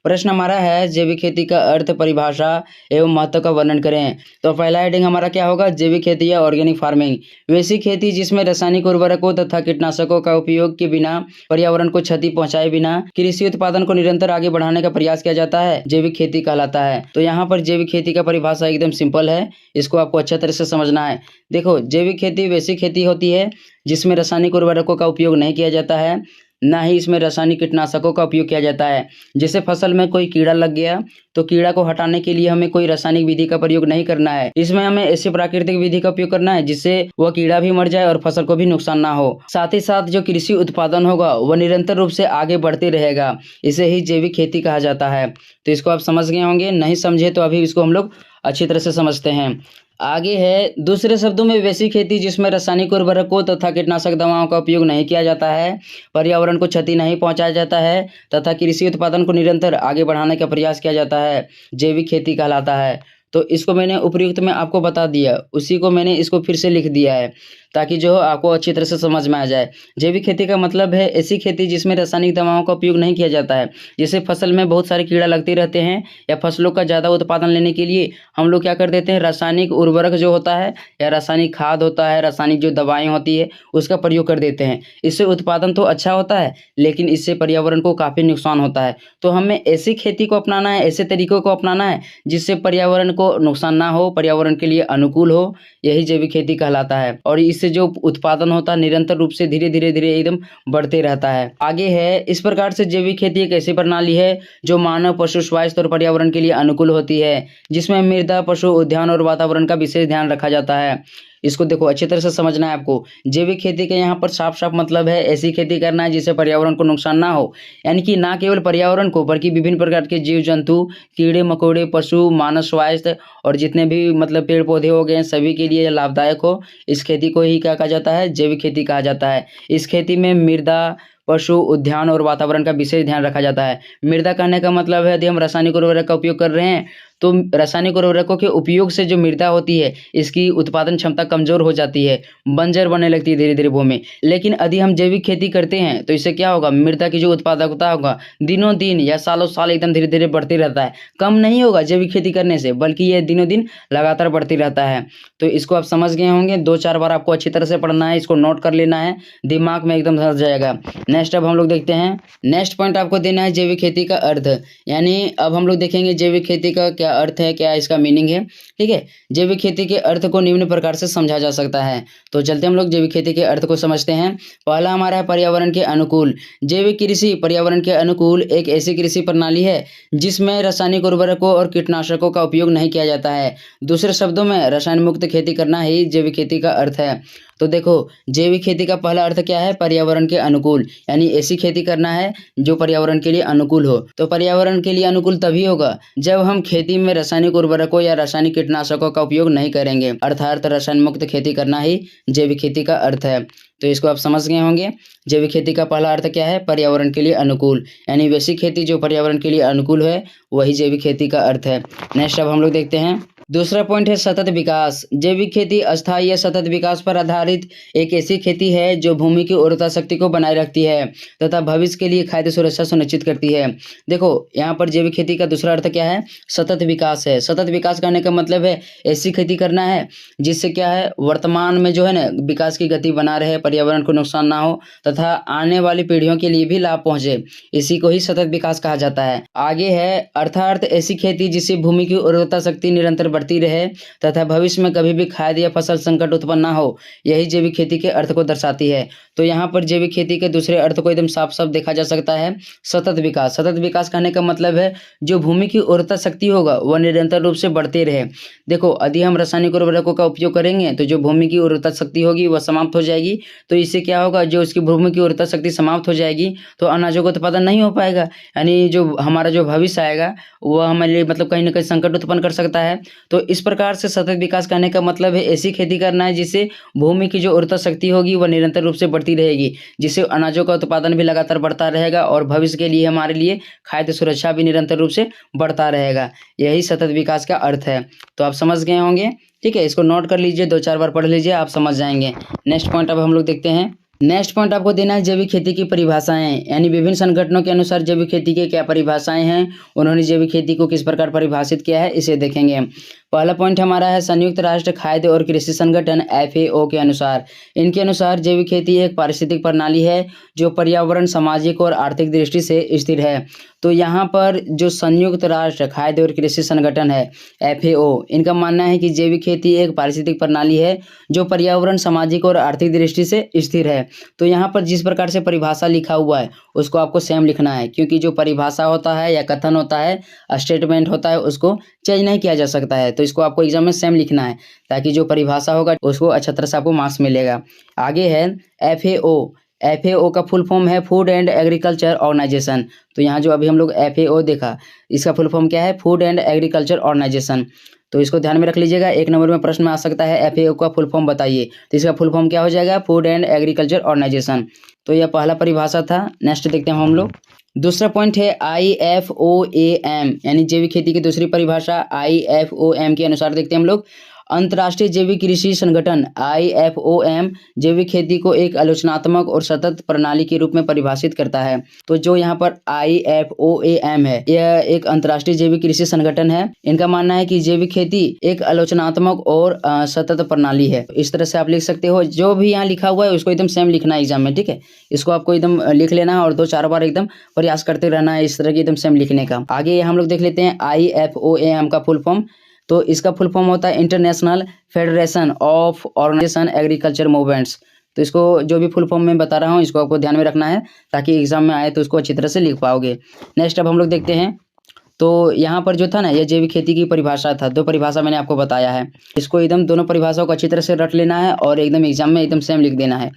प्रश्न हमारा है, जैविक खेती का अर्थ, परिभाषा एवं महत्व का वर्णन करें। तो पहला हेडिंग हमारा क्या होगा, जैविक खेती या ऑर्गेनिक फार्मिंग। वैसी खेती जिसमें रासायनिक उर्वरकों तथा कीटनाशकों का उपयोग के बिना, पर्यावरण को क्षति पहुंचाए बिना कृषि उत्पादन को निरंतर आगे बढ़ाने का प्रयास किया जाता है, जैविक खेती कहलाता है। तो यहाँ पर जैविक खेती का परिभाषा एकदम सिंपल है, इसको आपको अच्छे तरह से समझना है। देखो, जैविक खेती वैसी खेती होती है जिसमें रासायनिक उर्वरकों का उपयोग नहीं किया जाता है, ना ही इसमें रासायनिक कीटनाशकों का उपयोग किया जाता है। जैसे फसल में कोई कीड़ा लग गया तो कीड़ा को हटाने के लिए हमें कोई रासायनिक विधि का प्रयोग नहीं करना है, इसमें हमें ऐसी प्राकृतिक विधि का उपयोग करना है जिससे वह कीड़ा भी मर जाए और फसल को भी नुकसान ना हो। साथ ही साथ जो कृषि उत्पादन होगा वह निरंतर रूप से आगे बढ़ते रहेगा, इसे ही जैविक खेती कहा जाता है। तो इसको आप समझ गए होंगे, नहीं समझे तो अभी इसको हम लोग अच्छी तरह से समझते हैं। आगे है, दूसरे शब्दों में वैसी खेती जिसमें रासायनिक उर्वरकों तथा कीटनाशक दवाओं का उपयोग नहीं किया जाता है, पर्यावरण को क्षति नहीं पहुंचाया जाता है तथा कृषि उत्पादन को निरंतर आगे बढ़ाने का प्रयास किया जाता है, जैविक खेती कहलाता है। तो इसको मैंने उपयुक्त में आपको बता दिया, उसी को मैंने इसको फिर से लिख दिया है ताकि जो आपको अच्छी तरह से समझ में आ जाए। जैविक खेती का मतलब है ऐसी खेती जिसमें रासायनिक दवाओं का उपयोग नहीं किया जाता है। जैसे फसल में बहुत सारे कीड़ा लगते रहते हैं, या फसलों का ज़्यादा उत्पादन लेने के लिए हम लोग क्या कर देते हैं, रासायनिक उर्वरक जो होता है या रासायनिक खाद होता है, रासायनिक जो दवाएँ होती है उसका प्रयोग कर देते हैं। इससे उत्पादन तो अच्छा होता है लेकिन इससे पर्यावरण को काफ़ी नुकसान होता है। तो हमें ऐसी खेती को अपनाना है, ऐसे तरीकों को अपनाना है जिससे पर्यावरण को नुकसान ना हो, पर्यावरण के लिए अनुकूल हो, यही जैविक खेती कहलाता है। और इससे जो उत्पादन होता है निरंतर रूप से धीरे धीरे धीरे एकदम बढ़ते रहता है। आगे है, इस प्रकार से जैविक खेती एक ऐसी प्रणाली है जो मानव, पशु स्वास्थ्य और पर्यावरण के लिए अनुकूल होती है, जिसमें मृदा, पशु, उद्यान और वातावरण का विशेष ध्यान रखा जाता है। इसको देखो अच्छी तरह से समझना है आपको। जैविक खेती के यहाँ पर साफ साफ मतलब है ऐसी खेती करना है जिससे पर्यावरण को नुकसान ना हो, यानी कि ना केवल पर्यावरण को बल्कि विभिन्न प्रकार के जीव जंतु, कीड़े मकोड़े, पशु, मानव स्वास्थ्य और जितने भी मतलब पेड़ पौधे हो गए सभी के लिए लाभदायक हो। इस खेती को ही क्या कहा जाता है, जैविक खेती कहा जाता है। इस खेती में मृदा, पशु, उद्यान और वातावरण का विशेष ध्यान रखा जाता है। मृदा कहने का मतलब है यदि हम रासायनिक उर्वरक का उपयोग कर रहे हैं तो रासायनिक उर्वरकों के उपयोग से जो मृदा होती है इसकी उत्पादन क्षमता कमजोर हो जाती है, बंजर बनने लगती है धीरे धीरे भूमि। लेकिन यदि हम जैविक खेती करते हैं तो इससे क्या होगा, मृदा की जो उत्पादकता होगा दिनों दिन या सालों साल एकदम धीरे धीरे बढ़ती रहता है, कम नहीं होगा जैविक खेती करने से, बल्कि यह दिनों दिन लगातार बढ़ती रहता है। तो इसको आप समझ गए होंगे, 2-4 बार आपको अच्छी तरह से पढ़ना है, इसको नोट कर लेना है, दिमाग में एकदम धस जाएगा। नेक्स्ट अब हम लोग देखते हैं, नेक्स्ट पॉइंट आपको देना है जैविक खेती का अर्थ, यानी अब हम लोग देखेंगे जैविक खेती का क्या अर्थ है, क्या इसका मीनिंग है। ठीक है, जैविक खेती के अर्थ को निम्न प्रकार से समझा जा सकता है। तो चलते हम लोग जैविक खेती के अर्थ को समझते हैं। पहला हमारा है पर्यावरण के अनुकूल। जैविक कृषि पर्यावरण के अनुकूल एक ऐसी कृषि प्रणाली है जिसमें रासायनिक उर्वरकों और कीटनाशकों का उपयोग नहीं किया जाता है। दूसरे शब्दों में रसायन मुक्त खेती करना ही जैविक खेती का अर्थ है। तो देखो, जैविक खेती का पहला अर्थ क्या है? पर्यावरण के अनुकूल, यानी ऐसी खेती करना है जो पर्यावरण के लिए अनुकूल हो। तो पर्यावरण के लिए अनुकूल तभी होगा जब हम खेती में रासायनिक उर्वरकों या रासायनिक कीटनाशकों का उपयोग नहीं करेंगे, अर्थात रसायन मुक्त खेती करना ही जैविक खेती का अर्थ है। तो इसको आप समझ गए होंगे। जैविक खेती का पहला अर्थ क्या है? पर्यावरण के लिए अनुकूल, यानी वैसी खेती जो पर्यावरण के लिए अनुकूल है, वही जैविक खेती का अर्थ है। नेक्स्ट अब हम लोग देखते हैं, दूसरा पॉइंट है सतत विकास। जैविक खेती अस्थायी या सतत विकास पर आधारित एक ऐसी खेती है जो भूमि की उर्वरता शक्ति को बनाए रखती है तथा भविष्य के लिए खाद्य सुरक्षा सुनिश्चित करती है। देखो, यहाँ पर जैविक खेती का दूसरा अर्थ क्या है? सतत विकास है। सतत विकास करने का मतलब है ऐसी खेती करना है जिससे क्या है, वर्तमान में जो है ना विकास की गति बना रहे, पर्यावरण को नुकसान ना हो तथा आने वाली पीढ़ियों के लिए भी लाभ पहुंचे। इसी को ही सतत विकास कहा जाता है। आगे है अर्थात ऐसी खेती जिससे भूमि की उर्वरता शक्ति निरंतर बढ़ती रहे तथा भविष्य में कभी भी खाद्य या फसल संकट उत्पन्न ना हो, यही जैविक खेती के अर्थ को दर्शाती है। तो यहाँ पर जैविक खेती के दूसरे अर्थ को एकदम साफ साफ देखा जा सकता है, सतत विकास। सतत विकास कहने का मतलब है जो भूमि की उर्वरता शक्ति होगा वह निरंतर रूप से बढ़ती रहे। देखो, यदि हम रासायनिक उर्वरकों का उपयोग करेंगे तो जो भूमि की उर्वरता शक्ति होगी वह समाप्त हो जाएगी। तो इससे क्या होगा, जो उसकी भूमि की उर्वरता शक्ति समाप्त हो जाएगी तो अनाजों का उत्पादन नहीं हो पाएगा, यानी जो हमारा जो भविष्य आएगा वह हमारे लिए मतलब कहीं ना कहीं संकट उत्पन्न कर सकता है। तो इस प्रकार से सतत विकास करने का मतलब है ऐसी खेती करना है जिससे भूमि की जो उर्वरता शक्ति होगी वह निरंतर रूप से बढ़ती रहेगी, जिससे अनाजों का उत्पादन भी लगातार बढ़ता रहेगा और भविष्य के लिए हमारे लिए खाद्य सुरक्षा भी निरंतर रूप से बढ़ता रहेगा। यही सतत विकास का अर्थ है। तो आप समझ गए होंगे, ठीक है। इसको नोट कर लीजिए, 2-4 बार पढ़ लीजिए, आप समझ जाएंगे। नेक्स्ट पॉइंट अब हम लोग देखते हैं। नेक्स्ट पॉइंट आपको देना है जैविक खेती की परिभाषाएं, यानी विभिन्न संगठनों के अनुसार जैविक खेती के क्या परिभाषाएं हैं, उन्होंने जैविक खेती को किस प्रकार परिभाषित किया है, इसे देखेंगे। पहला पॉइंट हमारा है संयुक्त राष्ट्र खाद्य और कृषि संगठन FAO के अनुसार। इनके अनुसार जैविक खेती एक पारिस्थितिक प्रणाली है जो पर्यावरण, सामाजिक और आर्थिक दृष्टि से स्थिर है। तो यहाँ पर जो संयुक्त राष्ट्र खाद्य और कृषि संगठन है FAO, इनका मानना है कि जैविक खेती एक पारिस्थितिक प्रणाली है जो पर्यावरण, सामाजिक और आर्थिक दृष्टि से स्थिर है। तो यहाँ पर जिस प्रकार से परिभाषा लिखा हुआ है उसको आपको सेम लिखना है, क्योंकि जो परिभाषा होता है या कथन होता है, स्टेटमेंट होता है, उसको चेंज नहीं किया जा सकता है। तो इसको आपको एग्जाम में सेम लिखना है ताकि जो परिभाषा होगा उसको अच्छा तरह से आपको मार्क्स मिलेगा। आगे है FAO का फुल फॉर्म है फूड एंड एग्रीकल्चर ऑर्गेनाइजेशन। तो यहाँ जो अभी हम लोग FAO देखा, इसका फुल फॉर्म क्या है? Food and Agriculture Organisation. तो इसको ध्यान में रख लीजिएगा, 1 नंबर में प्रश्न में आ सकता है FAO का फुल फॉर्म बताइए। तो इसका फुल फॉर्म क्या हो जाएगा? Food and Agriculture Organisation. तो यह पहला परिभाषा था। नेक्स्ट देखते हैं हम लोग। दूसरा पॉइंट है IFOAM, यानी जैविक खेती की दूसरी परिभाषा IFOAM के अनुसार देखते हैं हम लोग। अंतर्राष्ट्रीय जैविक कृषि संगठन IFOAM जैविक खेती को एक आलोचनात्मक और सतत प्रणाली के रूप में परिभाषित करता है। तो जो यहाँ पर IFOAM है, यह एक अंतर्राष्ट्रीय जैविक कृषि संगठन है। इनका मानना है कि जैविक खेती एक आलोचनात्मक और सतत प्रणाली है। इस तरह से आप लिख सकते हो। जो भी यहाँ लिखा हुआ है उसको एकदम सेम लिखना है एग्जाम में, ठीक है। इसको आपको एकदम लिख लेना है और 2-4 बार एकदम प्रयास करते रहना है इस तरह की एकदम सेम लिखने का। आगे हम लोग देख लेते हैं IFOAM का फुल फॉर्म। तो इसका फुल फॉर्म होता है International Federation of Organisation Agriculture Movements. तो इसको जो भी फुल फॉर्म में बता रहा हूँ इसको आपको ध्यान में रखना है ताकि एग्जाम में आए तो उसको अच्छी तरह से लिख पाओगे। नेक्स्ट अब हम लोग देखते हैं। तो यहाँ पर जो था ना, यह जैविक खेती की परिभाषा था। 2 परिभाषा मैंने आपको बताया है, इसको एकदम दोनों परिभाषाओं को अच्छी तरह से रट लेना है और एकदम एग्जाम में एकदम सेम लिख देना है।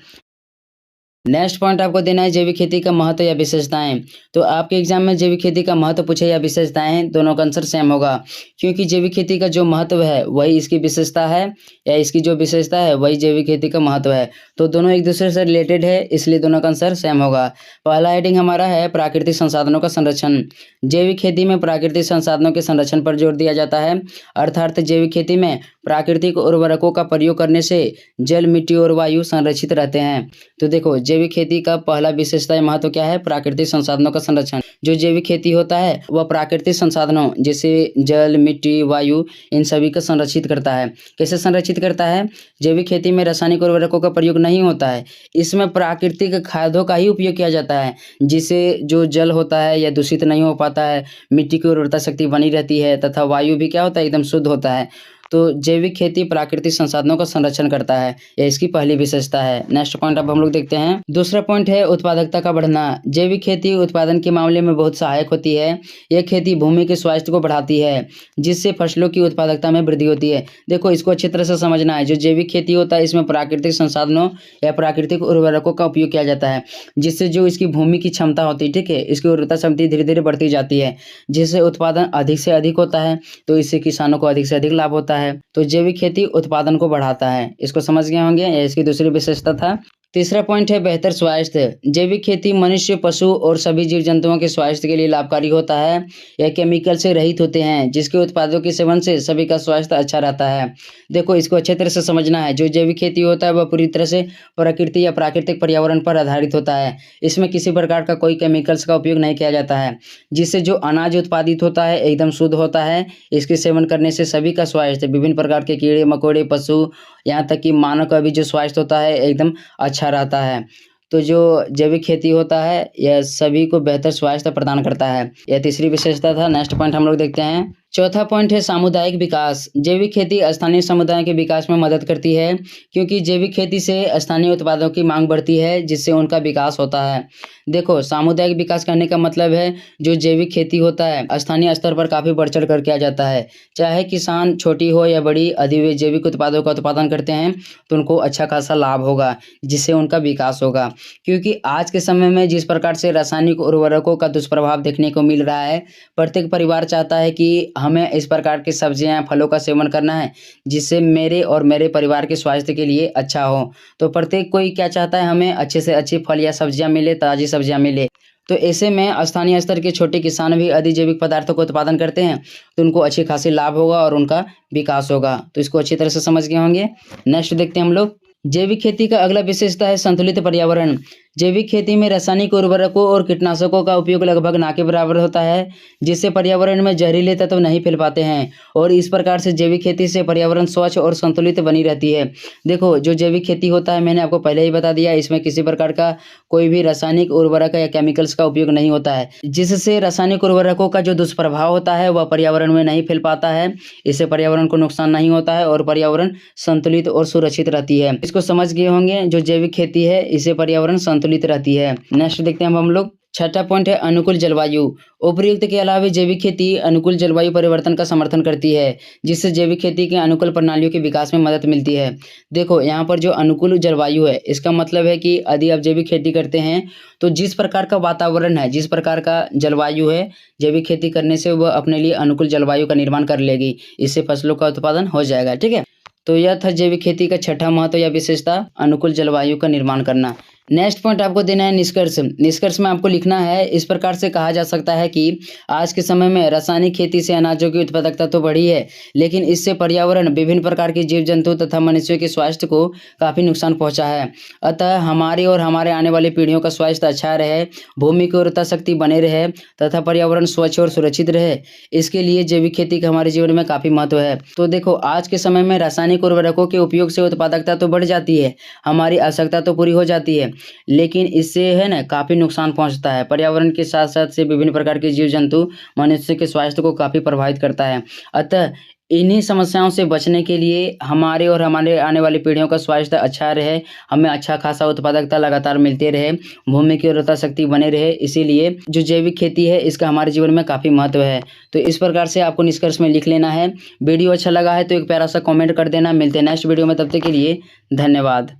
नेक्स्ट पॉइंट आपको देना है जैविक खेती का महत्व या विशेषताएं। तो आपके एग्जाम में जैविक खेती का महत्व पूछे या विशेषताएं, दोनों का आंसर सेम होगा, क्योंकि जैविक खेती का जो महत्व है वही इसकी विशेषता है, या इसकी जो विशेषता है वही जैविक खेती का महत्व है। तो दोनों एक दूसरे से रिलेटेड है, इसलिए दोनों का आंसर सेम होगा। पहला हेडिंग हमारा है प्राकृतिक संसाधनों का संरक्षण। जैविक खेती में प्राकृतिक संसाधनों के संरक्षण पर जोर दिया जाता है, अर्थात जैविक खेती में प्राकृतिक उर्वरकों का प्रयोग करने से जल, मिट्टी और वायु संरक्षित रहते हैं। तो देखो, जैविक खेती का पहला विशेषता या महत्व क्या है? प्राकृतिक संसाधनों का संरक्षण। जो जैविक खेती होता है वह प्राकृतिक संसाधनों जैसे जल, मिट्टी, वायु, इन सभी को संरक्षित करता है। कैसे संरक्षित करता है? जैविक खेती में रासायनिक उर्वरकों का प्रयोग नहीं होता है, इसमें प्राकृतिक खादों का ही उपयोग किया जाता है, जिससे जो जल होता है यह दूषित नहीं हो पाता है, मिट्टी की उर्वरता शक्ति बनी रहती है तथा वायु भी क्या होता है? एकदम शुद्ध होता है। तो जैविक खेती प्राकृतिक संसाधनों का संरक्षण करता है, यह इसकी पहली विशेषता है। नेक्स्ट पॉइंट अब हम लोग देखते हैं। दूसरा पॉइंट है उत्पादकता का बढ़ना। जैविक खेती उत्पादन के मामले में बहुत सहायक होती है। यह खेती भूमि के स्वास्थ्य को बढ़ाती है, जिससे फसलों की उत्पादकता में वृद्धि होती है। देखो, इसको अच्छी तरह से समझना है। जो जैविक खेती होता है इसमें प्राकृतिक संसाधनों या प्राकृतिक उर्वरकों का उपयोग किया जाता है, जिससे जो इसकी भूमि की क्षमता होती है, ठीक है, इसकी उर्वरता शक्ति धीरे धीरे बढ़ती जाती है, जिससे उत्पादन अधिक से अधिक होता है। तो इससे किसानों को अधिक से अधिक लाभ होता है। तो जैविक खेती उत्पादन को बढ़ाता है। इसको समझ गए होंगे, यह इसकी दूसरी विशेषता था। तीसरा पॉइंट है बेहतर स्वास्थ्य। जैविक खेती मनुष्य, पशु और सभी जीव जंतुओं के स्वास्थ्य के लिए लाभकारी होता है। यह केमिकल से रहित होते हैं, जिसके उत्पादों के सेवन से सभी का स्वास्थ्य अच्छा रहता है। देखो, इसको अच्छे तरह से समझना है। जो जैविक खेती होता है वह पूरी तरह से प्रकृति या प्राकृतिक पर्यावरण पर आधारित होता है। इसमें किसी प्रकार का कोई केमिकल्स का उपयोग नहीं किया जाता है, जिससे जो अनाज उत्पादित होता है एकदम शुद्ध होता है। इसके सेवन करने से सभी का स्वास्थ्य, विभिन्न प्रकार के कीड़े मकोड़े, पशु, यहाँ तक कि मानव का भी जो स्वास्थ्य होता है एकदम अच्छा रहता है। तो जो जैविक खेती होता है यह सभी को बेहतर स्वास्थ्य प्रदान करता है। यह तीसरी विशेषता था। नेक्स्ट पॉइंट हम लोग देखते हैं। चौथा पॉइंट है सामुदायिक विकास। जैविक खेती स्थानीय समुदाय के विकास में मदद करती है, क्योंकि जैविक खेती से स्थानीय उत्पादों की मांग बढ़ती है, जिससे उनका विकास होता है। देखो, सामुदायिक विकास करने का मतलब है जो जैविक खेती होता है स्थानीय स्तर पर काफ़ी बढ़ चढ़ कर किया जाता है। चाहे किसान छोटी हो या बड़ी, यदि वे जैविक उत्पादों का उत्पादन करते हैं तो उनको अच्छा खासा लाभ होगा, जिससे उनका विकास होगा। क्योंकि आज के समय में जिस प्रकार से रासायनिक उर्वरकों का दुष्प्रभाव देखने को मिल रहा है, प्रत्येक परिवार चाहता है कि हमें इस प्रकार की सब्जियां, फलों का सेवन करना है, जिससे मेरे और मेरे परिवार के स्वास्थ्य के लिए अच्छा हो। तो प्रत्येक कोई क्या चाहता है, हमें अच्छे से अच्छी फल या सब्जियां मिले, ताज़ी सब्जियां मिले। तो ऐसे में स्थानीय स्तर के छोटे किसान भी यदि जैविक पदार्थों का उत्पादन करते हैं तो उनको अच्छी खासी लाभ होगा और उनका विकास होगा। तो इसको अच्छी तरह से समझ गए होंगे। नेक्स्ट देखते हैं हम लोग। जैविक खेती का अगला विशेषता है संतुलित पर्यावरण। जैविक खेती में रासायनिक उर्वरकों और कीटनाशकों का उपयोग लगभग ना के बराबर होता है, जिससे पर्यावरण में जहरीले तत्व नहीं फैल पाते हैं, और इस प्रकार से जैविक खेती से पर्यावरण स्वच्छ और संतुलित बनी रहती है। देखो, जो जैविक खेती होता है मैंने आपको पहले ही बता दिया, इसमें किसी प्रकार का कोई भी रासायनिक उर्वरक या केमिकल्स का उपयोग नहीं होता है, जिससे रासायनिक उर्वरकों का जो दुष्प्रभाव होता है वह पर्यावरण में नहीं फैल पाता है। इससे पर्यावरण को नुकसान नहीं होता है और पर्यावरण संतुलित और सुरक्षित रहती है। इसको समझ गए होंगे। जो जैविक खेती है इससे पर्यावरण संतुलित रहती है। नेक्स्ट देखते हैं हम लोग। छठा पॉइंट है अनुकूल जलवायु। उपर्युक्त के अलावा जैविक खेती अनुकूल जलवायु परिवर्तन का समर्थन करती है, जिससे जैविक खेती के अनुकूल प्रणालियों के विकास में मदद मिलती है। देखो, यहाँ पर जो अनुकूल जलवायु है इसका मतलब है कि यदि आप जैविक खेती करते हैं तो जिस प्रकार का वातावरण है, जिस प्रकार का जलवायु है, जैविक खेती करने से वह अपने लिए अनुकूल जलवायु का निर्माण कर लेगी। इससे फसलों का उत्पादन हो जाएगा। ठीक है, तो यह था जैविक खेती का छठा महत्व या विशेषता, अनुकूल जलवायु का निर्माण करना। नेक्स्ट पॉइंट आपको देना है निष्कर्ष। निष्कर्ष में आपको लिखना है, इस प्रकार से कहा जा सकता है कि आज के समय में रासायनिक खेती से अनाजों की उत्पादकता तो बढ़ी है, लेकिन इससे पर्यावरण, विभिन्न प्रकार के जीव जंतु तथा मनुष्यों के स्वास्थ्य को काफ़ी नुकसान पहुंचा है। अतः हमारी और हमारे आने वाली पीढ़ियों का स्वास्थ्य अच्छा रहे, भूमि की उर्वरता शक्ति बने रहे तथा पर्यावरण स्वच्छ और सुरक्षित रहे, इसके लिए जैविक खेती का हमारे जीवन में काफ़ी महत्व है। तो देखो, आज के समय में रासायनिक उर्वरकों के उपयोग से उत्पादकता तो बढ़ जाती है, हमारी आवश्यकता तो पूरी हो जाती है, लेकिन इससे है ना काफ़ी नुकसान पहुंचता है। पर्यावरण के साथ साथ से विभिन्न प्रकार के जीव जंतु मनुष्य के स्वास्थ्य को काफ़ी प्रभावित करता है। अतः इन्हीं समस्याओं से बचने के लिए हमारे और हमारे आने वाली पीढ़ियों का स्वास्थ्य अच्छा रहे, हमें अच्छा खासा उत्पादकता लगातार मिलते रहे, भूमि की उर्वरता शक्ति बने रहे, इसीलिए जो जैविक खेती है इसका हमारे जीवन में काफ़ी महत्व है। तो इस प्रकार से आपको निष्कर्ष में लिख लेना है। वीडियो अच्छा लगा है तो एक प्यारा सा कॉमेंट कर देना। मिलते हैं नेक्स्ट वीडियो में, तब तक के लिए धन्यवाद।